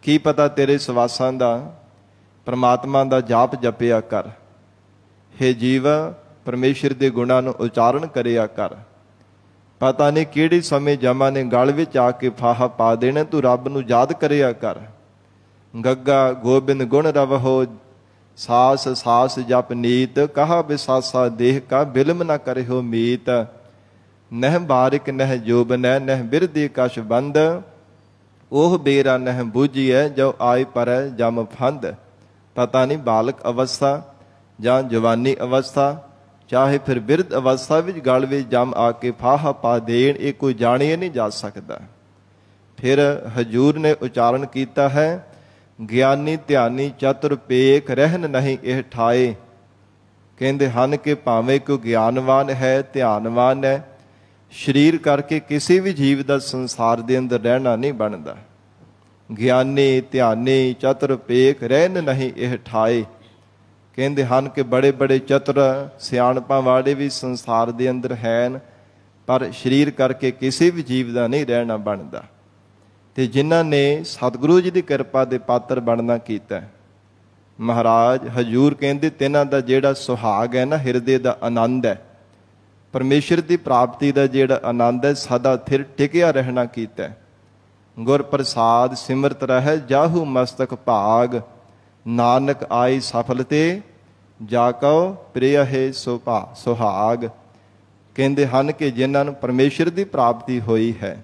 ਕੀ ਪਤਾ ਤੇਰੇ ਸਵਾਸਾਂ ਦਾ, ਪ੍ਰਮਾਤਮਾ ਦਾ ਜਾਪ ਜਪਿਆ ਕਰ। ਹੇ ਜੀਵ, ਪਰਮੇਸ਼ਰ ਦੇ ਗੁਣਾਂ ਨੂੰ ਉਚਾਰਨ ਕਰਿਆ ਕਰ। ਪਤਾ ਨਹੀਂ ਕਿਹੜੇ ਸਮੇਂ ਜਮਾ ਨੇ ਗਲ ਵਿੱਚ ਆ ਕੇ ਫਾਹਾ ਪਾ ਦੇਣਾ, ਤੂੰ ਰੱਬ ਨੂੰ ਯਾਦ ਕਰਿਆ ਕਰ। ਗੱਗਾ ਗੋਬਿੰਦ ਗੁਣ ਰਵਹੋ, ਸਾਸ ਸਾਸ ਜਪ ਨੀਤ। ਕਹਾ ਵਿਸਾਸਾ ਦੇਹ ਕਾ ਬਿਲਮ ਨਾ ਕਰੇ ਹੋ ਮੀਤ। ਨਹਿ ਬਾਰਿਕ ਨਹਿ ਜੋਬਨੈ, ਨਹਿ ਬਿਰਦੀ ਕਛ ਬੰਦ। ਉਹ ਬੇਰਾ ਨਹਿ ਬੂਝੀਐ, ਜੋ ਆਇ ਪਰੈ ਜਮ ਫੰਦ। ਪਤਾ ਨਹੀਂ ਬਾਲਕ ਅਵਸਥਾ ਜਾਂ ਜਵਾਨੀ ਅਵਸਥਾ, ਚਾਹੇ ਫਿਰ ਬਿਰਧ ਅਵਸਥਾ ਵਿੱਚ ਗਲ ਵਿੱਚ ਜਮ ਆ ਕੇ ਫਾਹਾ ਪਾ ਦੇਣ, ਇਹ ਕੋਈ ਜਾਣਿਆ ਨਹੀਂ ਜਾ ਸਕਦਾ। ਫਿਰ ਹਜੂਰ ਨੇ ਉਚਾਰਨ ਕੀਤਾ ਹੈ, ਗਿਆਨੀ ਧਿਆਨੀ ਚਤੁਰ ਪੇਖ, ਰਹਿਨ ਨਹੀਂ ਇਹ ਠਾਏ। ਕਹਿੰਦੇ ਹਨ ਕਿ ਭਾਵੇਂ ਕੋਈ ਗਿਆਨਵਾਨ ਹੈ, ਧਿਆਨਵਾਨ ਹੈ, ਸਰੀਰ ਕਰਕੇ ਕਿਸੇ ਵੀ ਜੀਵ ਦਾ ਸੰਸਾਰ ਦੇ ਅੰਦਰ ਰਹਿਣਾ ਨਹੀਂ ਬਣਦਾ। ਗਿਆਨੀ ਧਿਆਨੀ ਚਤੁਰ ਪੇਖ, ਰਹਿਨ ਨਹੀਂ ਇਹ ਠਾਏ। ਕਹਿੰਦੇ ਹਨ ਕਿ ਬੜੇ ਬੜੇ ਚਤੁਰ ਸਿਆਣਪਾਂ ਵਾਲੇ ਵੀ ਸੰਸਾਰ ਦੇ ਅੰਦਰ ਹਨ, ਪਰ ਸਰੀਰ ਕਰਕੇ ਕਿਸੇ ਵੀ ਜੀਵ ਦਾ ਨਹੀਂ ਰਹਿਣਾ ਬਣਦਾ। ਤੇ ਜਿਨ੍ਹਾਂ ਨੇ ਸਤਿਗੁਰੂ ਜੀ ਦੀ ਕਿਰਪਾ ਦੇ ਪਾਤਰ ਬਣਨਾ ਕੀਤਾ, ਮਹਾਰਾਜ ਹਜੂਰ ਕਹਿੰਦੇ ਤਿੰਨਾਂ ਦਾ ਜਿਹੜਾ ਸੁਹਾਗ ਹੈ ਨਾ, ਹਿਰਦੇ ਦਾ ਆਨੰਦ ਹੈ, ਪਰਮੇਸ਼ਰ ਦੀ ਪ੍ਰਾਪਤੀ ਦਾ ਜਿਹੜਾ ਆਨੰਦ ਹੈ, ਸਦਾ ਥਿਰ ਟਿਕਿਆ ਰਹਿਣਾ ਕੀਤਾ। ਗੁਰ ਪ੍ਰਸਾਦ ਸਿਮਰਤ ਰਹਿ ਜਾਹੂ ਮਸਤਕ ਭਾਗ। ਨਾਨਕ ਆਈ ਸਫਲ ਤੇ ਜਾ ਕਉ ਪ੍ਰਿਯ ਹੈ ਸੁਹਾਗ। ਕਹਿੰਦੇ ਹਨ ਕਿ ਜਿਨ੍ਹਾਂ ਨੂੰ ਪਰਮੇਸ਼ਰ ਦੀ ਪ੍ਰਾਪਤੀ ਹੋਈ ਹੈ,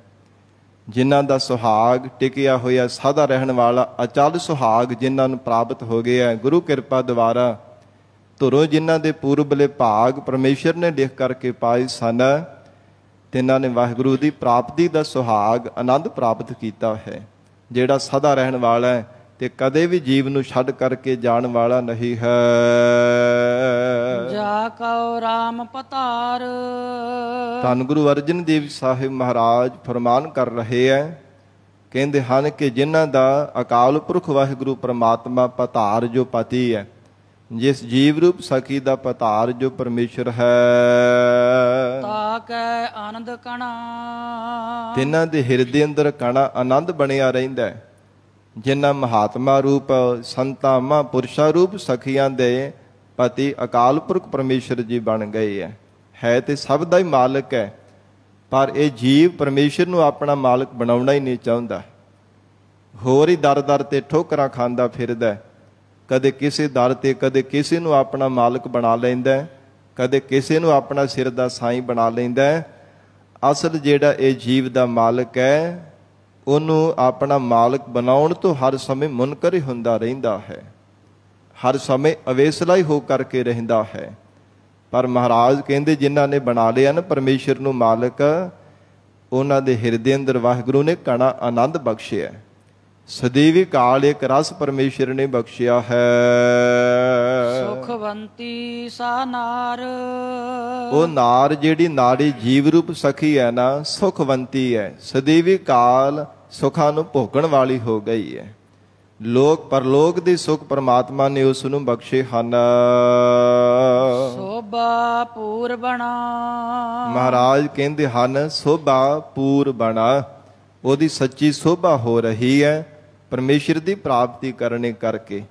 ਜਿਨ੍ਹਾਂ ਦਾ ਸੁਹਾਗ ਟਿਕਿਆ ਹੋਇਆ ਸਦਾ ਰਹਿਣ ਵਾਲਾ ਅਚਲ ਸੁਹਾਗ ਜਿਨ੍ਹਾਂ ਨੂੰ ਪ੍ਰਾਪਤ ਹੋ ਗਿਆ ਗੁਰੂ ਕਿਰਪਾ ਦੁਆਰਾ, ਧੁਰੋਂ ਜਿਨ੍ਹਾਂ ਦੇ ਪੂਰਬਲੇ ਭਾਗ ਪਰਮੇਸ਼ਰ ਨੇ ਲਿਖ ਕਰਕੇ ਪਾਏ ਸਨ, ਤਿੰਨਾਂ ਨੇ ਵਾਹਿਗੁਰੂ ਦੀ ਪ੍ਰਾਪਤੀ ਦਾ ਸੁਹਾਗ ਆਨੰਦ ਪ੍ਰਾਪਤ ਕੀਤਾ ਹੈ, ਜਿਹੜਾ ਸਦਾ ਰਹਿਣ ਵਾਲਾ ਹੈ ਤੇ ਕਦੇ ਵੀ ਜੀਵ ਨੂੰ ਛੱਡ ਕਰਕੇ ਜਾਣ ਵਾਲਾ ਨਹੀਂ ਹੈ। ਜਾ ਕਉ ਰਾਮ ਪਤਾਰ। ਧੰਨ ਗੁਰੂ ਅਰਜਨ ਦੇਵ ਸਾਹਿਬ ਮਹਾਰਾਜ ਫਰਮਾਨ ਕਰ ਰਹੇ ਹੈ, ਕਹਿੰਦੇ ਹਨ ਕਿ ਜਿਨ੍ਹਾਂ ਦਾ ਅਕਾਲ ਪੁਰਖ ਵਾਹਿਗੁਰੂ ਪ੍ਰਮਾਤਮਾ ਪਤਾਰ ਜੋ ਪਤੀ ਹੈ, ਜਿਸ ਜੀਵ ਰੂਪ ਸਖੀ ਦਾ ਪਤਾਰ ਜੋ ਪਰਮੇਸ਼ਰ ਹੈ, ਤਾ ਕੈ ਆਨੰਦ ਕਣਾ। ਤਿੰਨਾਂ ਦੇ ਹਿਰਦੇ ਅੰਦਰ ਕਣਾ ਆਨੰਦ ਬਣਿਆ ਰਹਿੰਦਾ ਹੈ। ਜਿਨ੍ਹਾਂ ਮਹਾਤਮਾ ਰੂਪ ਸੰਤਾਂ ਮਹਾਂਪੁਰਸ਼ਾਂ ਰੂਪ ਸਖੀਆਂ ਦੇ ਪਤੀ ਅਕਾਲ ਪੁਰਖ ਪਰਮੇਸ਼ਰ ਜੀ ਬਣ ਗਏ ਹੈ ਤੇ ਸਭ ਦਾ ਹੀ ਮਾਲਕ ਹੈ, ਪਰ ਇਹ ਜੀਵ ਪਰਮੇਸ਼ਰ ਨੂੰ ਆਪਣਾ ਮਾਲਕ ਬਣਾਉਣਾ ਹੀ ਨਹੀਂ ਚਾਹੁੰਦਾ। ਹੋਰ ਹੀ ਦਰ ਦਰ ਤੇ ਠੋਕਰਾਂ ਖਾਂਦਾ ਫਿਰਦਾ, ਕਦੇ ਕਿਸੇ ਦਰ ਤੇ ਕਦੇ ਕਿਸੇ ਨੂੰ ਆਪਣਾ ਮਾਲਕ ਬਣਾ ਲੈਂਦਾ, ਕਦੇ ਕਿਸੇ ਨੂੰ ਆਪਣਾ ਸਿਰ ਦਾ ਸਾਈਂ ਬਣਾ ਲੈਂਦਾ। ਅਸਲ ਜਿਹੜਾ ਇਹ ਜੀਵ ਦਾ ਮਾਲਕ ਹੈ, ਉਹਨੂੰ ਆਪਣਾ ਮਾਲਕ ਬਣਾਉਣ ਤੋਂ ਹਰ ਸਮੇਂ ਮੁਨਕਰ ਹੀ ਹੁੰਦਾ ਰਹਿੰਦਾ ਹੈ, ਹਰ ਸਮੇਂ ਅਵੇਸਲਾ ਹੀ ਹੋ ਕਰਕੇ ਰਹਿੰਦਾ ਹੈ। ਪਰ ਮਹਾਰਾਜ ਕਹਿੰਦੇ ਜਿਨ੍ਹਾਂ ਨੇ ਬਣਾ ਲਿਆ ਨਾ ਪਰਮੇਸ਼ਰ ਨੂੰ ਮਾਲਕ, ਉਹਨਾਂ ਦੇ ਹਿਰਦੇ ਅੰਦਰ ਵਾਹਿਗੁਰੂ ਨੇ ਕਣਾ ਆਨੰਦ ਬਖਸ਼ਿਆ। ਸਦੀਵੀ ਕਾਲ ਇੱਕ ਰਸ ਪਰਮੇਸ਼ਰ ਨੇ ਬਖਸ਼ਿਆ ਹੈ। ਸੁਖਵੰਤੀ ਸਾ ਨਾਰ। ਉਹ ਨਾਰ ਜਿਹੜੀ ਨਾੜੀ ਜੀਵ ਰੂਪ ਸਖੀ ਹੈ ਨਾ, ਸੁਖਵੰਤੀ ਹੈ, ਸਦੀਵੀ ਕਾਲ ਸੁੱਖਾਂ ਨੂੰ ਭੋਗਣ ਵਾਲੀ ਹੋ ਗਈ ਹੈ। ਲੋਕ ਪਰਲੋਕ ਦੇ ਸੁੱਖ ਪਰਮਾਤਮਾ ਨੇ ਉਸ ਨੂੰ ਬਖਸ਼ੇ ਹਨ। ਸੋਭਾ ਪੂਰ ਬਣਾ। ਮਹਾਰਾਜ ਕਹਿੰਦੇ ਹਨ ਸੋਭਾ ਪੂਰ ਬਣਾ, ਉਹਦੀ ਸੱਚੀ ਸੋਭਾ ਹੋ ਰਹੀ ਹੈ ਪਰਮੇਸ਼ਰ ਦੀ ਪ੍ਰਾਪਤੀ ਕਰਨੇ ਕਰਕੇ।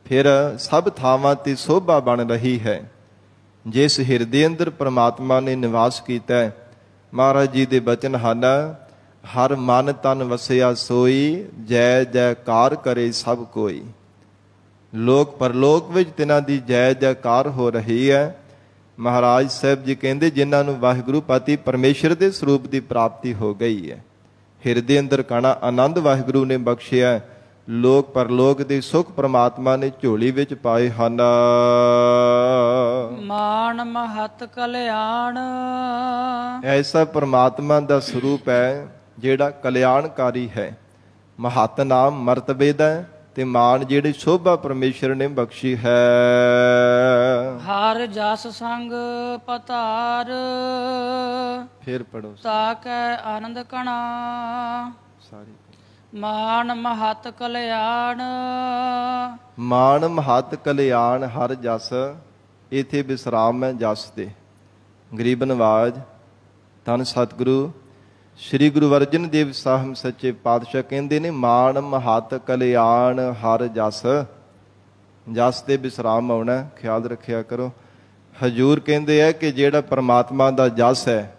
ਫਿਰ ਸਭ ਥਾਵਾਂ ਤੇ ਸੋਭਾ ਬਣ ਰਹੀ ਹੈ। ਜਿਸ ਹਿਰਦੇ ਅੰਦਰ ਪਰਮਾਤਮਾ ਨੇ ਨਿਵਾਸ ਕੀਤਾ, ਮਹਾਰਾਜ ਜੀ ਦੇ ਬਚਨ ਹਨ, ਹਰ ਮਨ ਤਨ ਵਸਿਆ ਸੋਈ, ਜੈ ਜੈਕਾਰ ਕਰੇ ਸਭ ਕੋਈ। ਲੋਕ ਪਰਲੋਕ ਵਿੱਚ ਤਿਨਾਂ ਦੀ ਜੈ ਜੈਕਾਰ ਹੋ ਰਹੀ ਹੈ। ਮਹਾਰਾਜ ਸਾਹਿਬ ਜੀ ਕਹਿੰਦੇ ਜਿਨ੍ਹਾਂ ਨੂੰ ਵਾਹਿਗੁਰੂ ਪਤੀ ਪਰਮੇਸ਼ਰ ਦੇ ਸਰੂਪ ਦੀ ਪ੍ਰਾਪਤੀ ਹੋ ਗਈ ਹੈ, ਹਿਰਦੇ ਅੰਦਰ ਕਣਾ ਆਨੰਦ ਵਾਹਿਗੁਰੂ ਨੇ ਬਖਸ਼ਿਆ, ਲੋਕ ਪਰਲੋਕ ਦੇ ਸੁੱਖ ਪ੍ਰਮਾਤਮਾ ਨੇ ਝੋਲੀ ਵਿੱਚ ਪਾਏ ਹਨ। ਮਾਨ ਮਹਤ ਕਲਿਆਣ। ਐਸਾ ਪ੍ਰਮਾਤਮਾ ਦਾ ਸਰੂਪ ਹੈ ਜਿਹੜਾ ਕਲਿਆਣਕਾਰੀ ਹੈ। ਮਹਤ ਨਾਮ ਮਰਤਬੇ ਦਾ ਤੇ ਮਾਨ ਜਿਹੜੀ ਸ਼ੋਭਾ ਪਰਮੇਸ਼ਰ ਨੇ ਬਖਸ਼ੀ ਹੈ। ਹਰ ਜਸ ਸੰਗ ਪਤਾਰ। ਫਿਰ ਪੜੋ ਤਾ ਕੈ ਆਨੰਦ ਕਣਾ। ਸਾਰੀ ਮਾਨ ਮਹਤ ਕਲਿਆਣ। ਮਾਨ ਮਹਤ ਕਲਿਆਣ ਹਰ ਜਸ। ਇਥੇ ਵਿਸਰਾਮ ਹੈ ਜਸ ਤੇ। ਗਰੀਬ ਨਵਾਜ ਧੰਨ ਸਤਿਗੁਰੂ ਸ੍ਰੀ ਗੁਰੂ ਅਰਜਨ ਦੇਵ ਸਾਹਿਬ ਸੱਚੇ ਪਾਤਸ਼ਾਹ ਕਹਿੰਦੇ ਨੇ, ਮਾਣ ਮਹੱਤ ਕਲਿਆਣ ਹਰ ਜਸ। ਜਸ ਤੇ ਵਿਸਰਾਮ ਆਉਣਾ, ਖਿਆਲ ਰੱਖਿਆ ਕਰੋ। ਹਜੂਰ ਕਹਿੰਦੇ ਆ ਕਿ ਜਿਹੜਾ ਪਰਮਾਤਮਾ ਦਾ ਜਸ ਹੈ,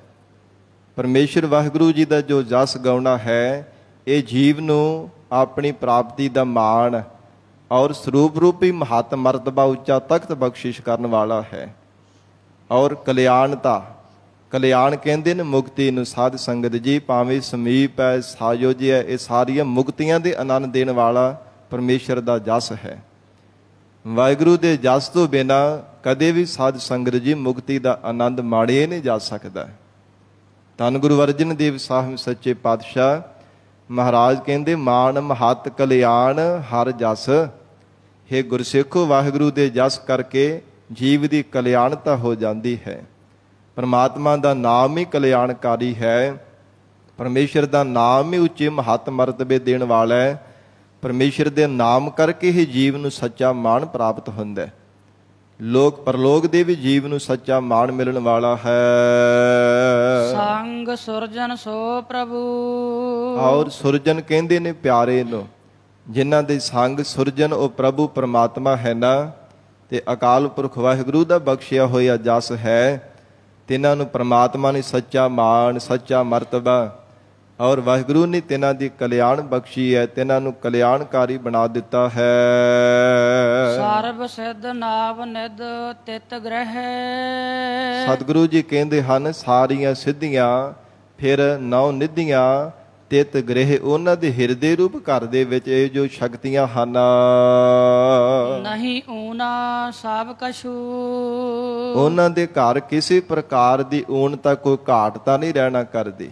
ਪਰਮੇਸ਼ਰ ਵਾਹਿਗੁਰੂ ਜੀ ਦਾ ਜੋ ਜਸ ਗਾਉਣਾ ਹੈ, ਇਹ ਜੀਵ ਨੂੰ ਆਪਣੀ ਪ੍ਰਾਪਤੀ ਦਾ ਮਾਣ ਔਰ ਸਰੂਪ ਰੂਪੀ ਮਹੱਤ ਮਰਤਬਾ ਉੱਚਾ ਤਖਤ ਬਖਸ਼ਿਸ਼ ਕਰਨ ਵਾਲਾ ਹੈ। ਔਰ ਕਲਿਆਣਤਾ, ਕਲਿਆਣ ਕਹਿੰਦੇ ਨੇ ਮੁਕਤੀ ਨੂੰ। ਸਾਧ ਸੰਗਤ ਜੀ, ਭਾਵੇਂ ਸਮੀਪ ਹੈ, ਸਾਯੋਜ ਹੈ, ਇਹ ਸਾਰੀਆਂ ਮੁਕਤੀਆਂ ਦੇ ਆਨੰਦ ਦੇਣ ਵਾਲਾ ਪਰਮੇਸ਼ਰ ਦਾ ਜਸ ਹੈ। ਵਾਹਿਗੁਰੂ ਦੇ ਜਸ ਤੋਂ ਬਿਨਾਂ ਕਦੇ ਵੀ ਸਾਧ ਸੰਗਤ ਜੀ ਮੁਕਤੀ ਦਾ ਆਨੰਦ ਮਾਣਿਆ ਨਹੀਂ ਜਾ ਸਕਦਾ। ਧੰਨ ਗੁਰੂ ਅਰਜਨ ਦੇਵ ਸਾਹਿਬ ਸੱਚੇ ਪਾਤਸ਼ਾਹ ਮਹਾਰਾਜ ਕਹਿੰਦੇ, ਮਾਣ ਮਹੱਤ ਕਲਿਆਣ ਹਰ ਜਸ। ਹੇ ਗੁਰਸਿੱਖੋ, ਵਾਹਿਗੁਰੂ ਦੇ ਜਸ ਕਰਕੇ ਜੀਵ ਦੀ ਕਲਿਆਣਤਾ ਹੋ ਜਾਂਦੀ ਹੈ। ਪਰਮਾਤਮਾ ਦਾ ਨਾਮ ਹੀ ਕਲਿਆਣਕਾਰੀ ਹੈ। ਪਰਮੇਸ਼ਰ ਦਾ ਨਾਮ ਹੀ ਉੱਚੇ ਮਹੱਤ ਮਰਤਬੇ ਦੇਣ ਵਾਲਾ ਹੈ। ਪਰਮੇਸ਼ਰ ਦੇ ਨਾਮ ਕਰਕੇ ਹੀ ਜੀਵ ਨੂੰ ਸੱਚਾ ਮਾਣ ਪ੍ਰਾਪਤ ਹੁੰਦਾ ਹੈ। ਲੋਕ ਪਰਲੋਕ ਦੇ ਵੀ ਜੀਵ ਨੂੰ ਸੱਚਾ ਮਾਣ ਮਿਲਣ ਵਾਲਾ ਹੈ। ਸੰਗ ਸੁਰਜਨ ਸੋ ਪ੍ਰਭੂ। ਔਰ ਸੁਰਜਨ ਕਹਿੰਦੇ ਨੇ ਪਿਆਰੇ ਨੂੰ, ਜਿਨ੍ਹਾਂ ਦੇ ਸੰਗ ਸੁਰਜਨ ਉਹ ਪ੍ਰਭੂ ਪਰਮਾਤਮਾ ਹੈ ਨਾ, ਤੇ ਅਕਾਲ ਪੁਰਖ ਵਾਹਿਗੁਰੂ ਦਾ ਬਖਸ਼ਿਆ ਹੋਇਆ ਜਸ ਹੈ। ਤਿਨਾਂ ਨੂੰ ਪਰਮਾਤਮਾ ਨੇ ਸੱਚਾ ਮਾਣ, ਸੱਚਾ ਮਰਤਬਾ ਔਰ ਵਾਹਿਗੁਰੂ ਨੇ ਤਿਨਾਂ ਦੀ ਕਲਿਆਣ ਬਖਸ਼ੀ ਹੈ, ਤਿਨਾਂ ਨੂੰ ਕਲਿਆਣਕਾਰੀ ਬਣਾ ਦਿੱਤਾ ਹੈ। ਸਰਬ ਸਿੱਧ ਨਾਮ ਨਿਧ ਤਿਤ ਗ੍ਰਹਿ। ਸਤਿਗੁਰੂ ਜੀ ਕਹਿੰਦੇ ਹਨ, ਸਾਰੀਆਂ ਸਿੱਧੀਆਂ ਫਿਰ ਨੌ ਨਿਧੀਆਂ ਤਿਤ ਗ੍ਰਹਿ, ਉਹਨਾਂ ਦੇ ਹਿਰਦੇ ਰੂਪ ਘਰ ਦੇ ਵਿੱਚ ਇਹ ਜੋ ਸ਼ਕਤੀਆਂ ਹਨ। ਨਹੀਂ ਊਨਾ ਸਭ ਕਛੂ। ਉਹਨਾਂ ਦੇ ਘਰ ਕਿਸੇ ਪ੍ਰਕਾਰ ਦੀ ਊਣਤਾ, ਕੋਈ ਘਾਟ ਤਾਂ ਨਹੀਂ ਰਹਿਣਾ ਕਰਦੀ,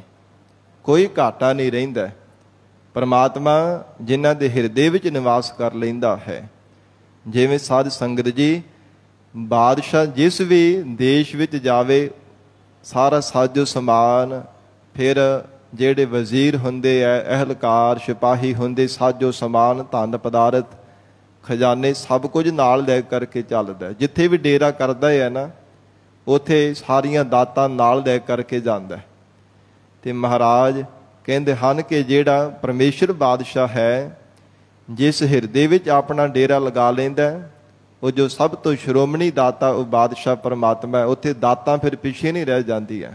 ਕੋਈ ਘਾਟਾ ਨਹੀਂ ਰਹਿੰਦਾ। ਪਰਮਾਤਮਾ ਜਿਨ੍ਹਾਂ ਦੇ ਹਿਰਦੇ ਵਿੱਚ ਨਿਵਾਸ ਕਰ ਲੈਂਦਾ ਹੈ। ਜਿਵੇਂ ਸਾਧ ਸੰਗਤ ਜੀ, ਬਾਦਸ਼ਾਹ ਜਿਸ ਵੀ ਦੇਸ਼ ਵਿੱਚ ਜਾਵੇ, ਸਾਰਾ ਸਾਜੋ ਸਮਾਨ, ਫਿਰ ਜਿਹੜੇ ਵਜ਼ੀਰ ਹੁੰਦੇ ਐ, ਅਹਿਲਕਾਰ ਸਿਪਾਹੀ ਹੁੰਦੇ, ਸਾਜੋ ਸਮਾਨ, ਧਨ ਪਦਾਰਥ, ਖਜ਼ਾਨੇ, ਸਭ ਕੁਝ ਨਾਲ ਲੈ ਕਰਕੇ ਚੱਲਦਾ। ਜਿੱਥੇ ਵੀ ਡੇਰਾ ਕਰਦਾ ਹੈ ਨਾ, ਉੱਥੇ ਸਾਰੀਆਂ ਦਾਤਾਂ ਨਾਲ ਲੈ ਕਰਕੇ ਜਾਂਦਾ। ਤੇ ਮਹਾਰਾਜ ਕਹਿੰਦੇ ਹਨ ਕਿ ਜਿਹੜਾ ਪਰਮੇਸ਼ਰ ਬਾਦਸ਼ਾਹ ਹੈ, ਜਿਸ ਹਿਰਦੇ ਵਿੱਚ ਆਪਣਾ ਡੇਰਾ ਲਗਾ ਲੈਂਦਾ, ਉਹ ਜੋ ਸਭ ਤੋਂ ਸ਼੍ਰੋਮਣੀ ਦਾਤਾ ਉਹ ਬਾਦਸ਼ਾਹ ਪਰਮਾਤਮਾ ਹੈ। ਉੱਥੇ ਦਾਤਾਂ ਫਿਰ ਪਿੱਛੇ ਨਹੀਂ ਰਹਿ ਜਾਂਦੀਆਂ,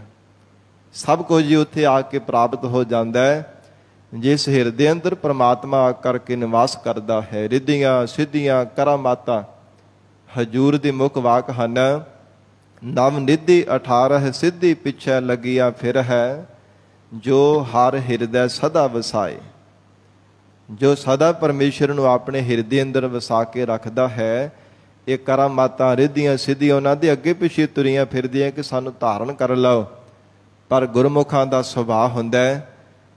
ਸਭ ਕੁਝ ਹੀ ਉੱਥੇ ਆ ਕੇ ਪ੍ਰਾਪਤ ਹੋ ਜਾਂਦਾ ਹੈ। ਜਿਸ ਹਿਰਦੇ ਅੰਦਰ ਪਰਮਾਤਮਾ ਆ ਕਰਕੇ ਨਿਵਾਸ ਕਰਦਾ ਹੈ। ਰਿੱਧੀਆਂ ਸਿੱਧੀਆਂ ਕਰਾਮਾਤਾਂ ਹਜੂਰ ਦੇ ਮੁੱਖ ਵਾਕ ਹਨ, ਨਵ ਨਿਧੀ 18 ਸਿੱਧੀ ਪਿੱਛੇ ਲੱਗੀਆਂ ਫਿਰ ਹੈ, ਜੋ ਹਰ ਹਿਰਦੈ ਸਦਾ ਵਸਾਏ। ਜੋ ਸਦਾ ਪਰਮੇਸ਼ਰ ਨੂੰ ਆਪਣੇ ਹਿਰਦੇ ਅੰਦਰ ਵਸਾ ਕੇ ਰੱਖਦਾ ਹੈ, ਇਹ ਕਰਾਮਾਤਾਂ ਰਿੱਧੀਆਂ ਸਿੱਧੀਆਂ ਉਹਨਾਂ ਦੇ ਅੱਗੇ ਪਿੱਛੇ ਤੁਰੀਆਂ ਫਿਰਦੀਆਂ ਕਿ ਸਾਨੂੰ ਧਾਰਨ ਕਰ ਲਓ। ਪਰ ਗੁਰਮੁਖਾਂ ਦਾ ਸੁਭਾਅ ਹੁੰਦਾ ਹੈ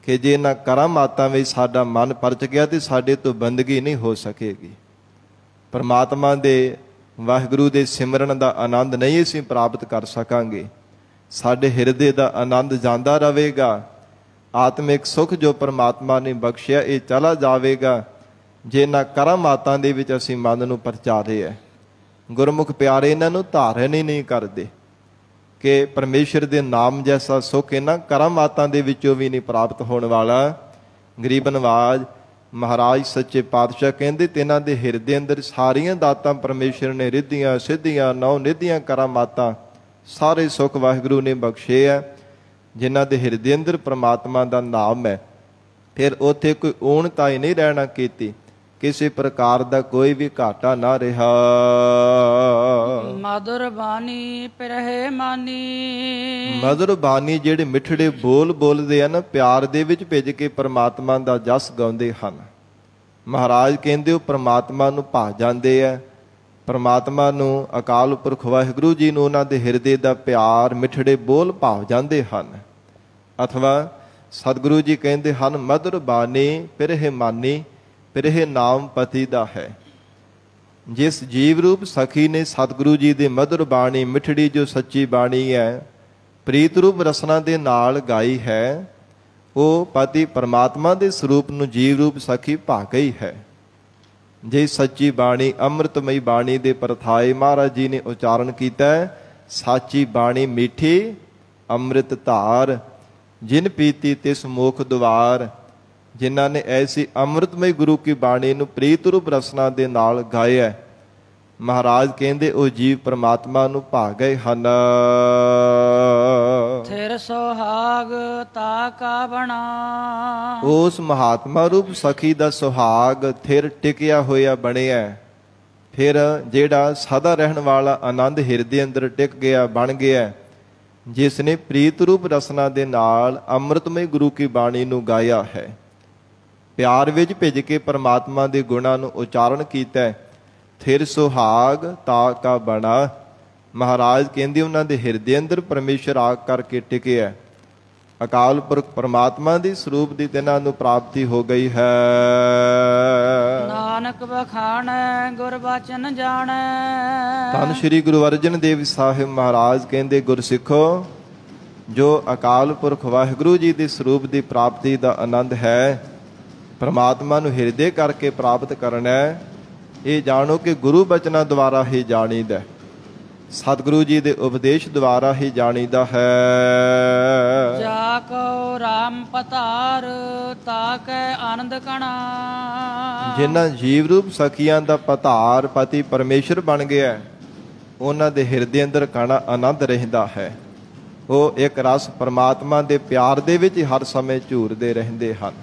ਕਿ ਜੇ ਇਹਨਾਂ ਕਰਾਮਾਤਾਂ ਵਿੱਚ ਸਾਡਾ ਮਨ ਪਰਚ ਗਿਆ ਤੇ ਸਾਡੇ ਤੋਂ ਬੰਦਗੀ ਨਹੀਂ ਹੋ ਸਕੇਗੀ। ਪਰਮਾਤਮਾ ਦੇ ਵਾਹਿਗੁਰੂ ਦੇ ਸਿਮਰਨ ਦਾ ਆਨੰਦ ਨਹੀਂ ਅਸੀਂ ਪ੍ਰਾਪਤ ਕਰ ਸਕਾਂਗੇ। ਸਾਡੇ ਹਿਰਦੇ ਦਾ ਆਨੰਦ ਜਾਂਦਾ ਰਹੇਗਾ। ਆਤਮਿਕ ਸੁਖ ਜੋ ਪਰਮਾਤਮਾ ਨੇ ਬਖਸ਼ਿਆ ਇਹ ਚਲਾ ਜਾਵੇਗਾ ਜੇ ਇਹਨਾਂ ਕਰਾਮਾਤਾਂ ਦੇ ਵਿੱਚ ਅਸੀਂ ਮਨ ਨੂੰ ਪਰਚਾ ਰਹੇ ਹੈ। ਗੁਰਮੁਖ ਪਿਆਰੇ ਇਹਨਾਂ ਨੂੰ ਧਾਰਨ ਹੀ ਨਹੀਂ ਕਰਦੇ ਕਿ ਪਰਮੇਸ਼ਰ ਦੇ ਨਾਮ ਜੈਸਾ ਸੁਖ ਇਹਨਾਂ ਕਰਾਮਾਤਾਂ ਦੇ ਵਿੱਚੋਂ ਵੀ ਨਹੀਂ ਪ੍ਰਾਪਤ ਹੋਣ ਵਾਲਾ। ਗਰੀਬ ਨਵਾਜ ਮਹਾਰਾਜ ਸੱਚੇ ਪਾਤਸ਼ਾਹ ਕਹਿੰਦੇ, ਤਿੰਨਾਂ ਦੇ ਹਿਰਦੇ ਅੰਦਰ ਸਾਰੀਆਂ ਦਾਤਾਂ ਪਰਮੇਸ਼ਰ ਨੇ ਰਿੱਧੀਆਂ ਸਿੱਧੀਆਂ ਨੌ ਨਿਧੀਆਂ ਕਰਾਮਾਤਾਂ ਸਾਰੇ ਸੁਖ ਵਾਹਿਗੁਰੂ ਨੇ ਬਖਸ਼ੇ ਹੈ। ਜਿਨ੍ਹਾਂ ਦੇ ਹਿਰਦੇ ਅੰਦਰ ਪਰਮਾਤਮਾ ਦਾ ਨਾਮ ਹੈ, ਫਿਰ ਉੱਥੇ ਕੋਈ ਊਣਤਾ ਹੀ ਨਹੀਂ ਰਹਿਣਾ ਕੀਤੀ, ਕਿਸੇ ਪ੍ਰਕਾਰ ਦਾ ਕੋਈ ਵੀ ਘਾਟਾ ਨਾ ਰਿਹਾ। ਮధుਰ ਬਾਣੀ ਪਿਰਹਿ ਮਾਨੀ। ਮధుਰ ਬਾਣੀ ਜਿਹੜੇ ਮਿੱਠੜੇ ਬੋਲ ਬੋਲਦੇ ਹਨ, ਪਿਆਰ ਦੇ ਵਿੱਚ ਭਿੱਜ ਕੇ ਪਰਮਾਤਮਾ ਦਾ ਜਸ ਗਾਉਂਦੇ ਹਨ। ਮਹਾਰਾਜ ਕਹਿੰਦੇ ਉਹ ਪਰਮਾਤਮਾ ਨੂੰ ਭਾ ਜਾਂਦੇ ਆ। ਪਰਮਾਤਮਾ ਨੂੰ ਅਕਾਲ ਪੁਰਖ ਵਾਹਿਗੁਰੂ ਜੀ ਨੂੰ ਉਹਨਾਂ ਦੇ ਹਿਰਦੇ ਦਾ ਪਿਆਰ ਮਿੱਠੜੇ ਬੋਲ ਭਾਵ ਜਾਂਦੇ ਹਨ। ਅਥਵਾ ਸਤਿਗੁਰੂ ਜੀ ਕਹਿੰਦੇ ਹਨ, ਮధుਰ ਬਾਣੀ ਪਿਰਹਿ ਮਾਨੀ, ਪਿਰਹਿ ਨਾਮ ਪਤੀ ਦਾ ਹੈ। ਜਿਸ ਜੀਵ ਰੂਪ ਸਖੀ ਨੇ ਸਤਿਗੁਰੂ ਜੀ ਦੇ ਮధుਰ ਬਾਣੀ ਮਿੱਠੜੀ ਜੋ ਸੱਚੀ ਬਾਣੀ ਹੈ ਪ੍ਰੀਤ ਰੂਪ ਰਸਨਾ ਦੇ ਨਾਲ ਗਾਈ ਹੈ, ਉਹ ਪਤੀ ਪਰਮਾਤਮਾ ਦੇ ਸਰੂਪ ਨੂੰ ਜੀਵ ਰੂਪ ਸਖੀ ਭਾ ਗਈ ਹੈ। ਜੇ ਸੱਚੀ ਬਾਣੀ ਅੰਮ੍ਰਿਤਮਈ ਬਾਣੀ ਦੇ ਪਰਥਾਏ ਮਹਾਰਾਜ ਜੀ ਨੇ ਉਚਾਰਨ ਕੀਤਾ, ਸਾਚੀ ਬਾਣੀ ਮਿੱਠੀ ਅੰਮ੍ਰਿਤ ਧਾਰ। ਜਿਨ ਪੀਤੀ ਤਿਸ ਮੋਖ ਦੁਆਰ। ਜਿਨ੍ਹਾਂ ਨੇ ਐਸੀ ਅੰਮ੍ਰਿਤਮਈ ਗੁਰੂ ਕੀ ਬਾਣੀ ਨੂੰ ਪ੍ਰੀਤ ਰੂਪ ਰਸਨਾ ਦੇ ਨਾਲ ਗਾਇਆ, ਮਹਾਰਾਜ ਕਹਿੰਦੇ ਉਹ ਜੀਵ ਪ੍ਰਮਾਤਮਾ ਨੂੰ ਭਾ ਗਏ ਹਨ। ਥਿਰ ਸੁਹਾਗ ਤਾ ਕਾ ਬਣਾ। ਉਸ ਮਹਾਤਮਾ ਰੂਪ ਸਖੀ ਦਾ ਸੁਹਾਗ ਥਿਰ ਟਿਕਿਆ ਹੋਇਆ ਬਣਿਆ। ਫਿਰ ਜਿਹੜਾ ਸਦਾ ਰਹਿਣ ਵਾਲਾ ਆਨੰਦ ਹਿਰਦੇ ਅੰਦਰ ਟਿਕ ਗਿਆ, ਬਣ ਗਿਆ, ਜਿਸ ਨੇ ਪ੍ਰੀਤ ਰੂਪ ਰਸਨਾ ਦੇ ਨਾਲ ਅੰਮ੍ਰਿਤਮਈ ਗੁਰੂ ਕੀ ਬਾਣੀ ਨੂੰ ਗਾਇਆ ਹੈ, ਪਿਆਰ ਵਿੱਚ ਭਿੱਜ ਕੇ ਪਰਮਾਤਮਾ ਦੇ ਗੁਣਾਂ ਨੂੰ ਉਚਾਰਨ ਕੀਤਾ। ਥਿਰ ਸੁਹਾਗ ਤਾ ਕਾ ਬਣਾ। ਮਹਾਰਾਜ ਕਹਿੰਦੇ ਉਹਨਾਂ ਦੇ ਹਿਰਦੇ ਅੰਦਰ ਪਰਮੇਸ਼ਰ ਆ ਕਰਕੇ ਟਿਕਿਆ। ਅਕਾਲ ਪੁਰਖ ਪਰਮਾਤਮਾ ਦੀ ਸਰੂਪ ਦੀ ਤਿਨਾਂ ਨੂੰ ਪ੍ਰਾਪਤੀ ਹੋ ਗਈ ਹੈ। ਨਾਨਕ ਬਖਾਣੈ ਗੁਰ ਬਚਨ ਜਾਣੈ। ਧੰਨ ਸ਼੍ਰੀ ਗੁਰੂ ਅਰਜਨ ਦੇਵ ਸਾਹਿਬ ਮਹਾਰਾਜ ਕਹਿੰਦੇ, ਗੁਰਸਿੱਖੋ, ਜੋ ਅਕਾਲ ਪੁਰਖ ਵਾਹਿਗੁਰੂ ਜੀ ਦੇ ਸਰੂਪ ਦੀ ਪ੍ਰਾਪਤੀ ਦਾ ਆਨੰਦ ਹੈ, ਪਰਮਾਤਮਾ ਨੂੰ ਹਿਰਦੇ ਕਰਕੇ ਪ੍ਰਾਪਤ ਕਰਨਾ ਹੈ, ਇਹ ਜਾਣੋ ਕਿ ਗੁਰੂ ਬਚਨਾਂ ਦੁਆਰਾ ਹੀ ਜਾਣੀਦਾ, ਸਤਿਗੁਰੂ ਜੀ ਦੇ ਉਪਦੇਸ਼ ਦੁਆਰਾ ਹੀ ਜਾਣੀਦਾ ਹੈ। ਜਾ ਕੋ ਰਾਮ ਪਤਾਰ ਤਾ ਕੈ ਆਨੰਦ ਕਣਾ। ਜਿਨ੍ਹਾਂ ਜੀਵ ਰੂਪ ਸਖੀਆਂ ਦਾ ਪਤਾਰ ਪਤੀ ਪਰਮੇਸ਼ਰ ਬਣ ਗਿਆ, ਉਹਨਾਂ ਦੇ ਹਿਰਦੇ ਅੰਦਰ ਕਣਾ ਆਨੰਦ ਰਹਿੰਦਾ ਹੈ। ਉਹ ਇੱਕ ਰਸ ਪਰਮਾਤਮਾ ਦੇ ਪਿਆਰ ਦੇ ਵਿੱਚ ਹਰ ਸਮੇਂ ਝੂਰਦੇ ਰਹਿੰਦੇ ਹਨ।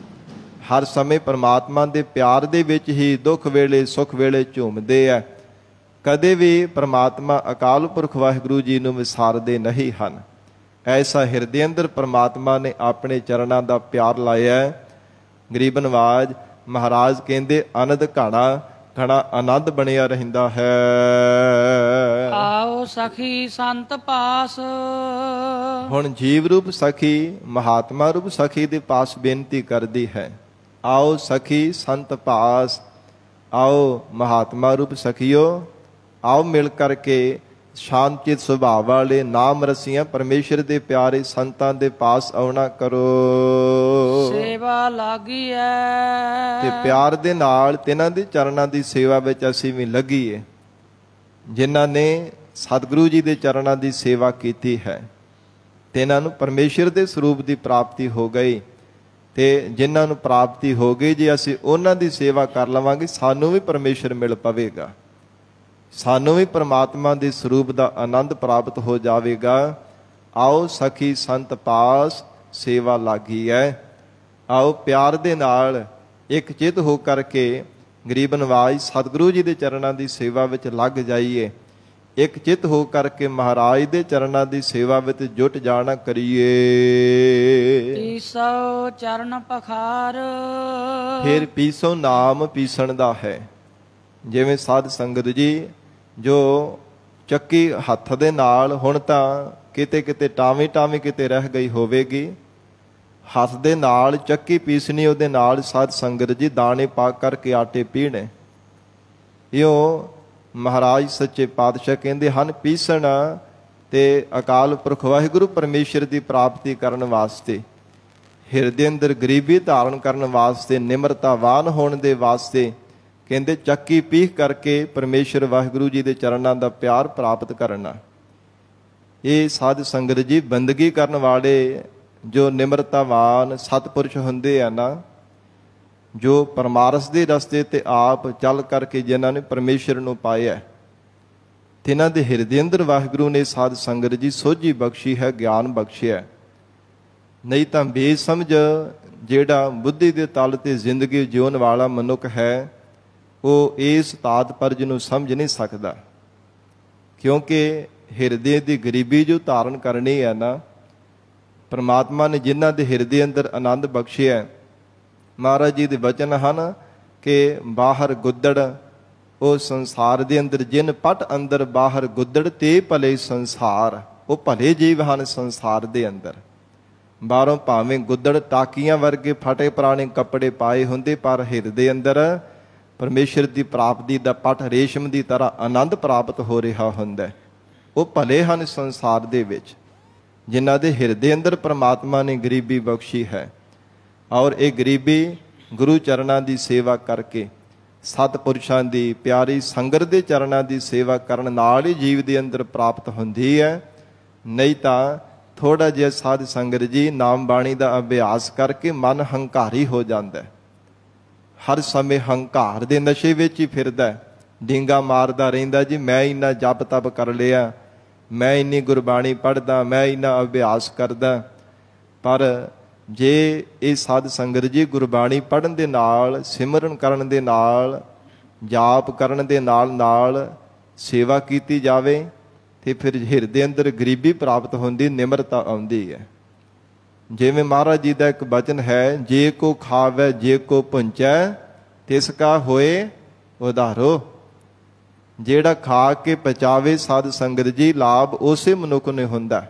ਹਰ ਸਮੇਂ ਪਰਮਾਤਮਾ ਦੇ ਪਿਆਰ ਦੇ ਵਿੱਚ ਹੀ ਦੁੱਖ ਵੇਲੇ ਸੁੱਖ ਵੇਲੇ ਝੂਮਦੇ ਆ। ਕਦੇ ਵੀ ਪਰਮਾਤਮਾ ਅਕਾਲ ਪੁਰਖ ਵਾਹਿਗੁਰੂ ਜੀ ਨੂੰ ਵਿਸਾਰਦੇ ਨਹੀਂ ਹਨ। ਐਸਾ ਹਿਰਦੇ ਅੰਦਰ ਪਰਮਾਤਮਾ ਨੇ ਆਪਣੇ ਚਰਨਾਂ ਦਾ ਪਿਆਰ ਲਾਇਆ। ਗਰੀਬ ਨਵਾਜ ਮਹਾਰਾਜ ਕਹਿੰਦੇ, ਆਨੰਦ ਘਾਣਾ ਘਣਾ ਆਨੰਦ ਬਣਿਆ ਰਹਿੰਦਾ ਹੈ। ਆਓ ਸਖੀ ਸੰਤ ਪਾਸ। ਹੁਣ ਜੀਵ ਰੂਪ ਸਖੀ ਮਹਾਤਮਾ ਰੂਪ ਸਖੀ ਦੇ ਪਾਸ ਬੇਨਤੀ ਕਰਦੀ ਹੈ, ਆਓ ਸਖੀ ਸੰਤ ਪਾਸ। ਆਓ ਮਹਾਤਮਾ ਰੂਪ ਸਖੀਓ, ਆਓ ਮਿਲ ਕਰਕੇ ਸ਼ਾਂਤ ਚਿਤ ਸੁਭਾਅ ਵਾਲੇ ਨਾਮ ਰਸੀਆਂ ਪਰਮੇਸ਼ਰ ਦੇ ਪਿਆਰੇ ਸੰਤਾਂ ਦੇ ਪਾਸ ਆਉਣਾ ਕਰੋ। ਸੇਵਾ ਲਾਗੀ ਐ। ਤੇ ਪਿਆਰ ਦੇ ਨਾਲ ਤਿਨਾਂ ਦੇ ਚਰਨਾਂ ਦੀ ਸੇਵਾ ਵਿੱਚ ਅਸੀਂ ਵੀ ਲੱਗੀਏ। ਜਿਨ੍ਹਾਂ ਨੇ ਸਤਿਗੁਰੂ ਜੀ ਦੇ ਚਰਨਾਂ ਦੀ ਸੇਵਾ ਕੀਤੀ ਹੈ, ਤਿਨਾਂ ਨੂੰ ਪਰਮੇਸ਼ਰ ਦੇ ਸਰੂਪ ਦੀ ਪ੍ਰਾਪਤੀ ਹੋ ਗਈ। ਤੇ ਜਿਨ੍ਹਾਂ ਨੂੰ ਪ੍ਰਾਪਤੀ ਹੋ ਗਈ, ਜੇ ਅਸੀਂ ਉਹਨਾਂ ਦੀ ਸੇਵਾ ਕਰ ਲਵਾਂਗੇ, ਸਾਨੂੰ ਵੀ ਪਰਮੇਸ਼ਰ ਮਿਲ ਪਵੇਗਾ, ਸਾਨੂੰ ਵੀ ਪਰਮਾਤਮਾ ਦੇ ਸਰੂਪ ਦਾ ਆਨੰਦ ਪ੍ਰਾਪਤ ਹੋ ਜਾਵੇਗਾ। ਆਓ ਸਖੀ ਸੰਤ ਪਾਸ ਸੇਵਾ ਲਾਗੀ ਹੈ। ਆਓ ਪਿਆਰ ਦੇ ਨਾਲ ਇੱਕ ਚਿੱਤ ਹੋ ਕਰਕੇ ਗਰੀਬ ਨਵਾਜ ਸਤਿਗੁਰੂ ਜੀ ਦੇ ਚਰਨਾਂ ਦੀ ਸੇਵਾ ਵਿੱਚ ਲੱਗ ਜਾਈਏ। ਇੱਕ ਚਿੱਤ ਹੋ ਕਰਕੇ ਮਹਾਰਾਜ ਦੇ ਚਰਨਾਂ ਦੀ ਸੇਵਾ ਵਿੱਚ ਜੁਟ ਜਾਣਾ ਕਰੀਏ। ਪੀਸੋ ਚਰਨ ਪਖਾਰ। ਫਿਰ ਪੀਸੋ ਨਾਮ ਪੀਸਣ ਦਾ ਹੈ। ਜਿਵੇਂ ਸਾਧ ਸੰਗਤ ਜੀ ਜੋ ਚੱਕੀ ਹੱਥ ਦੇ ਨਾਲ ਹੁਣ ਤਾਂ ਕਿਤੇ ਕਿਤੇ ਟਾਵੀਂ ਟਾਵੀਂ ਕਿਤੇ ਰਹਿ ਗਈ ਹੋਵੇਗੀ, ਹੱਥ ਦੇ ਨਾਲ ਚੱਕੀ ਪੀਸਣੀ, ਉਹਦੇ ਨਾਲ ਸਾਧ ਸੰਗਤ ਜੀ ਦਾਣੇ ਪਾ ਕਰਕੇ ਆਟੇ ਪੀਣੇ। ਇਉਂ ਮਹਾਰਾਜ ਸੱਚੇ ਪਾਤਸ਼ਾਹ ਕਹਿੰਦੇ ਹਨ, ਪੀਸਣ ਤੇ ਅਕਾਲ ਪੁਰਖ ਵਾਹਿਗੁਰੂ ਪਰਮੇਸ਼ਰ ਦੀ ਪ੍ਰਾਪਤੀ ਕਰਨ ਵਾਸਤੇ, ਹਿਰਦੇ ਅੰਦਰ ਗਰੀਬੀ ਧਾਰਨ ਕਰਨ ਵਾਸਤੇ, ਨਿਮਰਤਾਵਾਨ ਹੋਣ ਦੇ ਵਾਸਤੇ ਕਹਿੰਦੇ ਚੱਕੀ ਪੀਹ ਕਰਕੇ ਪਰਮੇਸ਼ਰ ਵਾਹਿਗੁਰੂ ਜੀ ਦੇ ਚਰਨਾਂ ਦਾ ਪਿਆਰ ਪ੍ਰਾਪਤ ਕਰਨਾ। ਇਹ ਸਾਧ ਸੰਗਤ ਜੀ ਬੰਦਗੀ ਕਰਨ ਵਾਲੇ ਜੋ ਨਿਮਰਤਾਵਾਨ ਸਤਿਪੁਰਸ਼ ਹੁੰਦੇ ਆ ਨਾ, ਜੋ ਪਰਮਾਰਸ ਦੇ ਰਸਤੇ ਤੇ ਆਪ ਚੱਲ ਕਰਕੇ ਜਿਨ੍ਹਾਂ ਨੇ ਪਰਮੇਸ਼ਰ ਨੂੰ ਪਾਇਆ, ਤਿਨਾਂ ਦੇ ਹਿਰਦੇ ਅੰਦਰ ਵਾਹਿਗੁਰੂ ਨੇ ਸਾਧ ਸੰਗਤ ਜੀ ਸੋਝੀ ਬਖਸ਼ੀ ਹੈ, ਗਿਆਨ ਬਖਸ਼ਿਆ। ਨਹੀਂ ਤਾਂ ਬੇਸਮਝ ਜਿਹੜਾ ਬੁੱਧੀ ਦੇ ਤਲ ਤੇ ਜ਼ਿੰਦਗੀ ਜਿਉਣ ਵਾਲਾ ਮਨੁੱਖ ਹੈ, ਉਹ ਇਸ ਤਾਤਪਰਜ ਨੂੰ ਸਮਝ ਨਹੀਂ ਸਕਦਾ। ਕਿਉਂਕਿ ਹਿਰਦੇ ਦੀ ਗਰੀਬੀ ਜੋ ਧਾਰਨ ਕਰਨੀ ਹੈ ਨਾ, ਪਰਮਾਤਮਾ ਨੇ ਜਿਨ੍ਹਾਂ ਦੇ ਹਿਰਦੇ ਅੰਦਰ ਆਨੰਦ ਬਖਸ਼ਿਆ, ਮਹਾਰਾਜ ਜੀ ਦੇ ਵਚਨ ਹਨ ਕਿ ਬਾਹਰ ਗੁੱਦੜ, ਉਹ ਸੰਸਾਰ ਦੇ ਅੰਦਰ ਜਿਨ ਪਟ ਅੰਦਰ ਬਾਹਰ ਗੁੱਦੜ ਤੇ ਭਲੇ ਸੰਸਾਰ। ਉਹ ਭਲੇ ਜੀਵ ਹਨ ਸੰਸਾਰ ਦੇ ਅੰਦਰ। ਬਾਹਰੋਂ ਭਾਵੇਂ ਗੁੱਦੜ ਟਾਕੀਆਂ ਵਰਗੇ ਫਟੇ ਪੁਰਾਣੇ ਕੱਪੜੇ ਪਾਏ ਹੁੰਦੇ, ਪਰ ਹਿਰਦੇ ਅੰਦਰ ਪਰਮੇਸ਼ਰ ਦੀ ਪ੍ਰਾਪਤੀ ਦਾ ਪਟ ਰੇਸ਼ਮ ਦੀ ਤਰ੍ਹਾਂ ਆਨੰਦ ਪ੍ਰਾਪਤ ਹੋ ਰਿਹਾ ਹੁੰਦਾ। ਉਹ ਭਲੇ ਹਨ ਸੰਸਾਰ ਦੇ ਵਿੱਚ ਜਿਨ੍ਹਾਂ ਦੇ ਹਿਰਦੇ ਅੰਦਰ ਪਰਮਾਤਮਾ ਨੇ ਗਰੀਬੀ ਬਖਸ਼ੀ ਹੈ। ਔਰ ਇਹ ਗਰੀਬੀ ਗੁਰੂ ਚਰਨਾਂ ਦੀ ਸੇਵਾ ਕਰਕੇ, ਸਤਿਪੁਰਸ਼ਾਂ ਦੀ ਪਿਆਰੀ ਸੰਗਤ ਦੇ ਚਰਨਾਂ ਦੀ ਸੇਵਾ ਕਰਨ ਨਾਲ ਹੀ ਜੀਵ ਦੇ ਅੰਦਰ ਪ੍ਰਾਪਤ ਹੁੰਦੀ ਹੈ। ਨਹੀਂ ਤਾਂ ਥੋੜਾ ਜਿਹਾ ਸਾਧ ਸੰਗਤ ਜੀ ਨਾਮ ਬਾਣੀ ਦਾ ਅਭਿਆਸ ਕਰਕੇ ਮਨ ਹੰਕਾਰੀ ਹੋ ਜਾਂਦਾ ਹੈ। ਹਰ ਸਮੇਂ ਹੰਕਾਰ ਦੇ ਨਸ਼ੇ ਵਿੱਚ ਹੀ ਫਿਰਦਾ, ਡਿੰਗਾ ਮਾਰਦਾ ਰਹਿੰਦਾ ਜੀ ਮੈਂ ਇੰਨਾ ਜਪ ਤਪ ਕਰ ਲਿਆ, ਮੈਂ ਇੰਨੀ ਗੁਰਬਾਣੀ ਪੜ੍ਹਦਾ, ਮੈਂ ਇੰਨਾ ਅਭਿਆਸ ਕਰਦਾ। ਪਰ ਜੇ ਇਹ ਸਾਧ ਸੰਗਤ ਜੀ ਗੁਰਬਾਣੀ ਪੜ੍ਹਨ ਦੇ ਨਾਲ, ਸਿਮਰਨ ਕਰਨ ਦੇ ਨਾਲ, ਜਾਪ ਕਰਨ ਦੇ ਨਾਲ ਨਾਲ ਸੇਵਾ ਕੀਤੀ ਜਾਵੇ ਤੇ ਫਿਰ ਹਿਰਦੇ ਅੰਦਰ ਗਰੀਬੀ ਪ੍ਰਾਪਤ ਹੁੰਦੀ, ਨਿਮਰਤਾ ਆਉਂਦੀ ਹੈ। ਜਿਵੇਂ ਮਹਾਰਾਜ ਜੀ ਦਾ ਇੱਕ ਬਚਨ ਹੈ, ਜੇ ਕੋ ਖਾਵੇ ਜੇ ਕੋ ਪੁੰਚੈ ਤਿਸ ਕਾ ਹੋਏ ਉਧਾਰੋ। ਜਿਹੜਾ ਖਾ ਕੇ ਪਚਾਵੇ ਸਾਧ ਸੰਗਤ ਜੀ, ਲਾਭ ਉਸੇ ਮਨੁੱਖ ਨੂੰ ਹੁੰਦਾ।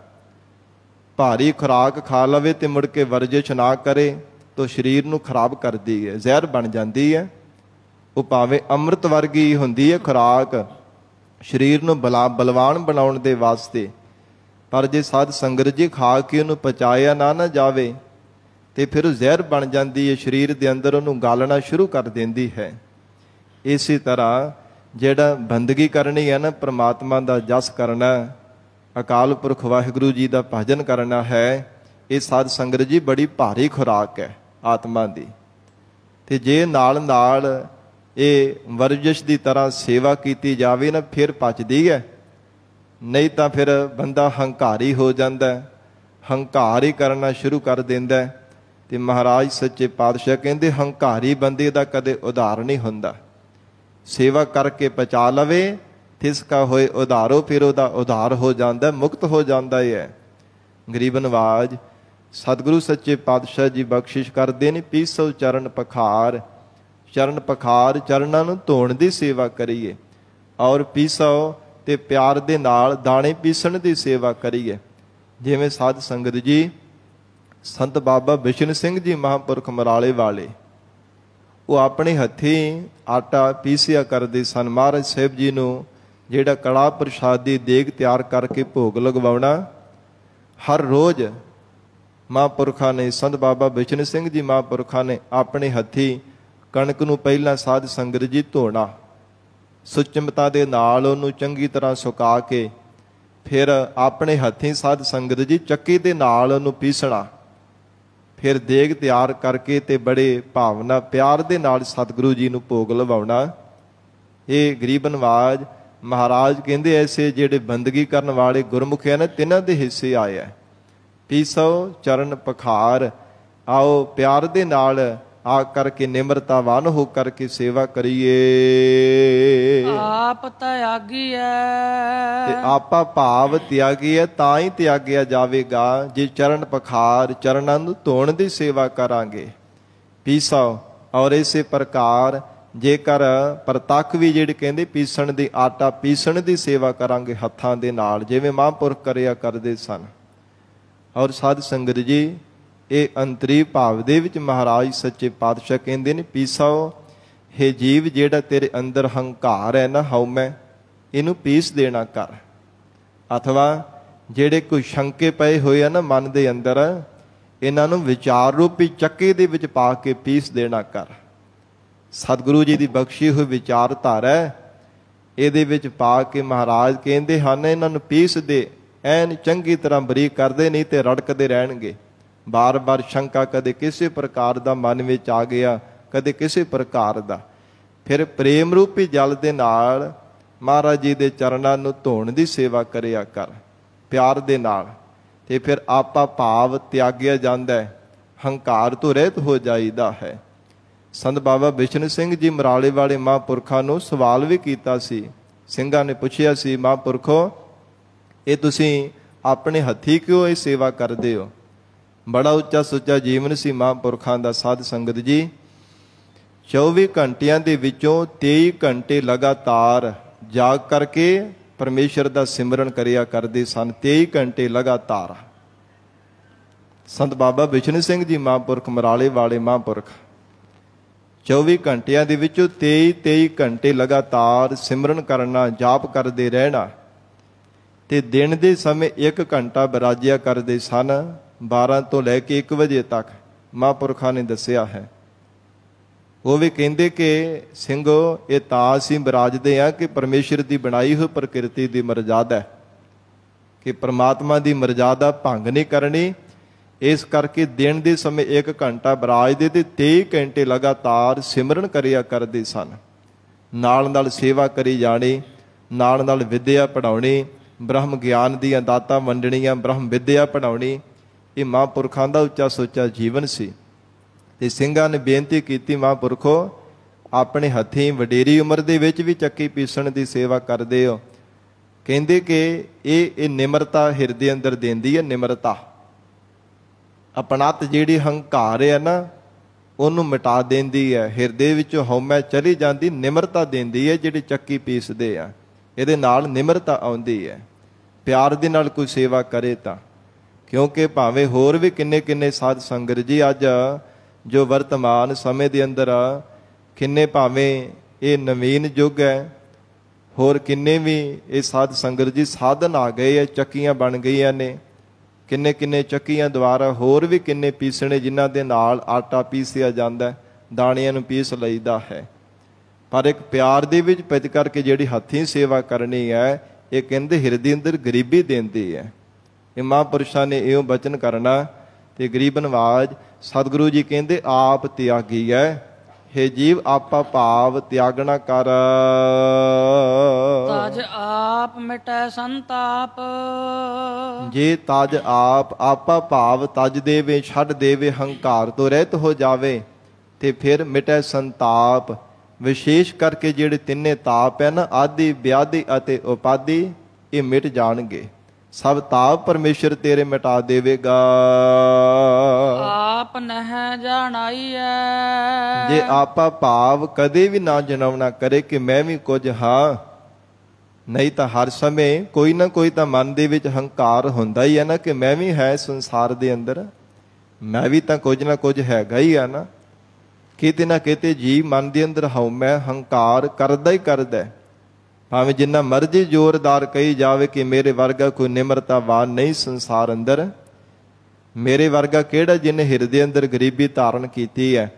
ਭਾਰੀ ਖੁਰਾਕ ਖਾ ਲਵੇ ਤੇ ਮੁੜ ਕੇ ਵਰਜਿਸ਼ ਨਾ ਕਰੇ ਤਾਂ ਸਰੀਰ ਨੂੰ ਖਰਾਬ ਕਰਦੀ ਹੈ, ਜ਼ਹਿਰ ਬਣ ਜਾਂਦੀ ਹੈ। ਉਹ ਭਾਵੇਂ ਅੰਮ੍ਰਿਤ ਵਰਗੀ ਹੁੰਦੀ ਹੈ ਖੁਰਾਕ ਸਰੀਰ ਨੂੰ ਬਲਵਾਨ ਬਣਾਉਣ ਦੇ ਵਾਸਤੇ, ਪਰ ਜੇ ਸਾਧ ਸੰਗਤ ਜੀ ਖਾ ਕੇ ਉਹਨੂੰ ਪਚਾਇਆ ਨਾ ਜਾਵੇ ਤੇ ਫਿਰ ਉਹ ਜ਼ਹਿਰ ਬਣ ਜਾਂਦੀ ਹੈ, ਸਰੀਰ ਦੇ ਅੰਦਰ ਉਹਨੂੰ ਗਾਲਣਾ ਸ਼ੁਰੂ ਕਰ ਦਿੰਦੀ ਹੈ। ਇਸੇ ਤਰ੍ਹਾਂ ਜਿਹੜਾ ਬੰਦਗੀ ਕਰਨੀ ਹੈ ਨਾ, ਪ੍ਰਮਾਤਮਾ ਦਾ ਜਸ ਕਰਨਾ, ਅਕਾਲ ਪੁਰਖ ਵਾਹਿਗੁਰੂ ਜੀ ਦਾ ਭਜਨ ਕਰਨਾ ਹੈ, ਇਹ ਸਾਧ ਸੰਗਤ ਜੀ ਬੜੀ ਭਾਰੀ ਖੁਰਾਕ ਹੈ ਆਤਮਾ ਦੀ। ਤੇ ਜੇ ਨਾਲ ਨਾਲ ਇਹ ਵਰਜਿਸ਼ ਦੀ ਤਰ੍ਹਾਂ ਸੇਵਾ ਕੀਤੀ ਜਾਵੇ ਨਾ, ਫਿਰ ਪਚਦੀ ਹੈ। ਨਹੀਂ ਤਾਂ ਫਿਰ ਬੰਦਾ ਹੰਕਾਰੀ ਹੋ ਜਾਂਦਾ, ਹੰਕਾਰ ਹੀ ਕਰਨਾ ਸ਼ੁਰੂ ਕਰ ਦਿੰਦਾ। ਤੇ ਮਹਾਰਾਜ ਸੱਚੇ ਪਾਤਸ਼ਾਹ ਕਹਿੰਦੇ ਹੰਕਾਰੀ ਬੰਦੇ ਦਾ ਕਦੇ ਉਧਾਰ ਨਹੀਂ ਹੁੰਦਾ। ਸੇਵਾ ਕਰਕੇ ਪਚਾ ਲਵੇ ਤਿਸ ਕਾ ਹੋਏ ਉਧਾਰੋ, ਫਿਰ ਉਹਦਾ ਉਧਾਰ ਹੋ ਜਾਂਦਾ, ਮੁਕਤ ਹੋ ਜਾਂਦਾ ਹੈ। ਗਰੀਬ ਨਵਾਜ ਸਤਿਗੁਰੂ ਸੱਚੇ ਪਾਤਸ਼ਾਹ ਜੀ ਬਖਸ਼ਿਸ਼ ਕਰਦੇ ਨੇ, ਪੀਸੋ ਚਰਨ ਪਖਾਰ, ਚਰਨ ਪਖਾਰ ਚਰਨਾਂ ਨੂੰ ਧੋਣ ਦੀ ਸੇਵਾ ਕਰੀਏ, ਔਰ ਪੀਸੋ ਤੇ ਪਿਆਰ ਦੇ ਨਾਲ ਦਾਣੇ ਪੀਸਣ ਦੀ ਸੇਵਾ ਕਰੀਏ। ਜਿਵੇਂ ਸਾਧ ਸੰਗਤ ਜੀ ਸੰਤ ਬਾਬਾ ਬਿਸ਼ਨ ਸਿੰਘ ਜੀ ਮਹਾਂਪੁਰਖ ਮਰਾਲੇ ਵਾਲੇ, ਉਹ ਆਪਣੇ ਹੱਥੀਂ ਆਟਾ ਪੀਸਿਆ ਕਰਦੇ ਸਨ। ਮਹਾਰਾਜ ਸਾਹਿਬ ਜੀ ਨੂੰ ਜਿਹੜਾ ਕੜਾ ਪ੍ਰਸ਼ਾਦੀ ਦੇਗ ਤਿਆਰ ਕਰਕੇ ਭੋਗ ਲਗਵਾਉਣਾ, ਹਰ ਰੋਜ਼ ਮਹਾਂਪੁਰਖਾਂ ਨੇ, ਸੰਤ ਬਾਬਾ ਬਿਸ਼ਨ ਸਿੰਘ ਜੀ ਮਹਾਂਪੁਰਖਾਂ ਨੇ ਆਪਣੇ ਹੱਥੀਂ ਕਣਕ ਨੂੰ ਪਹਿਲਾਂ ਸਾਧ ਸੰਗਤ ਜੀ ਧੋਣਾ, ਸੁਚਮਤਾ ਦੇ ਨਾਲ ਉਹਨੂੰ ਚੰਗੀ ਤਰ੍ਹਾਂ ਸੁਕਾ ਕੇ ਫਿਰ ਆਪਣੇ ਹੱਥੀਂ ਸਾਧ ਸੰਗਤ ਜੀ ਚੱਕੀ ਦੇ ਨਾਲ ਉਹਨੂੰ ਪੀਸਣਾ, ਫਿਰ ਦੇਗ ਤਿਆਰ ਕਰਕੇ ਤੇ ਬੜੇ ਭਾਵਨਾ ਪਿਆਰ ਦੇ ਨਾਲ ਸਤਿਗੁਰੂ ਜੀ ਨੂੰ ਭੋਗ ਲਵਾਉਣਾ। ਇਹ ਗਰੀਬ ਨਵਾਜ ਮਹਾਰਾਜ ਕਹਿੰਦੇ ਐਸੇ ਜਿਹੜੇ ਬੰਦਗੀ ਕਰਨ ਵਾਲੇ ਗੁਰਮੁਖ ਹਨ, ਤਿੰਨਾਂ ਦੇ ਹਿੱਸੇ ਆਏ ਹੈ। ਪੀਸੋ ਚਰਨ ਪਖਾਰ, ਆਓ ਪਿਆਰ ਦੇ ਨਾਲ ਆ ਕਰਕੇ ਨਿਮਰਤਾਵਾਨ ਹੋ ਕਰਕੇ ਸੇਵਾ ਕਰੀਏ। ਆਪ ਤਿਆਗੀ ਹੈ ਤੇ ਆਪਾ ਭਾਵ ਤਿਆਗੀ ਹੈ, ਤਾਂ ਹੀ ਤਿਆਗਿਆ ਜਾਵੇਗਾ ਜੇ ਚਰਨ ਪਖਾਰ, ਚਰਨਾਂ ਨੂੰ ਧੋਣ ਦੀ ਸੇਵਾ ਕਰਾਂਗੇ। ਪੀਸੋ ਔਰ ਇਸੇ ਪ੍ਰਕਾਰ ਜੇਕਰ ਪ੍ਰਤੱਖ ਵੀ ਜਿਹੜੇ ਕਹਿੰਦੇ ਪੀਸਣ ਦੀ, ਆਟਾ ਪੀਸਣ ਦੀ ਸੇਵਾ ਕਰਾਂਗੇ ਹੱਥਾਂ ਦੇ ਨਾਲ, ਜਿਵੇਂ ਮਹਾਂਪੁਰਖ ਕਰਿਆ ਕਰਦੇ ਸਨ। ਔਰ ਸਾਧ ਸੰਗਤ ਜੀ ਇਹ ਅੰਤਰੀ ਭਾਵ ਦੇ ਵਿੱਚ ਮਹਾਰਾਜ ਸੱਚੇ ਪਾਤਸ਼ਾਹ ਕਹਿੰਦੇ ਨੇ, ਪੀਸੋ ਹੇ ਜੀਵ, ਜਿਹੜਾ ਤੇਰੇ ਅੰਦਰ ਹੰਕਾਰ ਹੈ ਨਾ, ਹਉਮੈ, ਇਹਨੂੰ ਪੀਸ ਦੇਣਾ ਕਰ। ਅਥਵਾ ਜਿਹੜੇ ਕੋਈ ਸ਼ੰਕੇ ਪਏ ਹੋਏ ਆ ਨਾ ਮਨ ਦੇ ਅੰਦਰ, ਇਹਨਾਂ ਨੂੰ ਵਿਚਾਰ ਰੂਪੀ ਚੱਕੇ ਦੇ ਵਿੱਚ ਪਾ ਕੇ ਪੀਸ ਦੇਣਾ ਕਰ। ਸਤਿਗੁਰੂ ਜੀ ਦੀ ਬਖਸ਼ੀ ਹੋਈ ਵਿਚਾਰ ਧਾਰਾ ਇਹਦੇ ਵਿੱਚ ਪਾ ਕੇ ਮਹਾਰਾਜ ਕਹਿੰਦੇ ਹਨ, ਇਹਨਾਂ ਨੂੰ ਪੀਸ ਦੇ, ਐਨ ਚੰਗੀ ਤਰ੍ਹਾਂ ਬਰੀਕ ਕਰਦੇ, ਨਹੀਂ ਤੇ ਰੜਕਦੇ ਰਹਿਣਗੇ। ਬਾਰ-ਬਾਰ ਸ਼ੰਕਾ ਕਦੇ ਕਿਸੇ ਪ੍ਰਕਾਰ ਦਾ ਮਨ ਵਿੱਚ ਆ ਗਿਆ, ਕਦੇ ਕਿਸੇ ਪ੍ਰਕਾਰ ਦਾ, ਫਿਰ ਪ੍ਰੇਮ ਰੂਪੀ ਜਲ ਦੇ ਨਾਲ ਮਹਾਰਾਜ ਜੀ ਦੇ ਚਰਨਾਂ ਨੂੰ ਧੋਣ ਦੀ ਸੇਵਾ ਕਰਿਆ ਕਰ ਪਿਆਰ ਦੇ ਨਾਲ, ਤੇ ਫਿਰ ਆਪਾ ਭਾਵ ਤਿਆਗਿਆ ਜਾਂਦਾ ਹੈ, ਹੰਕਾਰ ਤੋਂ ਰਹਿਤ ਹੋ ਜਾਈਦਾ ਹੈ। ਸੰਤ ਬਾਬਾ ਬਿਸ਼ਨ ਸਿੰਘ ਜੀ ਮਰਾਲੇ ਵਾਲੇ ਮਹਾਂਪੁਰਖਾਂ ਨੂੰ ਸਵਾਲ ਵੀ ਕੀਤਾ ਸੀ। ਸਿੰਘਾਂ ਨੇ ਪੁੱਛਿਆ ਸੀ, ਮਹਾਂਪੁਰਖੋ ਇਹ ਤੁਸੀਂ ਆਪਣੇ ਹੱਥੀਂ ਕਿਉਂ ਇਹ ਸੇਵਾ ਕਰਦੇ ਹੋ? ਬੜਾ ਉੱਚਾ ਸੁੱਚਾ ਜੀਵਨ ਸੀ ਮਹਾਂਪੁਰਖਾਂ ਦਾ। ਸਾਧ ਸੰਗਤ ਜੀ 24 ਘੰਟਿਆਂ ਦੇ ਵਿੱਚੋਂ 23 ਘੰਟੇ ਲਗਾਤਾਰ ਜਾਗ ਕਰਕੇ ਪਰਮੇਸ਼ਰ ਦਾ ਸਿਮਰਨ ਕਰਿਆ ਕਰਦੇ ਸਨ। 23 ਘੰਟੇ ਲਗਾਤਾਰ। ਸੰਤ ਬਾਬਾ ਬਿਸ਼ਨ ਸਿੰਘ ਜੀ ਮਹਾਂਪੁਰਖ ਮਰਾਲੇ ਵਾਲੇ ਮਹਾਂਪੁਰਖ 24 ਘੰਟਿਆਂ ਦੇ ਵਿੱਚੋਂ 23 ਘੰਟੇ ਲਗਾਤਾਰ ਸਿਮਰਨ ਕਰਨਾ, ਜਾਪ ਕਰਦੇ ਰਹਿਣਾ, ਤੇ ਦਿਨ ਦੇ ਸਮੇਂ 1 ਘੰਟਾ ਬਿਰਾਜਿਆ ਕਰਦੇ ਸਨ। 12 ਤੋਂ ਲੈ ਕੇ 1 ਵਜੇ ਤੱਕ ਮਹਾਂਪੁਰਖਾਂ ਨੇ ਦੱਸਿਆ ਹੈ। ਉਹ ਵੀ ਕਹਿੰਦੇ ਕਿ ਸਿੰਘੋ, ਇਹ ਤਾਂ ਅਸੀਂ ਬਿਰਾਜਦੇ ਹਾਂ ਕਿ ਪਰਮੇਸ਼ਰ ਦੀ ਬਣਾਈ ਹੋਈ ਪ੍ਰਕਿਰਤੀ ਦੀ ਮਰਜ਼ਾਦਾ ਹੈ ਕਿ ਪ੍ਰਮਾਤਮਾ ਦੀ ਮਰਜ਼ਾਦਾ ਭੰਗ ਨਹੀਂ ਕਰਨੀ। ਇਸ ਕਰਕੇ ਦਿਨ ਦੇ ਸਮੇਂ 1 ਘੰਟਾ ਬਰਾਜਦੇ ਤੇ 23 ਘੰਟੇ ਲਗਾਤਾਰ ਸਿਮਰਨ ਕਰਿਆ ਕਰਦੇ ਸਨ। ਨਾਲ ਨਾਲ ਸੇਵਾ ਕਰੀ ਜਾਣੀ, ਨਾਲ ਨਾਲ ਵਿਦਿਆ ਪੜ੍ਹਾਉਣੀ, ਬ੍ਰਹਮ ਗਿਆਨ ਦੀਆਂ ਦਾਤਾਂ ਵੰਡਣੀਆਂ, ਬ੍ਰਹਮ ਵਿਦਿਆ ਪੜ੍ਹਾਉਣੀ। ਇਹ ਮਹਾਂਪੁਰਖਾਂ ਦਾ ਉੱਚਾ ਸੋਚਾ ਜੀਵਨ ਸੀ। ਤੇ ਸਿੰਘਾਂ ਨੇ ਬੇਨਤੀ ਕੀਤੀ, ਮਹਾਂਪੁਰਖੋ ਆਪਣੇ ਹੱਥੀਂ ਵਡੇਰੀ ਉਮਰ ਦੇ ਵਿੱਚ ਵੀ ਚੱਕੀ ਪੀਸਣ ਦੀ ਸੇਵਾ ਕਰਦੇ ਹੋ। ਕਹਿੰਦੇ ਕਿ ਇਹ ਨਿਮਰਤਾ ਹਿਰਦੇ ਅੰਦਰ ਦਿੰਦੀ ਹੈ। ਨਿਮਰਤਾ ਆਪਣਤ ਜਿਹੜੀ ਹੰਕਾਰ ਹੈ ਨਾ, ਉਹਨੂੰ ਮਿਟਾ ਦਿੰਦੀ ਹੈ। ਹਿਰਦੇ ਵਿੱਚੋਂ ਹਉਮੈ ਚਲੀ ਜਾਂਦੀ, ਨਿਮਰਤਾ ਦਿੰਦੀ ਹੈ। ਜਿਹੜੀ ਚੱਕੀ ਪੀਸਦੇ ਆ, ਇਹਦੇ ਨਾਲ ਨਿਮਰਤਾ ਆਉਂਦੀ ਹੈ। ਪਿਆਰ ਦੇ ਨਾਲ ਕੋਈ ਸੇਵਾ ਕਰੇ ਤਾਂ, ਕਿਉਂਕਿ ਭਾਵੇਂ ਹੋਰ ਵੀ ਕਿੰਨੇ ਕਿੰਨੇ ਸਾਧ ਸੰਗਤ ਜੀ ਅੱਜ ਜੋ ਵਰਤਮਾਨ ਸਮੇਂ ਦੇ ਅੰਦਰ ਕਿੰਨੇ, ਭਾਵੇਂ ਇਹ ਨਵੀਨ ਯੁੱਗ ਹੈ, ਹੋਰ ਕਿੰਨੇ ਵੀ ਇਹ ਸਾਧ ਸੰਗਤ ਜੀ ਸਾਧਨ ਆ ਗਏ ਹੈ, ਚੱਕੀਆਂ ਬਣ ਗਈਆਂ ਨੇ। ਕਿੰਨੇ ਕਿੰਨੇ ਚੱਕੀਆਂ ਦੁਆਰਾ ਹੋਰ ਵੀ ਕਿੰਨੇ ਪੀਸਣੇ, ਜਿਨ੍ਹਾਂ ਦੇ ਨਾਲ ਆਟਾ ਪੀਸਿਆ ਜਾਂਦਾ, ਦਾਣਿਆਂ ਨੂੰ ਪੀਸ ਲਈਦਾ ਹੈ। ਪਰ ਇੱਕ ਪਿਆਰ ਦੇ ਵਿੱਚ ਪਿੱਜ ਕਰਕੇ ਜਿਹੜੀ ਹੱਥੀਂ ਸੇਵਾ ਕਰਨੀ ਹੈ, ਇਹ ਕਹਿੰਦੇ ਹਿਰਦੇ ਅੰਦਰ ਗਰੀਬੀ ਦਿੰਦੀ ਹੈ। ਇਹ ਮਹਾਂਪੁਰਸ਼ਾਂ ਨੇ ਇਉਂ ਬਚਨ ਕਰਨਾ। ਤੇ ਗਰੀਬ ਨਵਾਜ ਸਤਿਗੁਰੂ ਜੀ ਕਹਿੰਦੇ ਆਪ ਤਿਆਗੀ ਹੈ, ਹੇ ਜੀਵ ਆਪਾ ਭਾਵ ਤਿਆਗਣਾ ਕਰ। ਤਜ ਆਪ ਮਿਟੈ ਸੰਤਾਪ, ਜੇ ਤਜ ਆਪ ਆਪਾ ਭਾਵ ਤਜ ਦੇਵੇ, ਛੱਡ ਦੇਵੇ, ਹੰਕਾਰ ਤੋਂ ਰਹਿਤ ਹੋ ਜਾਵੇ, ਤੇ ਫਿਰ ਮਿਟੈ ਸੰਤਾਪ। ਵਿਸ਼ੇਸ਼ ਕਰਕੇ ਜਿਹੜੇ ਤਿੰਨੇ ਤਾਪ ਹੈ ਨਾ, ਆਦਿ ਵਿਆਧੀ ਅਤੇ ਉਪਾਧੀ, ਇਹ ਮਿਟ ਜਾਣਗੇ। ਸਭ ਤਾਪ ਪਰਮੇਸ਼ਰ ਤੇਰੇ ਮਿਟਾ ਦੇਵੇਗਾ। ਆਪ ਨਹਿ ਜਾਣਾਈਐ, ਜੇ ਆਪਾ ਭਾਵ ਕਦੇ ਵੀ ਨਾ ਜਣਾਉਣਾ ਕਰੇ ਕਿ ਮੈਂ ਵੀ ਕੁਝ ਹਾਂ। ਨਹੀਂ ਤਾਂ ਹਰ ਸਮੇਂ ਕੋਈ ਨਾ ਕੋਈ ਤਾਂ ਮਨ ਦੇ ਵਿੱਚ ਹੰਕਾਰ ਹੁੰਦਾ ਹੀ ਹੈ ਨਾ, ਕਿ ਮੈਂ ਵੀ ਹੈ ਸੰਸਾਰ ਦੇ ਅੰਦਰ, ਮੈਂ ਵੀ ਤਾਂ ਕੁਝ ਨਾ ਕੁਝ ਹੈਗਾ ਹੀ ਆ ਨਾ। ਕਿਤੇ ਨਾ ਕਿਤੇ ਜੀਵ ਮਨ ਦੇ ਅੰਦਰ ਹਉਮੈ ਹੰਕਾਰ ਕਰਦਾ ਹੀ ਕਰਦਾ। ਭਾਵੇਂ ਜਿੰਨਾ ਮਰਜ਼ੀ ਜ਼ੋਰਦਾਰ ਕਹੀ ਜਾਵੇ ਕਿ ਮੇਰੇ ਵਰਗਾ ਕੋਈ ਨਿਮਰਤਾਵਾਨ ਨਹੀਂ ਸੰਸਾਰ ਅੰਦਰ, ਮੇਰੇ ਵਰਗਾ ਕਿਹੜਾ ਜਿਹਨੇ ਹਿਰਦੇ ਅੰਦਰ ਗਰੀਬੀ ਧਾਰਨ ਕੀਤੀ ਹੈ।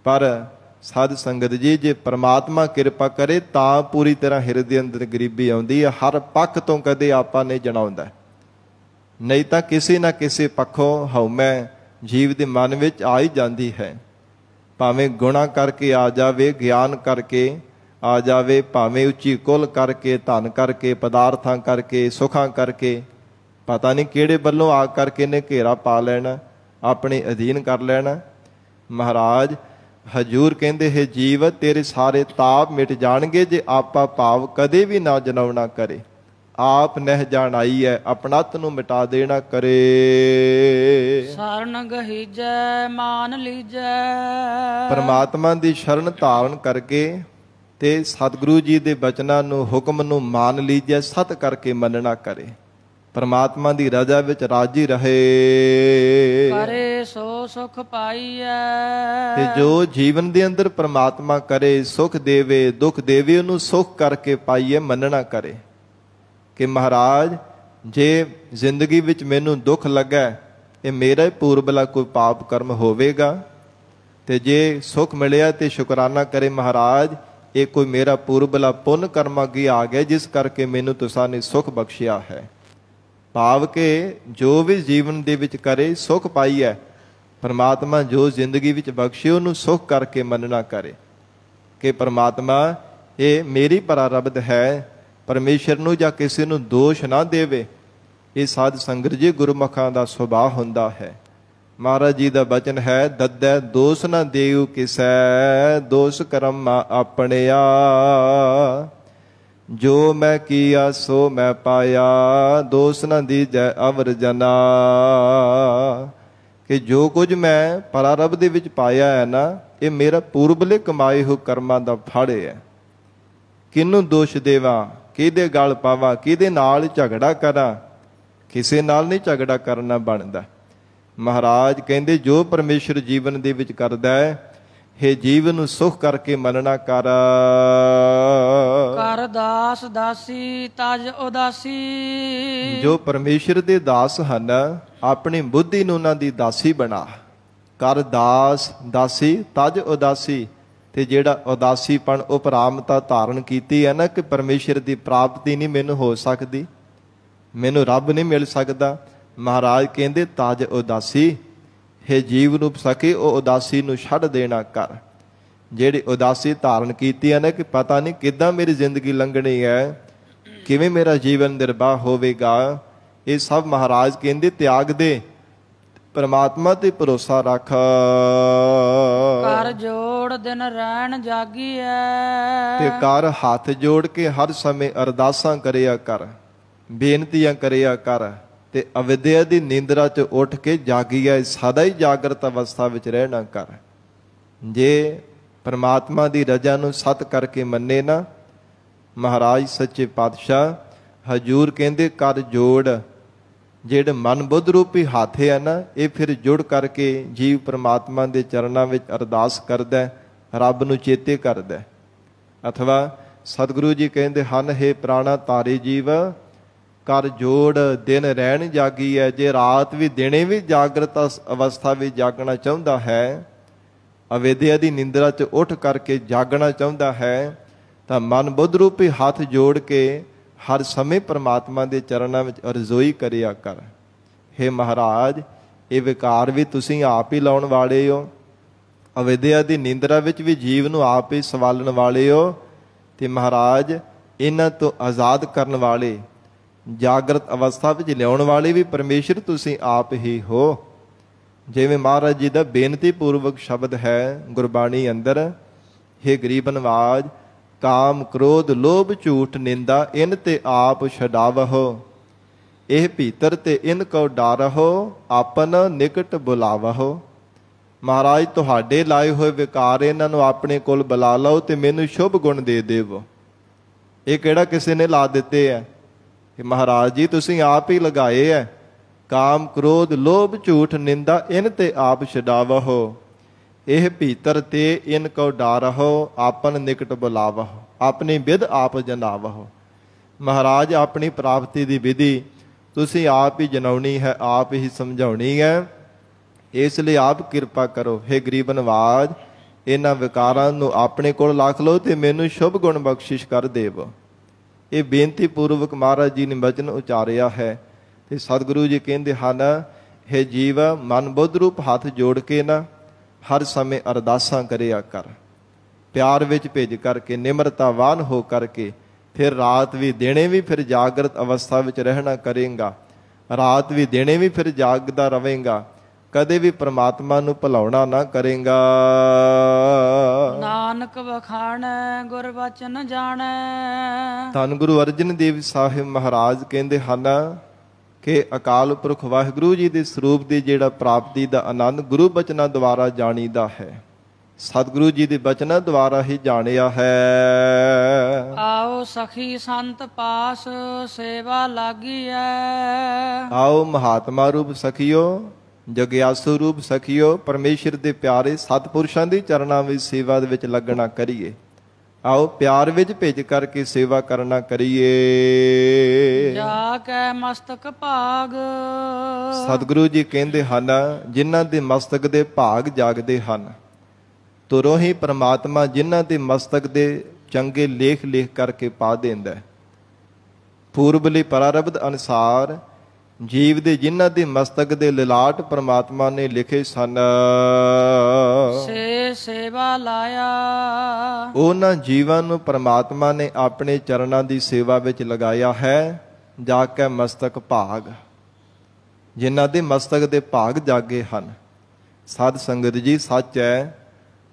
ਪਰ ਸਾਧ ਸੰਗਤ ਜੀ, ਜੇ ਪ੍ਰਮਾਤਮਾ ਕਿਰਪਾ ਕਰੇ ਤਾਂ ਪੂਰੀ ਤਰ੍ਹਾਂ ਹਿਰਦੇ ਅੰਦਰ ਗਰੀਬੀ ਆਉਂਦੀ ਹੈ। ਹਰ ਪੱਖ ਤੋਂ ਕਦੇ ਆਪਾਂ ਨੇ ਜਣਾਉਂਦਾ, ਨਹੀਂ ਤਾਂ ਕਿਸੇ ਨਾ ਕਿਸੇ ਪੱਖੋਂ ਹਉਮੈ ਜੀਵ ਦੇ ਮਨ ਵਿੱਚ ਆ ਹੀ ਜਾਂਦੀ ਹੈ। ਭਾਵੇਂ ਗੁਣਾ ਕਰਕੇ ਆ ਜਾਵੇ, ਗਿਆਨ ਕਰਕੇ ਆ ਜਾਵੇ, ਭਾਵੇਂ ਉੱਚੀ ਕੁਲ ਕਰਕੇ, ਧਨ ਕਰਕੇ, ਪਦਾਰਥਾਂ ਕਰਕੇ, ਸੁੱਖਾਂ ਕਰਕੇ, ਪਤਾ ਨਹੀਂ ਕਿਹੜੇ ਵੱਲੋਂ ਆ ਕਰਕੇ ਨੇ ਘੇਰਾ ਪਾ ਲੈਣਾ, ਆਪਣੇ ਅਧੀਨ ਕਰ ਲੈਣਾ। ਮਹਾਰਾਜ ਹਜੂਰ ਕਹਿੰਦੇ ਹੈ ਜੀਵ ਤੇਰੇ ਸਾਰੇ ਤਾਪ ਮਿਟ ਜਾਣਗੇ, ਜੇ ਆਪਾ ਭਾਵ ਕਦੇ ਵੀ ਨਾ ਜਨਾਉਣਾ ਕਰੇ। ਆਪ ਨਹਿ ਜਾਣਾਈ ਹੈ, ਆਪਣਤ ਨੂੰ ਮਿਟਾ ਦੇਣਾ ਕਰੇ। ਸਰਨ ਗਹੀਜੈ ਮਾਨ ਲੀਜੈ, ਪਰਮਾਤਮਾ ਦੀ ਸ਼ਰਨ ਧਾਰਨ ਕਰਕੇ ਤੇ ਸਤਿਗੁਰੂ ਜੀ ਦੇ ਬਚਨਾਂ ਨੂੰ, ਹੁਕਮ ਨੂੰ ਮਾਨ ਲੀਜੈ, ਸਤ ਕਰਕੇ ਮੰਨਣਾ ਕਰੇ। ਪਰਮਾਤਮਾ ਦੀ ਰਜ਼ਾ ਵਿੱਚ ਰਾਜੀ ਰਹੇ, ਕਰੇ ਸੋ ਸੁਖ ਪਾਈਐ। ਤੇ ਜੋ ਜੀਵਨ ਦੇ ਅੰਦਰ ਪਰਮਾਤਮਾ ਕਰੇ, ਸੁਖ ਦੇਵੇ, ਦੁੱਖ ਦੇਵੇ, ਉਹਨੂੰ ਸੁਖ ਕਰਕੇ ਪਾਈਏ, ਮੰਨਣਾ ਕਰੇ। ਕਿ ਮਹਾਰਾਜ ਜੇ ਜ਼ਿੰਦਗੀ ਵਿੱਚ ਮੈਨੂੰ ਦੁੱਖ ਲੱਗਾ, ਇਹ ਮੇਰਾ ਹੀ ਪੂਰਬਲਾ ਕੋਈ ਪਾਪ ਕਰਮ ਹੋਵੇਗਾ। ਤੇ ਜੇ ਸੁਖ ਮਿਲਿਆ ਤੇ ਸ਼ੁਕਰਾਨਾ ਕਰੇ, ਮਹਾਰਾਜ ਇਹ ਕੋਈ ਮੇਰਾ ਪੂਰਬਲਾ ਪੁੰਨ ਕਰਮ ਅੱਗੇ ਆ ਗਿਆ, ਜਿਸ ਕਰਕੇ ਮੈਨੂੰ ਤੁਸਾਂ ਨੇ ਸੁਖ ਬਖਸ਼ਿਆ ਹੈ। ਭਾਵ ਕਿ ਜੋ ਵੀ ਜੀਵਨ ਦੇ ਵਿੱਚ ਕਰੇ ਸੁਖ ਪਾਈਐ। ਪਰਮਾਤਮਾ ਜੋ ਜ਼ਿੰਦਗੀ ਵਿੱਚ ਬਖਸ਼ੇ ਉਹਨੂੰ ਸੁਖ ਕਰਕੇ ਮੰਨਣਾ ਕਰੇ ਕਿ ਪਰਮਾਤਮਾ ਇਹ ਮੇਰੀ ਪ੍ਰਾਰਬਧ ਹੈ। ਪਰਮੇਸ਼ਰ ਨੂੰ ਜਾਂ ਕਿਸੇ ਨੂੰ ਦੋਸ਼ ਨਾ ਦੇਵੇ। ਇਹ ਸਾਧ ਸੰਗਤ ਜੀ ਗੁਰਮੁਖਾਂ ਦਾ ਸੁਭਾਅ ਹੁੰਦਾ ਹੈ। ਮਹਾਰਾਜ ਜੀ ਦਾ ਬਚਨ ਹੈ, ਦੱਦੈ ਦੋਸ਼ ਨਾ ਦੇਉ ਕਿਸੈ, ਦੋਸ਼ ਕਰਮ ਆਪਣਿਆ। ਜੋ ਮੈਂ ਕੀਆ ਸੋ ਮੈਂ ਪਾਇਆ, ਦੋਸ਼ ਨਾ ਦੀਜੈ ਅਵਰ ਜਨਾ। ਕਿ ਜੋ ਕੁਝ ਮੈਂ ਪ੍ਰਾਰਬਧ ਦੇ ਵਿੱਚ ਪਾਇਆ ਹੈ ਨਾ, ਇਹ ਮੇਰਾ ਪੂਰਬਲੇ ਕਮਾਏ ਹੋਏ ਕਰਮਾਂ ਦਾ ਫਲ ਹੈ। ਕਿਹਨੂੰ ਦੋਸ਼ ਦੇਵਾਂ, ਕਿਹਦੇ ਗਲ ਪਾਵਾਂ, ਕਿਹਦੇ ਨਾਲ ਝਗੜਾ ਕਰਾਂ? ਕਿਸੇ ਨਾਲ ਨਹੀਂ ਝਗੜਾ ਕਰਨਾ ਬਣਦਾ। ਮਹਾਰਾਜ ਕਹਿੰਦੇ ਜੋ ਪਰਮੇਸ਼ਰ ਜੀਵਨ ਦੇ ਵਿੱਚ ਕਰਦਾ ਹੈ, ਹੇ ਜੀਵਨ ਨੂੰ ਸੁਖ ਕਰਕੇ ਮੰਨਣਾ ਕਰ। ਕਰ ਦਾਸ ਦਾਸੀ ਤਜ ਉਦਾਸੀ। ਜੋ ਪਰਮੇਸ਼ਰ ਦੇ ਦਾਸ ਹਨ, ਆਪਣੀ ਬੁੱਧੀ ਨੂੰ ਉਹਨਾਂ ਦੀ ਦਾਸੀ ਬਣਾ। ਕਰ ਦਾਸ ਦਾਸੀ ਤਜ ਉਦਾਸੀ। ਤੇ ਜਿਹੜਾ ਉਦਾਸੀਪਣ ਉਪਰਾਮਤਾ ਧਾਰਨ ਕੀਤੀ ਹੈ ਨਾ, ਕਿ ਪਰਮੇਸ਼ਰ ਦੀ ਪ੍ਰਾਪਤੀ ਨਹੀਂ ਮੈਨੂੰ ਹੋ ਸਕਦੀ, ਮੈਨੂੰ ਰੱਬ ਨਹੀਂ ਮਿਲ ਸਕਦਾ। ਮਹਾਰਾਜ ਕਹਿੰਦੇ ਤਜ ਉਦਾਸੀ, ਹੇ ਜੀਵ ਰੂਪ ਸਖੀ ਉਹ ਉਦਾਸੀ ਨੂੰ ਛੱਡ ਦੇਣਾ ਕਰ। ਜਿਹੜੀ ਉਦਾਸੀ ਧਾਰਨ ਕੀਤੀ ਹੈ ਨਾ ਕਿ ਪਤਾ ਨਹੀਂ ਕਿੱਦਾਂ ਮੇਰੀ ਜ਼ਿੰਦਗੀ ਲੰਘਣੀ ਹੈ, ਕਿਵੇਂ ਮੇਰਾ ਜੀਵਨ ਨਿਰਬਾਹ ਹੋਵੇਗਾ, ਇਹ ਸਭ ਮਹਾਰਾਜ ਕਹਿੰਦੇ ਤਿਆਗ ਦੇ, ਪਰਮਾਤਮਾ ਤੇ ਭਰੋਸਾ ਰੱਖ। ਕਰ ਜੋੜ ਦਿਨ ਰਹਿਣ ਜਾਗੀਐ, ਤੇ ਕਰ ਹੱਥ ਜੋੜ ਕੇ ਹਰ ਸਮੇਂ ਅਰਦਾਸਾਂ ਕਰਿਆ ਕਰ, ਬੇਨਤੀਆਂ ਕਰਿਆ ਕਰ, ਤੇ ਅਵਿਦਿਆ ਦੀ ਨੀਂਦਰਾ 'ਚ ਉੱਠ ਕੇ ਜਾਗੀਐ, ਸਦਾ ਹੀ ਜਾਗਰਤ ਅਵਸਥਾ ਵਿੱਚ ਰਹਿਣਾ ਕਰ। ਜੇ ਪਰਮਾਤਮਾ ਦੀ ਰਜ਼ਾ ਨੂੰ ਸਤ ਕਰਕੇ ਮੰਨੇ ਨਾ, ਮਹਾਰਾਜ ਸੱਚੇ ਪਾਤਸ਼ਾਹ ਹਜੂਰ ਕਹਿੰਦੇ ਕਰ ਜੋੜ। ਜਿਹੜੇ ਮਨ ਬੁੱਧ ਰੂਪੀ ਹੱਥ ਹੈ ਨਾ, ਇਹ ਫਿਰ ਜੁੜ ਕਰਕੇ ਜੀਵ ਪਰਮਾਤਮਾ ਦੇ ਚਰਨਾਂ ਵਿੱਚ ਅਰਦਾਸ ਕਰਦਾ, ਰੱਬ ਨੂੰ ਚੇਤੇ ਕਰਦਾ। ਅਥਵਾ ਸਤਿਗੁਰੂ ਜੀ ਕਹਿੰਦੇ ਹਨ, ਹੇ ਪ੍ਰਾਣਾ ਤਾਰੇ ਜੀਵ ਕਰ ਜੋੜ ਦਿਨ ਰਹਿਣ ਜਾਗੀ ਹੈ। ਜੇ ਰਾਤ ਵੀ ਦਿਨੇ ਵੀ ਜਾਗਰਤ ਅਵਸਥਾ ਵਿੱਚ ਜਾਗਣਾ ਚਾਹੁੰਦਾ ਹੈ, ਅਵੇਦਿਆ ਦੀ ਨਿੰਦਰਾ 'ਚ ਉੱਠ ਕਰਕੇ ਜਾਗਣਾ ਚਾਹੁੰਦਾ ਹੈ, ਤਾਂ ਮਨ ਬੁੱਧ ਰੂਪੀ ਹੱਥ ਜੋੜ ਕੇ ਹਰ ਸਮੇਂ ਪਰਮਾਤਮਾ ਦੇ ਚਰਨਾਂ ਵਿੱਚ ਅਰਜ਼ੋਈ ਕਰਿਆ ਕਰ। ਹੇ ਮਹਾਰਾਜ, ਇਹ ਵਿਕਾਰ ਵੀ ਤੁਸੀਂ ਆਪ ਹੀ ਲਾਉਣ ਵਾਲੇ ਹੋ, ਅਵੇਦਿਆ ਦੀ ਨਿੰਦਰਾ ਵਿੱਚ ਵੀ ਜੀਵ ਨੂੰ ਆਪ ਹੀ ਸਵਾਲਣ ਵਾਲੇ ਹੋ, ਤੇ ਮਹਾਰਾਜ ਇਹਨਾਂ ਤੋਂ ਆਜ਼ਾਦ ਕਰਨ ਵਾਲੇ, ਜਾਗਰਤ ਅਵਸਥਾ ਵਿੱਚ ਲਿਆਉਣ ਵਾਲੇ ਵੀ ਪਰਮੇਸ਼ਰ ਤੁਸੀਂ ਆਪ ਹੀ ਹੋ। ਜਿਵੇਂ ਮਹਾਰਾਜ ਜੀ ਦਾ ਬੇਨਤੀ ਪੂਰਵਕ ਸ਼ਬਦ ਹੈ ਗੁਰਬਾਣੀ ਅੰਦਰ, ਹੇ ਗਰੀਬ ਨਵਾਜ ਕਾਮ ਕ੍ਰੋਧ ਲੋਭ ਝੂਠ ਨਿੰਦਾ ਇਨ ਤੇ ਆਪ ਛਡਾਵਹੁ, ਇਹ ਭੀਤਰ ਤੇ ਇਨ ਕੋ ਡਾਰਹੁ, ਆਪਨ ਨਿਕਟ ਬੁਲਾਵਹੁ। ਮਹਾਰਾਜ ਤੁਹਾਡੇ ਲਾਏ ਹੋਏ ਵਿਕਾਰ ਇਹਨਾਂ ਨੂੰ ਆਪਣੇ ਕੋਲ ਬੁਲਾ ਲਓ ਤੇ ਮੈਨੂੰ ਸ਼ੁਭ ਗੁਣ ਦੇ ਦੇਵੋ। ਇਹ ਕਿਹੜਾ ਕਿਸੇ ਨੇ ਲਾ ਦਿੱਤੇ ਹੈ? ਕਿ ਮਹਾਰਾਜ ਜੀ ਤੁਸੀਂ ਆਪ ਹੀ ਲਗਾਏ ਹੈ। ਕਾਮ ਕ੍ਰੋਧ ਲੋਭ ਝੂਠ ਨਿੰਦਾ ਇਨ ਤੇ ਆਪ ਛਡਾਵਹੁ, ਇਹ ਭੀਤਰ ਤੇ ਇਨ ਕੋ ਡਾਰਹੁ, ਆਪਨ ਨਿਕਟ ਬੁਲਾਵਹੁ, ਆਪਣੀ ਵਿਧ ਆਪ ਜਨਾਵਹੁ। ਮਹਾਰਾਜ ਆਪਣੀ ਪ੍ਰਾਪਤੀ ਦੀ ਵਿਧੀ ਤੁਸੀਂ ਆਪ ਹੀ ਜਨਾਉਣੀ ਹੈ, ਆਪ ਹੀ ਸਮਝਾਉਣੀ ਹੈ, ਇਸ ਲਈ ਆਪ ਕਿਰਪਾ ਕਰੋ। ਹੇ ਗਰੀਬ ਨਵਾਜ ਇਹਨਾਂ ਵਿਕਾਰਾਂ ਨੂੰ ਆਪਣੇ ਕੋਲ ਰੱਖ ਲਓ ਤੇ ਮੈਨੂੰ ਸ਼ੁਭ ਗੁਣ ਬਖਸ਼ਿਸ਼ ਕਰ ਦੇਵੋ। ਇਹ ਬੇਨਤੀ ਪੂਰਵਕ ਮਹਾਰਾਜ ਜੀ ਨੇ ਬਚਨ ਉਚਾਰਿਆ ਹੈ। ਤੇ ਸਤਿਗੁਰੂ ਜੀ ਕਹਿੰਦੇ ਹਨ, ਹੇ ਜੀਵ ਮਨ ਬੁੱਧ ਰੂਪ ਹੱਥ ਜੋੜ ਕੇ ਨਾ ਹਰ ਸਮੇਂ ਅਰਦਾਸਾਂ ਕਰਿਆ ਕਰ, ਪਿਆਰ ਵਿੱਚ ਭਿੱਜ ਕਰਕੇ, ਨਿਮਰਤਾਵਾਨ ਹੋ ਕਰਕੇ। ਫਿਰ ਰਾਤ ਵੀ ਦਿਨੇ ਵੀ ਫਿਰ ਜਾਗਰਤ ਅਵਸਥਾ ਵਿੱਚ ਰਹਿਣਾ ਕਰੇਗਾ, ਰਾਤ ਵੀ ਦਿਨੇ ਵੀ ਫਿਰ ਜਾਗਦਾ ਰਵੇਂਗਾ, ਕਦੇ ਵੀ ਪ੍ਰਮਾਤਮਾ ਨੂੰ ਭੁਲਾਉਣਾ ਨਾ ਕਰੇਗਾ। ਨਾਨਕ ਵਖਾਣੈ ਗੁਰ ਬਚਨ ਜਾਣੈ। ਧੰਨ ਗੁਰੂ ਅਰਜਨ ਦੇਵ ਸਾਹਿਬ ਮਹਾਰਾਜ ਕਹਿੰਦੇ ਹਨ ਕਿ ਅਕਾਲ ਪੁਰਖ ਵਾਹਿਗੁਰੂ ਜੀ ਦੇ ਸਰੂਪ ਦੀ ਜਿਹੜਾ ਪ੍ਰਾਪਤੀ ਦਾ ਆਨੰਦ ਗੁਰੂ ਬਚਨਾਂ ਦੁਆਰਾ ਜਾਣੀਦਾ ਹੈ, ਸਤਿਗੁਰੂ ਜੀ ਦੇ ਬਚਨਾਂ ਦੁਆਰਾ ਹੀ ਜਾਣਿਆ ਹੈ। ਆਓ ਸਖੀ ਸੰਤ ਪਾਸ ਸੇਵਾ ਲਾਗੀਐ, ਆਓ ਮਹਾਤਮਾ ਰੂਪ ਸਖੀਓ, ਜਗਿਆਸੂ ਰੂਪ ਸਖੀਓ, ਪਰਮੇਸ਼ਰ ਦੇ ਪਿਆਰੇ ਸਤਿਪੁਰਸ਼ਾਂ ਦੀ ਚਰਨਾਂ ਵਿੱਚ ਸੇਵਾ ਦੇ ਵਿੱਚ ਲੱਗਣਾ ਕਰੀਏ। ਆਓ ਪਿਆਰ ਵਿੱਚ ਭਿੱਜ ਕਰਕੇ ਸੇਵਾ ਕਰਨਾ ਕਰੀਏ। ਜਾ ਕੈ ਮਸਤਕ ਭਾਗ, ਸਤਿਗੁਰੂ ਜੀ ਕਹਿੰਦੇ ਹਨ, ਜਿਨ੍ਹਾਂ ਦੇ ਮਸਤਕ ਦੇ ਭਾਗ ਜਾਗਦੇ ਹਨ, ਤੁਰੋਂ ਹੀ ਪ੍ਰਮਾਤਮਾ ਜਿਨ੍ਹਾਂ ਦੇ ਮਸਤਕ ਦੇ ਚੰਗੇ ਲੇਖ ਲਿਖ ਕਰਕੇ ਪਾ ਦਿੰਦਾ। ਪੂਰਬਲੀ ਪ੍ਰਾਰਬਧ ਅਨੁਸਾਰ ਜੀਵ ਦੇ ਜਿਨ੍ਹਾਂ ਦੇ ਮਸਤਕ ਦੇ ਲਿਲਾਟ ਪ੍ਰਮਾਤਮਾ ਨੇ ਲਿਖੇ ਸਨ, ਸੇ ਸੇਵਾ ਲਾਇਆ, ਉਹਨਾਂ ਜੀਵਾਂ ਨੂੰ ਪ੍ਰਮਾਤਮਾ ਨੇ ਆਪਣੇ ਚਰਨਾਂ ਦੀ ਸੇਵਾ ਵਿੱਚ ਲਗਾਇਆ ਹੈ। ਜਾ ਕੇ ਮਸਤਕ ਭਾਗ, ਜਿਨ੍ਹਾਂ ਦੇ ਮਸਤਕ ਦੇ ਭਾਗ ਜਾਗੇ ਹਨ। ਸਾਧ ਸੰਗਤ ਜੀ, ਸੱਚ ਹੈ,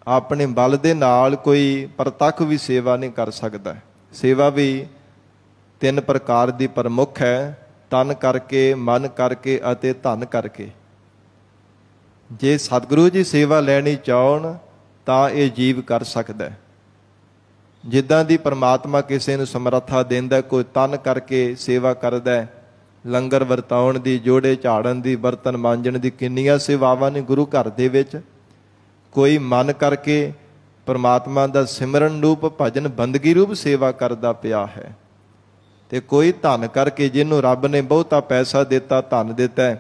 ਆਪਣੇ ਬਲ ਦੇ ਨਾਲ ਕੋਈ ਪ੍ਰਤੱਖ ਵੀ ਸੇਵਾ ਨਹੀਂ ਕਰ ਸਕਦਾ। ਸੇਵਾ ਵੀ ਤਿੰਨ ਪ੍ਰਕਾਰ ਦੀ ਪ੍ਰਮੁੱਖ ਹੈ, ਤਨ ਕਰਕੇ, ਮਨ ਕਰਕੇ ਅਤੇ ਧਨ ਕਰਕੇ। ਜੇ ਸਤਿਗੁਰੂ ਜੀ ਸੇਵਾ ਲੈਣੀ ਚਾਹਣ ਤਾਂ ਇਹ ਜੀਵ ਕਰ ਸਕਦਾ। ਜਿੱਦਾਂ ਦੀ ਪ੍ਰਮਾਤਮਾ ਕਿਸੇ ਨੂੰ ਸਮਰੱਥਾ ਦਿੰਦਾ, ਕੋਈ ਤਨ ਕਰਕੇ ਸੇਵਾ ਕਰਦਾ, ਲੰਗਰ ਵਰਤਾਉਣ ਦੀ, ਜੋੜੇ ਝਾੜਨ ਦੀ, ਬਰਤਨ ਮਾਂਜਣ ਦੀ, ਕਿੰਨੀਆਂ ਸੇਵਾਵਾਂ ਨੇ ਗੁਰੂ ਘਰ ਦੇ ਵਿੱਚ। ਕੋਈ ਮਨ ਕਰਕੇ ਪ੍ਰਮਾਤਮਾ ਦਾ ਸਿਮਰਨ ਰੂਪ, ਭਜਨ ਬੰਦਗੀ ਰੂਪ ਸੇਵਾ ਕਰਦਾ ਪਿਆ ਹੈ, ਤੇ ਕੋਈ ਧਨ ਕਰਕੇ, ਜਿਹਨੂੰ ਰੱਬ ਨੇ ਬਹੁਤਾ ਪੈਸਾ ਦਿੱਤਾ, ਧਨ ਦਿੱਤਾ,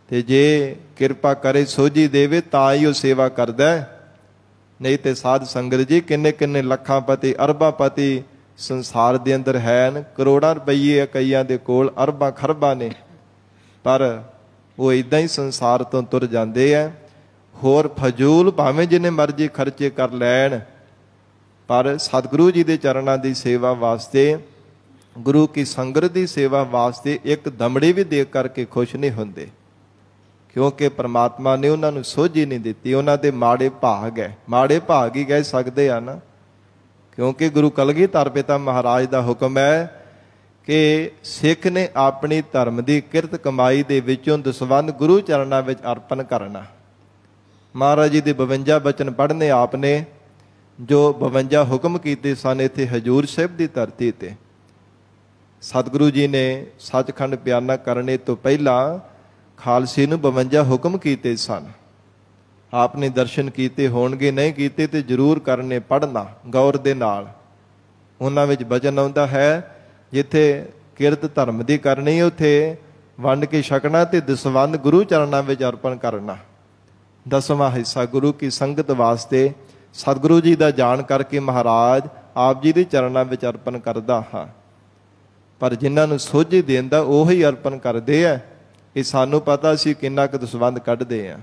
ਤੇ ਜੇ ਕਿਰਪਾ ਕਰੇ ਸੋਝੀ ਦੇਵੇ ਤਾਂ ਹੀ ਉਹ ਸੇਵਾ ਕਰਦਾ। ਨਹੀਂ ਤੇ ਸਾਧ ਸੰਗਤ ਜੀ ਕਿੰਨੇ ਕਿੰਨੇ ਲੱਖਾਂ ਪਤੀ, ਅਰਬਾਂ ਪਤੀ ਸੰਸਾਰ ਦੇ ਅੰਦਰ ਹਨ, ਕਰੋੜਾਂ ਰੁਪਈਏ ਆ ਕਈਆਂ ਦੇ ਕੋਲ, ਅਰਬਾਂ ਖਰਬਾਂ ਨੇ, ਪਰ ਉਹ ਇਦਾਂ ਹੀ ਸੰਸਾਰ ਤੋਂ ਤੁਰ ਜਾਂਦੇ ਆ। ਹੋਰ ਫਜ਼ੂਲ ਭਾਵੇਂ ਜਿੰਨੇ ਮਰਜ਼ੀ ਖਰਚੇ ਕਰ ਲੈਣ, ਪਰ ਸਤਿਗੁਰੂ ਜੀ ਦੇ ਚਰਨਾਂ ਦੀ ਸੇਵਾ ਵਾਸਤੇ, ਗੁਰੂ ਕੀ ਸੰਗਤ ਦੀ ਸੇਵਾ ਵਾਸਤੇ ਇੱਕ ਦਮੜੀ ਵੀ ਦੇ ਕਰਕੇ ਖੁਸ਼ ਨਹੀਂ ਹੁੰਦੇ, ਕਿਉਂਕਿ ਪਰਮਾਤਮਾ ਨੇ ਉਹਨਾਂ ਨੂੰ ਸੋਝੀ ਨਹੀਂ ਦਿੱਤੀ। ਉਹਨਾਂ ਦੇ ਮਾੜੇ ਭਾਗ ਹੈ, ਮਾੜੇ ਭਾਗ ਹੀ ਕਹਿ ਸਕਦੇ ਆ ਨਾ, ਕਿਉਂਕਿ ਗੁਰੂ ਕਲਗੀਧਰ ਪਿਤਾ ਮਹਾਰਾਜ ਦਾ ਹੁਕਮ ਹੈ ਕਿ ਸਿੱਖ ਨੇ ਆਪਣੀ ਧਰਮ ਦੀ ਕਿਰਤ ਕਮਾਈ ਦੇ ਵਿੱਚੋਂ ਦਸਵੰਧ ਗੁਰੂ ਚਰਨਾਂ ਵਿੱਚ ਅਰਪਣ ਕਰਨਾ। ਮਹਾਰਾਜ ਜੀ ਦੇ 52 ਬਚਨ ਪੜ੍ਹਨੇ ਆਪ ਨੇ, ਜੋ 52 ਹੁਕਮ ਕੀਤੇ ਸਨ ਇੱਥੇ ਹਜੂਰ ਸਾਹਿਬ ਦੀ ਧਰਤੀ ਤੇ। ਸਤਿਗੁਰੂ ਜੀ ਨੇ ਸੱਚਖੰਡ ਬਿਆਨਾ ਕਰਨੇ ਤੋਂ ਪਹਿਲਾਂ ਖਾਲਸੇ ਨੂੰ 52 ਹੁਕਮ ਕੀਤੇ ਸਨ। ਆਪ ਨੇ ਦਰਸ਼ਨ ਕੀਤੇ ਹੋਣਗੇ, ਨਹੀਂ ਕੀਤੇ ਤੇ ਜ਼ਰੂਰ ਕਰਨੇ, ਪੜ੍ਹਨਾ ਗੌਰ ਦੇ ਨਾਲ। ਉਹਨਾਂ ਵਿੱਚ ਬਚਨ ਆਉਂਦਾ ਹੈ, ਜਿੱਥੇ ਕਿਰਤ ਧਰਮ ਦੀ ਕਰਨੀ ਉੱਥੇ ਵੰਡ ਕੇ ਛਕਣਾ ਤੇ ਦਸਵੰਧ ਗੁਰੂ ਚਰਨਾਂ ਵਿੱਚ ਅਰਪਣ ਕਰਨਾ। 10ਵਾਂ ਹਿੱਸਾ ਗੁਰੂ ਕੀ ਸੰਗਤ ਵਾਸਤੇ ਸਤਿਗੁਰੂ ਜੀ ਦਾ ਜਾਣ ਕਰਕੇ ਮਹਾਰਾਜ ਆਪ ਜੀ ਦੇ ਚਰਨਾਂ ਵਿੱਚ ਅਰਪਣ ਕਰਦਾ ਹਾਂ। ਪਰ ਜਿਨ੍ਹਾਂ ਨੂੰ ਸੋਝੀ ਦੇਂਦਾ ਉਹੀ ਅਰਪਣ ਕਰਦੇ ਆ। ਇਹ ਸਾਨੂੰ ਪਤਾ ਅਸੀਂ ਕਿੰਨਾ ਕੁ ਦਸਵੰਧ ਕੱਢਦੇ ਆ,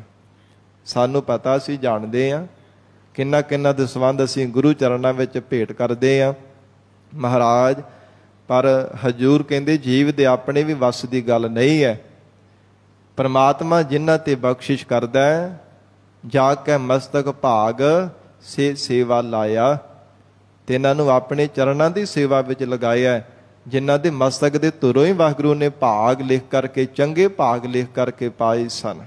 ਸਾਨੂੰ ਪਤਾ ਅਸੀਂ ਜਾਣਦੇ ਆ ਕਿੰਨਾ ਕਿੰਨਾ ਦਸਵੰਧ ਅਸੀਂ ਗੁਰੂ ਚਰਨਾਂ ਵਿੱਚ ਭੇਟ ਕਰਦੇ ਆ ਮਹਾਰਾਜ। ਪਰ ਹਜੂਰ ਕਹਿੰਦੇ ਜੀਵ ਦੇ ਆਪਣੇ ਵੀ ਵੱਸ ਦੀ ਗੱਲ ਨਹੀਂ ਹੈ। ਪਰਮਾਤਮਾ ਜਿਨ੍ਹਾਂ ਤੇ ਬਖਸ਼ਿਸ਼ ਕਰਦਾ ਹੈ, ਜਾ ਕੇ ਮਸਤਕ ਭਾਗ ਸੇ ਸੇਵਾ ਲਾਇਆ, ਤੇ ਇਹਨਾਂ ਨੂੰ ਆਪਣੇ ਚਰਨਾਂ ਦੀ ਸੇਵਾ ਵਿੱਚ ਲਗਾਇਆ, ਜਿਨ੍ਹਾਂ ਦੇ ਮਸਤਕ ਦੇ ਧੁਰੋਂ ਹੀ ਵਾਹਿਗੁਰੂ ਨੇ ਭਾਗ ਲਿਖ ਕਰਕੇ, ਚੰਗੇ ਭਾਗ ਲਿਖ ਕਰਕੇ ਪਾਏ ਸਨ।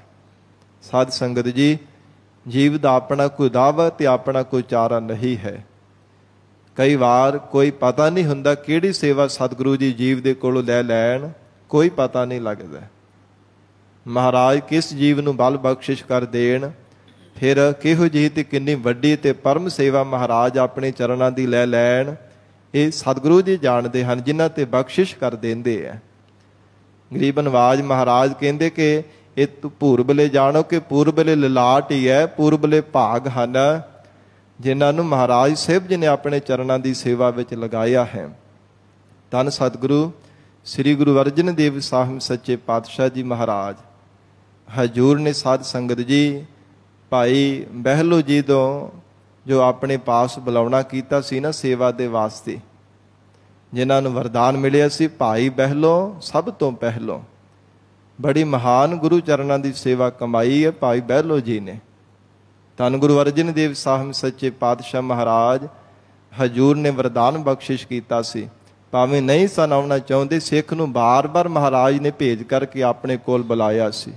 ਸਾਧ ਸੰਗਤ ਜੀ, ਜੀਵ ਦਾ ਆਪਣਾ ਕੋਈ ਦਾਵਾ ਤੇ ਆਪਣਾ ਕੋਈ ਚਾਰਾ ਨਹੀਂ ਹੈ। ਕਈ ਵਾਰ ਕੋਈ ਪਤਾ ਨਹੀਂ ਹੁੰਦਾ ਕਿਹੜੀ ਸੇਵਾ ਸਤਿਗੁਰੂ ਜੀ ਜੀਵ ਦੇ ਕੋਲੋਂ ਲੈ ਲੈਣ, ਕੋਈ ਪਤਾ ਨਹੀਂ ਲੱਗਦਾ। ਮਹਾਰਾਜ ਕਿਸ ਜੀਵ ਨੂੰ ਬਲ ਬਖਸ਼ਿਸ਼ ਕਰ ਦੇਣ, ਫਿਰ ਕਿਹੋ ਜਿਹੀ ਤੇ ਕਿੰਨੀ ਵੱਡੀ ਤੇ ਪਰਮ ਸੇਵਾ ਮਹਾਰਾਜ ਆਪਣੇ ਚਰਨਾਂ ਦੀ ਲੈ ਲੈਣ, ਇਹ ਸਤਿਗੁਰੂ ਜੀ ਜਾਣਦੇ ਹਨ, ਜਿਨ੍ਹਾਂ ਤੇ ਬਖਸ਼ਿਸ਼ ਕਰ ਦਿੰਦੇ ਆ। ਗਰੀਬ ਨਵਾਜ ਮਹਾਰਾਜ ਕਹਿੰਦੇ ਕਿ ਇਹ ਪੂਰਬਲੇ ਜਾਣੋ ਕਿ ਪੂਰਬਲੇ ਲਲਾਟ ਹੀ ਹੈ, ਪੂਰਬਲੇ ਭਾਗ ਹਨ, ਜਿਨ੍ਹਾਂ ਨੂੰ ਮਹਾਰਾਜ ਸਾਹਿਬ ਜੀ ਨੇ ਆਪਣੇ ਚਰਨਾਂ ਦੀ ਸੇਵਾ ਵਿੱਚ ਲਗਾਇਆ ਹੈ। ਧੰਨ ਸਤਿਗੁਰੂ ਸ੍ਰੀ ਗੁਰੂ ਅਰਜਨ ਦੇਵ ਸਾਹਿਬ ਸੱਚੇ ਪਾਤਸ਼ਾਹ ਜੀ ਮਹਾਰਾਜ। ਹਜੂਰ ਨੇ ਸਾਧ ਸੰਗਤ ਜੀ ਭਾਈ ਬਹਿਲੋ ਜੀ ਤੋਂ ਜੋ ਆਪਣੇ ਪਾਸ ਬੁਲਾਉਣਾ ਕੀਤਾ ਸੀ ਨਾ ਸੇਵਾ ਦੇ ਵਾਸਤੇ, ਜਿਨ੍ਹਾਂ ਨੂੰ ਵਰਦਾਨ ਮਿਲਿਆ ਸੀ, ਭਾਈ ਬਹਿਲੋ ਸਭ ਤੋਂ ਪਹਿਲੋਂ ਬੜੀ ਮਹਾਨ ਗੁਰੂ ਚਰਨਾਂ ਦੀ ਸੇਵਾ ਕਮਾਈ ਹੈ ਭਾਈ ਬਹਿਲੋ ਜੀ ਨੇ। ਧੰਨ ਗੁਰੂ ਅਰਜਨ ਦੇਵ ਸਾਹਿਬ ਸੱਚੇ ਪਾਤਸ਼ਾਹ ਮਹਾਰਾਜ ਹਜੂਰ ਨੇ ਵਰਦਾਨ ਬਖਸ਼ਿਸ਼ ਕੀਤਾ ਸੀ। ਭਾਵੇਂ ਨਹੀਂ ਸਨ ਆਉਣਾ ਚਾਹੁੰਦੇ, ਸਿੱਖ ਨੂੰ ਬਾਰ-ਬਾਰ ਮਹਾਰਾਜ ਨੇ ਭੇਜ ਕਰਕੇ ਆਪਣੇ ਕੋਲ ਬੁਲਾਇਆ ਸੀ।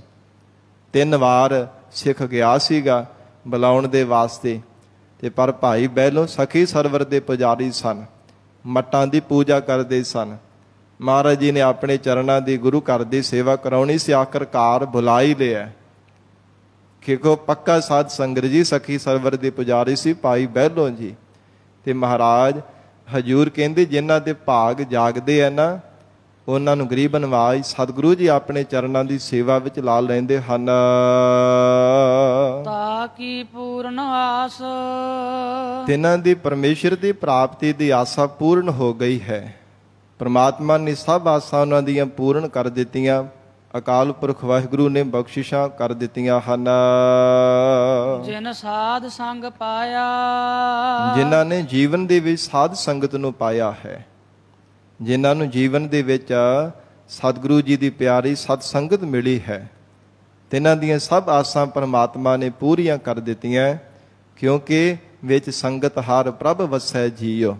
3 ਵਾਰ ਸਿੱਖ ਗਿਆ ਸੀਗਾ ਬੁਲਾਉਣ ਦੇ ਵਾਸਤੇ, ਤੇ ਪਰ ਭਾਈ ਬਹਿਲੋਂ ਸਖੀ ਸਰਵਰ ਦੇ ਪੁਜਾਰੀ ਸਨ, ਮੱਟਾਂ ਦੀ ਪੂਜਾ ਕਰਦੇ ਸਨ। ਮਹਾਰਾਜ ਜੀ ਨੇ ਆਪਣੇ ਚਰਨਾਂ ਦੀ ਗੁਰੂ ਘਰ ਦੀ ਸੇਵਾ ਕਰਾਉਣੀ ਸੀ, ਆਖਰਕਾਰ ਬੁਲਾ ਹੀ ਲਿਆ। ਕਿਉਂਕਿ ਪੱਕਾ ਸਾਧ ਸੰਗਤ ਜੀ ਸਖੀ ਸਰਵਰ ਦੇ ਪੁਜਾਰੀ ਸੀ ਭਾਈ ਬਹਿਲੋਂ ਜੀ। ਤੇ ਮਹਾਰਾਜ ਹਜੂਰ ਕਹਿੰਦੇ ਜਿਨ੍ਹਾਂ ਦੇ ਭਾਗ ਜਾਗਦੇ ਆ ਨਾ, ਉਹਨਾਂ ਨੂੰ ਗਰੀਬ ਨਵਾਜ ਸਤਿਗੁਰੂ ਜੀ ਆਪਣੇ ਚਰਨਾਂ ਦੀ ਸੇਵਾ ਵਿੱਚ ਲਾ ਲੈਂਦੇ ਹਨ। ਤਾਕੀ ਪੂਰਨ ਆਸ, ਤਿੰਨਾਂ ਦੀ ਪਰਮੇਸ਼ਰ ਦੀ ਪ੍ਰਾਪਤੀ ਦੀ ਆਸਾ ਪੂਰਨ ਹੋ ਗਈ ਹੈ। ਪਰਮਾਤਮਾ ਨੇ ਸਭ ਆਸਾਂ ਉਹਨਾਂ ਦੀਆਂ ਪੂਰਨ ਕਰ ਦਿੱਤੀਆਂ। ਅਕਾਲ ਪੁਰਖ ਵਾਹਿਗੁਰੂ ਨੇ ਬਖਸ਼ਿਸ਼ਾਂ ਕਰ ਦਿੱਤੀਆਂ ਹਨ। ਜਿਨ ਸਾਧ ਸੰਗ ਪਾਇਆ, ਜਿਨ੍ਹਾਂ ਨੇ ਜੀਵਨ ਦੇ ਵਿੱਚ ਸਾਧ ਸੰਗਤ ਨੂੰ ਪਾਇਆ ਹੈ, ਜਿਨ੍ਹਾਂ ਨੂੰ ਜੀਵਨ ਦੇ ਵਿੱਚ ਸਤਿਗੁਰੂ ਜੀ ਦੀ ਪਿਆਰੀ ਸਤ ਸੰਗਤ ਮਿਲੀ ਹੈ, ਤਿਨਾਂ ਦੀਆਂ ਸਭ ਆਸਾਂ ਪਰਮਾਤਮਾ ਨੇ ਪੂਰੀਆਂ ਕਰ ਦਿੱਤੀਆਂ, ਕਿਉਂਕਿ ਵਿੱਚ ਸੰਗਤ ਹਰ ਪ੍ਰਭ ਵਸੈ ਜੀਓ।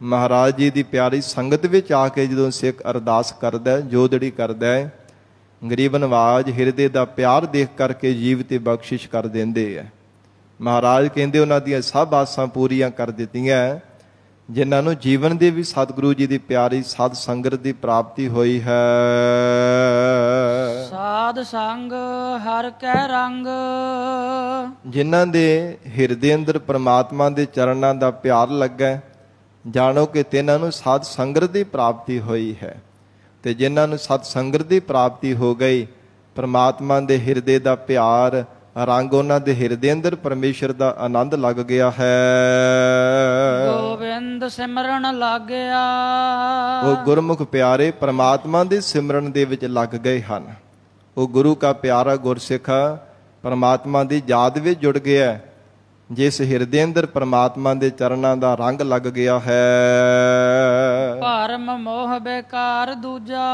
ਮਹਾਰਾਜ ਜੀ ਦੀ ਪਿਆਰੀ ਸੰਗਤ ਵਿੱਚ ਆ ਕੇ ਜਦੋਂ ਸਿੱਖ ਅਰਦਾਸ ਕਰਦਾ, ਜੋਦੜੀ ਕਰਦਾ, ਗਰੀਬ ਨਵਾਜ ਹਿਰਦੇ ਦਾ ਪਿਆਰ ਦੇਖ ਕਰਕੇ ਜੀਵ ਤੇ ਬਖਸ਼ਿਸ਼ ਕਰ ਦਿੰਦੇ ਆ। ਮਹਾਰਾਜ ਕਹਿੰਦੇ ਉਹਨਾਂ ਦੀਆਂ ਸਭ ਆਸਾਂ ਪੂਰੀਆਂ ਕਰ ਦਿੱਤੀਆਂ, ਜਿਨ੍ਹਾਂ ਨੂੰ ਜੀਵਨ ਦੇ ਵੀ ਸਤਿਗੁਰੂ ਜੀ ਦੀ ਪਿਆਰੀ ਸਾਧ ਸੰਗਤ ਦੀ ਪ੍ਰਾਪਤੀ ਹੋਈ ਹੈ। ਸਾਧ ਸੰਗ ਹਰ ਕੈ ਰੰਗ, ਜਿਨ੍ਹਾਂ ਦੇ ਹਿਰਦੇ ਅੰਦਰ ਪ੍ਰਮਾਤਮਾ ਦੇ ਚਰਨਾਂ ਦਾ ਪਿਆਰ ਲੱਗਾ, ਜਾਣੋ ਕਿ ਤਿੰਨਾਂ ਨੂੰ ਸਾਧ ਸੰਗਤ ਦੀ ਪ੍ਰਾਪਤੀ ਹੋਈ ਹੈ। ਤੇ ਜਿਨ੍ਹਾਂ ਨੂੰ ਸਤ ਸੰਗਤ ਦੀ ਪ੍ਰਾਪਤੀ ਹੋ ਗਈ, ਪ੍ਰਮਾਤਮਾ ਦੇ ਹਿਰਦੇ ਦਾ ਪਿਆਰ, ਰੰਗ ਉਹਨਾਂ ਦੇ ਹਿਰਦੇ ਅੰਦਰ ਪਰਮੇਸ਼ਰ ਦਾ ਆਨੰਦ ਲੱਗ ਗਿਆ ਹੈ। ਗੋਬਿੰਦ ਸਿਮਰਨ ਲੱਗਿਆ। ਉਹ ਗੁਰਮੁਖ ਪਿਆਰੇ ਪਰਮਾਤਮਾ ਦੇ ਸਿਮਰਨ ਦੇ ਵਿੱਚ ਲੱਗ ਗਏ ਹਨ। ਉਹ ਗੁਰੂ ਕਾ ਪਿਆਰਾ ਗੁਰਸਿੱਖ ਪਰਮਾਤਮਾ ਦੀ ਯਾਦ ਵਿੱਚ ਜੁੜ ਗਿਆ, ਜਿਸ ਹਿਰਦੇ ਅੰਦਰ ਪਰਮਾਤਮਾ ਦੇ ਚਰਨਾਂ ਦਾ ਰੰਗ ਲੱਗ ਗਿਆ ਹੈ। ਭਰਮ ਮੋਹ ਬੇਕਾਰ ਦੂਜਾ।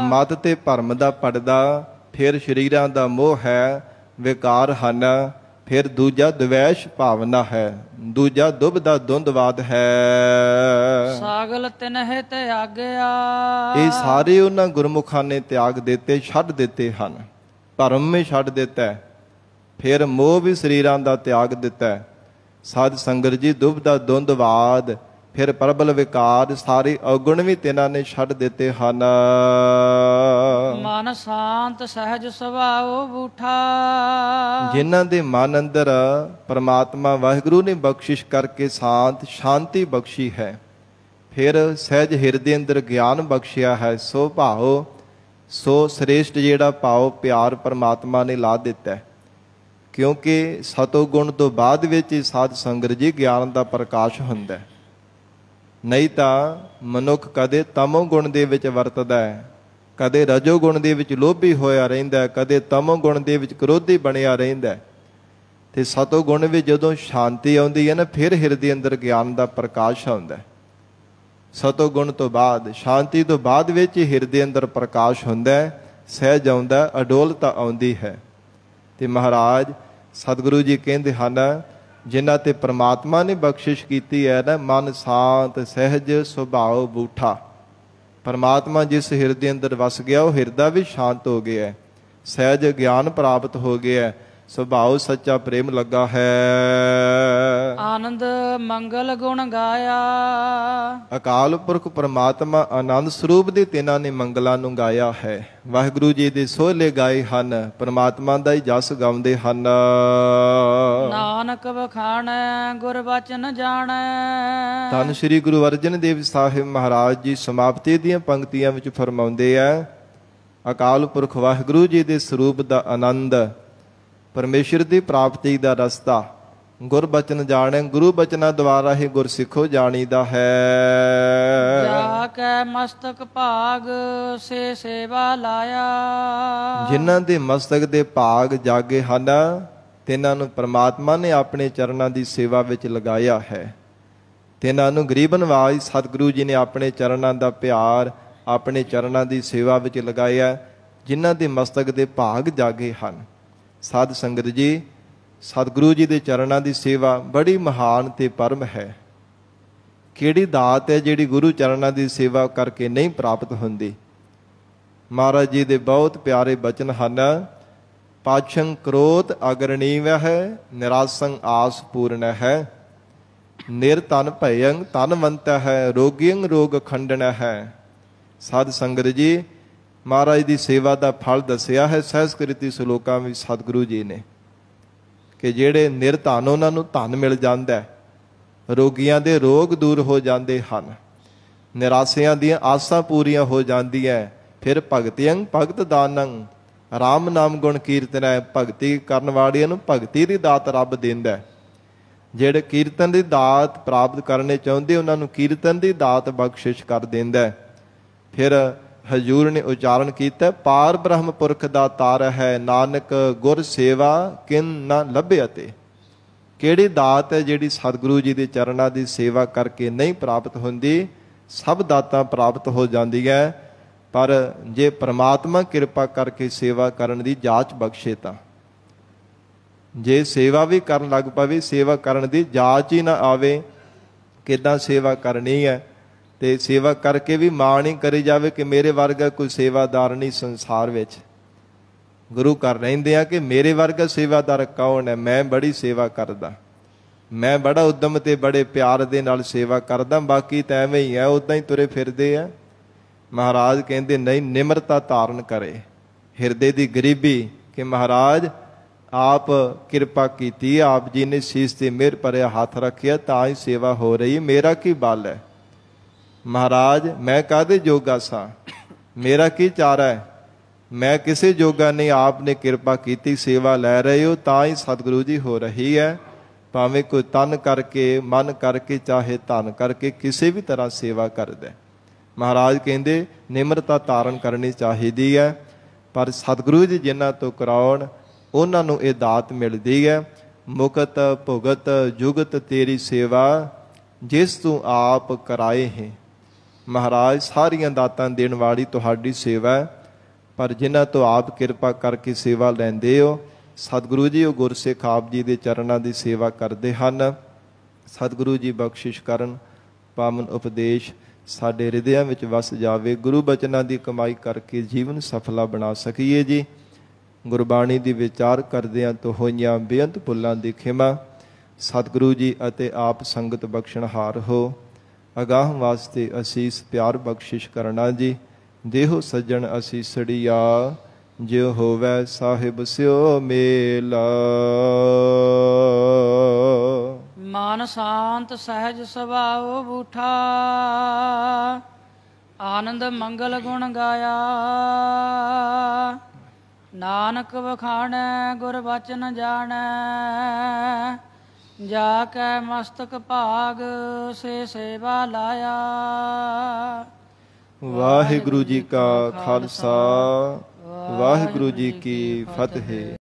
ਮਤ ਤੇ ਭਰਮ ਦਾ ਪੜਦਾ, ਫਿਰ ਸਰੀਰਾਂ ਦਾ ਮੋਹ ਹੈ, ਵਿਕਾਰ ਹਨ। ਫਿਰ ਦੂਜਾ ਦਵੈਸ਼ ਭਾਵਨਾ ਹੈ, ਦੂਜਾ ਦੁਬਦਾ ਦੁੰਦਵਾਦ ਹੈ। ਸਾਗਲ ਤਿਨਹਿ ਤਿਆਗਿਆ। ਇਹ ਸਾਰੇ ਉਹਨਾਂ ਗੁਰਮੁਖਾਂ ਨੇ ਤਿਆਗ ਦਿੱਤੇ, ਛੱਡ ਦਿੱਤੇ ਹਨ। ਭਰਮ ਵੀ ਛੱਡ ਦਿੱਤਾ ਹੈ, ਫਿਰ ਮੋਹ ਵੀ ਸਰੀਰਾਂ ਦਾ ਤਿਆਗ ਦਿੱਤਾ ਹੈ। ਸਾਧ ਸੰਗਤ ਜੀ ਦੁਬਦਾ ਦੁੰਦਵਾਦ, ਫਿਰ ਪ੍ਰਬਲ ਵਿਕਾਰ, ਸਾਰੇ ਔਗੁਣ ਵੀ ਤਿਨਾਂ ਨੇ ਛੱਡ ਦਿੱਤੇ ਹਨ। ਮਨ ਸ਼ਾਂਤ ਸਹਿਜ ਸੁਭਾਉ ਬੂਠਾ। ਜਿਨ੍ਹਾਂ ਦੇ ਮਨ ਅੰਦਰ ਪਰਮਾਤਮਾ ਵਾਹਿਗੁਰੂ ਨੇ ਬਖਸ਼ਿਸ਼ ਕਰਕੇ ਸ਼ਾਂਤੀ ਬਖਸ਼ੀ ਹੈ, ਫਿਰ ਸਹਿਜ ਹਿਰਦੇ ਅੰਦਰ ਗਿਆਨ ਬਖਸ਼ਿਆ ਹੈ, ਸੋ ਭਾਉ ਸੋ ਸ੍ਰੇਸ਼ਟ ਜਿਹੜਾ ਭਾਉ ਪਿਆਰ ਪਰਮਾਤਮਾ ਨੇ ਲਾ ਦਿੱਤਾ ਹੈ। ਕਿਉਂਕਿ ਸਤੋ ਗੁਣ ਤੋਂ ਬਾਅਦ ਵਿੱਚ ਸਾਧ ਸੰਗਤ ਜੀ ਗਿਆਨ ਦਾ ਪ੍ਰਕਾਸ਼ ਹੁੰਦਾ ਹੈ। ਨਹੀਂ ਤਾਂ ਮਨੁੱਖ ਕਦੇ ਤਮੋ ਗੁਣ ਦੇ ਵਿੱਚ ਵਰਤਦਾ ਹੈ, ਕਦੇ ਰਜੋ ਗੁਣ ਦੇ ਵਿੱਚ ਲੋਭੀ ਹੋਇਆ ਰਹਿੰਦਾ, ਕਦੇ ਤਮੋ ਗੁਣ ਦੇ ਵਿੱਚ ਕ੍ਰੋਧੀ ਬਣਿਆ ਰਹਿੰਦਾ। ਤੇ ਸਤੋ ਗੁਣ ਵਿੱਚ ਜਦੋਂ ਸ਼ਾਂਤੀ ਆਉਂਦੀ ਹੈ ਨਾ, ਫਿਰ ਹਿਰਦੇ ਅੰਦਰ ਗਿਆਨ ਦਾ ਪ੍ਰਕਾਸ਼ ਆਉਂਦਾ। ਸਤੋ ਗੁਣ ਤੋਂ ਬਾਅਦ, ਸ਼ਾਂਤੀ ਤੋਂ ਬਾਅਦ ਵਿੱਚ ਹਿਰਦੇ ਅੰਦਰ ਪ੍ਰਕਾਸ਼ ਹੁੰਦਾ, ਸਹਿਜ ਆਉਂਦਾ, ਅਡੋਲਤਾ ਆਉਂਦੀ ਹੈ। ਤੇ ਮਹਾਰਾਜ ਸਤਿਗੁਰੂ ਜੀ ਕਹਿੰਦੇ ਹਨ, ਜਿਨ੍ਹਾਂ ਤੇ ਪ੍ਰਮਾਤਮਾ ਨੇ ਬਖਸ਼ਿਸ਼ ਕੀਤੀ ਹੈ ਨਾ, ਮਨ ਸ਼ਾਂਤ ਸਹਿਜ ਸੁਭਾਉ ਬੂਠਾ। ਪਰਮਾਤਮਾ ਜਿਸ ਹਿਰਦੇ ਅੰਦਰ ਵਸ ਗਿਆ, ਉਹ ਹਿਰਦਾ ਵੀ ਸ਼ਾਂਤ ਹੋ ਗਿਆ ਹੈ, ਸਹਿਜ ਗਿਆਨ ਪ੍ਰਾਪਤ ਹੋ ਗਿਆ ਹੈ, ਸੁਭਾਉ ਸੱਚਾ ਪ੍ਰੇਮ ਲੱਗਾ ਹੈ। ਆਨੰਦ ਮੰਗਲ ਗੁਣ ਗਾਇਆ। ਅਕਾਲ ਪੁਰਖ ਪਰਮਾਤਮਾ ਆਨੰਦ ਸਰੂਪ ਦੇ ਤਿੰਨਾਂ ਨੇ ਮੰਗਲਾਂ ਨੂੰ ਗਾਇਆ ਹੈ। ਵਾਹਿਗੁਰੂ ਜੀ ਦੇ ਸੋਹਲੇ ਗਾਏ ਹਨ, ਪਰਮਾਤਮਾ ਦਾ ਹੀ ਜਸ ਗਾਉਂਦੇ ਹਨ। ਨਾਨਕ ਵਖਾਣੈ ਗੁਰ ਬਚਨ ਜਾਣੈ। ਧੰਨ ਸ੍ਰੀ ਗੁਰੂ ਅਰਜਨ ਦੇਵ ਸਾਹਿਬ ਮਹਾਰਾਜ ਜੀ ਸਮਾਪਤੀ ਦੀਆਂ ਪੰਕਤੀਆਂ ਵਿੱਚ ਫਰਮਾਉਂਦੇ ਆ, ਅਕਾਲ ਪੁਰਖ ਵਾਹਿਗੁਰੂ ਜੀ ਦੇ ਸਰੂਪ ਦਾ ਆਨੰਦ, ਪਰਮੇਸ਼ਰ ਦੀ ਪ੍ਰਾਪਤੀ ਦਾ ਰਸਤਾ, ਗੁਰ ਬਚਨ ਜਾਣੈ। ਗੁਰੂ ਬਚਨਾਂ ਦੁਆਰਾ ਹੀ ਗੁਰ ਸਿੱਖੋ ਜਾਣੀਦਾ ਹੈ। ਜਾ ਕੈ ਮਸਤਕ ਭਾਗ ਸੇ ਸੇਵਾ ਲਾਇਆ। ਜਿਨ੍ਹਾਂ ਦੇ ਮਸਤਕ ਦੇ ਭਾਗ ਜਾਗੇ ਹਨ, ਤਿਨਾਂ ਨੂੰ ਪਰਮਾਤਮਾ ਨੇ ਆਪਣੇ ਚਰਨਾਂ ਦੀ ਸੇਵਾ ਵਿੱਚ ਲਗਾਇਆ ਹੈ। ਤਿਨਾਂ ਨੂੰ ਗਰੀਬ ਨਵਾਜ ਸਤਿਗੁਰੂ ਜੀ ਨੇ ਆਪਣੇ ਚਰਨਾਂ ਦਾ ਪਿਆਰ, ਆਪਣੇ ਚਰਨਾਂ ਦੀ ਸੇਵਾ ਵਿੱਚ ਲਗਾਇਆ, ਜਿਨ੍ਹਾਂ ਦੇ ਮਸਤਕ ਦੇ ਭਾਗ ਜਾਗੇ ਹਨ। ਸਾਧ ਸੰਗਤ ਜੀ, ਸਤਿਗੁਰੂ ਜੀ ਦੇ ਚਰਨਾਂ ਦੀ ਸੇਵਾ ਬੜੀ ਮਹਾਨ ਤੇ ਪਰਮ ਹੈ। ਕਿਹੜੀ ਦਾਤ ਹੈ ਜਿਹੜੀ ਗੁਰੂ ਚਰਨਾਂ ਦੀ ਸੇਵਾ ਕਰਕੇ ਨਹੀਂ ਪ੍ਰਾਪਤ ਹੁੰਦੀ। ਮਹਾਰਾਜ ਜੀ ਦੇ ਬਹੁਤ ਪਿਆਰੇ ਬਚਨ ਹਨ, ਪਾਛੰ ਕ੍ਰੋਧ ਅਗਰਣੀਵ ਹੈ, ਨਿਰਾਸੰ ਆਸ ਪੂਰਨ ਹੈ, ਨਿਰਤਨ ਭਯੰ ਧਨਵੰਤ ਹੈ, ਰੋਗੀੰ ਰੋਗ ਖੰਡਨ ਹੈ। ਸਾਧ ਸੰਗਤ ਜੀ, ਮਹਾਰਾਜ ਦੀ ਸੇਵਾ ਦਾ ਫਲ ਦੱਸਿਆ ਹੈ ਸਹਿਸਕ੍ਰਿਤੀ ਸ਼ਲੋਕਾਂ ਵਿੱਚ ਸਤਿਗੁਰੂ ਜੀ ਨੇ, ਕਿ ਜਿਹੜੇ ਨਿਰਧਨ ਉਹਨਾਂ ਨੂੰ ਧਨ ਮਿਲ ਜਾਂਦਾ ਹੈ, ਰੋਗੀਆਂ ਦੇ ਰੋਗ ਦੂਰ ਹੋ ਜਾਂਦੇ ਹਨ, ਨਿਰਾਸ਼ਿਆਂ ਦੀਆਂ ਆਸਾਂ ਪੂਰੀਆਂ ਹੋ ਜਾਂਦੀਆਂ। ਫਿਰ ਭਗਤਿਅੰ ਭਗਤ ਦਾਨੰ, ਰਾਮ ਨਾਮ ਗੁਣ ਕੀਰਤਨੈ। ਭਗਤੀ ਕਰਨ ਵਾਲਿਆਂ ਨੂੰ ਭਗਤੀ ਦੀ ਦਾਤ ਰੱਬ ਦਿੰਦਾ। ਜਿਹੜੇ ਕੀਰਤਨ ਦੀ ਦਾਤ ਪ੍ਰਾਪਤ ਕਰਨੇ ਚਾਹੁੰਦੇ, ਉਹਨਾਂ ਨੂੰ ਕੀਰਤਨ ਦੀ ਦਾਤ ਬਖਸ਼ਿਸ਼ ਕਰ ਦਿੰਦਾ। ਫਿਰ ਹਜ਼ੂਰ ਨੇ ਉਚਾਰਨ ਕੀਤਾ, ਪਾਰ ਬ੍ਰਹਮ ਪੁਰਖ ਦਾ ਤਾਰ ਹੈ, ਨਾਨਕ ਗੁਰ ਸੇਵਾ ਕਿਨ ਨਾ ਲੱਭਿਆ। ਤੇ ਕਿਹੜੀ ਦਾਤ ਹੈ ਜਿਹੜੀ ਸਤਿਗੁਰੂ ਜੀ ਦੇ ਚਰਨਾਂ ਦੀ ਸੇਵਾ ਕਰਕੇ ਨਹੀਂ ਪ੍ਰਾਪਤ ਹੁੰਦੀ। ਸਭ ਦਾਤਾਂ ਪ੍ਰਾਪਤ ਹੋ ਜਾਂਦੀਆਂ, ਪਰ ਜੇ ਪ੍ਰਮਾਤਮਾ ਕਿਰਪਾ ਕਰਕੇ ਸੇਵਾ ਕਰਨ ਦੀ ਜਾਚ ਬਖਸ਼ੇ ਤਾਂ। ਜੇ ਸੇਵਾ ਵੀ ਕਰਨ ਲੱਗ ਪਵੇ, ਸੇਵਾ ਕਰਨ ਦੀ ਜਾਚ ਹੀ ਨਾ ਆਵੇ, ਕਿੱਦਾਂ ਸੇਵਾ ਕਰਨੀ ਹੈ, ਤੇ ਸੇਵਾ ਕਰਕੇ ਵੀ ਮਾਣ ਹੀ ਕਰੀ ਜਾਵੇ ਕਿ ਮੇਰੇ ਵਰਗਾ ਕੋਈ ਸੇਵਾਦਾਰ ਨਹੀਂ ਸੰਸਾਰ ਵਿੱਚ। ਗੁਰੂ ਘਰ ਰਹਿੰਦੇ ਆ ਕਿ ਮੇਰੇ ਵਰਗਾ ਸੇਵਾਦਾਰ ਕੌਣ ਹੈ, ਮੈਂ ਬੜੀ ਸੇਵਾ ਕਰਦਾ, ਮੈਂ ਬੜਾ ਉਦਮ ਤੇ ਬੜੇ ਪਿਆਰ ਦੇ ਨਾਲ ਸੇਵਾ ਕਰਦਾ, ਬਾਕੀ ਤਾਂ ਐਵੇਂ ਹੀ ਹੈ, ਉੱਦਾਂ ਹੀ ਤੁਰੇ ਫਿਰਦੇ ਆ। ਮਹਾਰਾਜ ਕਹਿੰਦੇ ਨਹੀਂ, ਨਿਮਰਤਾ ਧਾਰਨ ਕਰੇ, ਹਿਰਦੇ ਦੀ ਗਰੀਬੀ, ਕਿ ਮਹਾਰਾਜ ਆਪ ਕਿਰਪਾ ਕੀਤੀ, ਆਪ ਜੀ ਨੇ ਸੀਸ ਤੇ ਮਿਹਰ ਭਰਿਆ ਹੱਥ ਰੱਖਿਆ ਤਾਂ ਹੀ ਸੇਵਾ ਹੋ ਰਹੀ, ਮੇਰਾ ਕੀ ਬਲ ਹੈ ਮਹਾਰਾਜ, ਮੈਂ ਕਾਹਦੇ ਜੋਗਾ ਸਾਂ, ਮੇਰਾ ਕੀ ਚਾਰਾ ਹੈ। मैं किसी जोगा नहीं, आपने कृपा की सेवा लै रहे हो ਤਾਂ ਹੀ सतगुरु जी हो रही है। ਭਾਵੇਂ ਕੋਈ ਤਨ ਕਰਕੇ ਮਨ ਕਰਕੇ ਚਾਹੇ ਧਨ ਕਰਕੇ ਕਿਸੇ ਵੀ ਤਰ੍ਹਾਂ ਸੇਵਾ ਕਰਦਾ। ਮਹਾਰਾਜ ਕਹਿੰਦੇ ਨਿਮਰਤਾ ਧਾਰਨ ਕਰਨੀ ਚਾਹੀਦੀ ਹੈ, ਪਰ ਸਤਿਗੁਰੂ ਜੀ ਜਿਨ੍ਹਾਂ ਤੋਂ ਕਰਾਉਣ ਉਹਨਾਂ ਨੂੰ ਇਹ ਦਾਤ ਮਿਲਦੀ ਹੈ। ਮੁਕਤ ਭੁਗਤ ਜੁਗਤ ਤੇਰੀ ਸੇਵਾ ਜਿਸ ਤੂੰ ਆਪ ਕਰਾਏ ਹੈ। ਮਹਾਰਾਜ ਸਾਰੀਆਂ ਦਾਤਾਂ ਦੇਣ ਵਾਲੀ ਤੁਹਾਡੀ ਸੇਵਾ ਹੈ, ਪਰ ਜਿਨ੍ਹਾਂ ਤੋਂ ਆਪ ਕਿਰਪਾ ਕਰਕੇ ਸੇਵਾ ਲੈਂਦੇ ਹੋ ਸਤਿਗੁਰੂ ਜੀ ਉਹ ਗੁਰਸਿੱਖ ਆਪ ਜੀ ਦੇ ਚਰਨਾਂ ਦੀ ਸੇਵਾ ਕਰਦੇ ਹਨ। ਸਤਿਗੁਰੂ ਜੀ ਬਖਸ਼ਿਸ਼ ਕਰਨ, ਪਾਵਨ ਉਪਦੇਸ਼ ਸਾਡੇ ਹਿਰਦਿਆਂ ਵਿੱਚ ਵਸ ਜਾਵੇ। ਗੁਰੂ ਬਚਨਾਂ ਦੀ ਕਮਾਈ ਕਰਕੇ ਜੀਵਨ ਸਫਲਾ ਬਣਾ ਸਕੀਏ ਜੀ। ਗੁਰਬਾਣੀ ਦੀ ਵਿਚਾਰ ਕਰਦਿਆਂ ਤੋਂ ਹੋਈਆਂ ਬੇਅੰਤ ਭੁੱਲਾਂ ਦੀ ਖਿਮਾ ਸਤਿਗੁਰੂ ਜੀ ਅਤੇ ਆਪ ਸੰਗਤ ਬਖਸ਼ਣਹਾਰ ਹੋ। ਅਗਾਹ ਵਾਸਤੇ ਅਸੀਸ ਪਿਆਰ ਬਖਸ਼ਿਸ਼ ਕਰਨਾ ਜੀ। ਦੇਹੋ ਸੱਜਣ ਅਸੀਸੜੀਆ ਜਿਉ ਹੋਵੈ ਸਾਹਿਬ ਸਿਓ ਮੇਲਾ। ਮਨ ਸ਼ਾਂਤ ਸਹਿਜ ਸੁਭਾਉ ਬੂਠਾ ਆਨੰਦ ਮੰਗਲ ਗੁਣ ਗਾਇਆ। ਨਾਨਕ ਵਖਾਣੈ ਗੁਰ ਬਚਨ ਜਾਣੈ ਜਾ ਕੈ ਮਸਤਕ ਭਾਗ ਸੇ ਸੇਵਾ ਲਾਇਆ। ਵਾਹਿਗੁਰੂ ਜੀ ਕਾ ਖਾਲਸਾ, ਵਾਹਿਗੁਰੂ ਜੀ ਕੀ ਫਤਿਹ।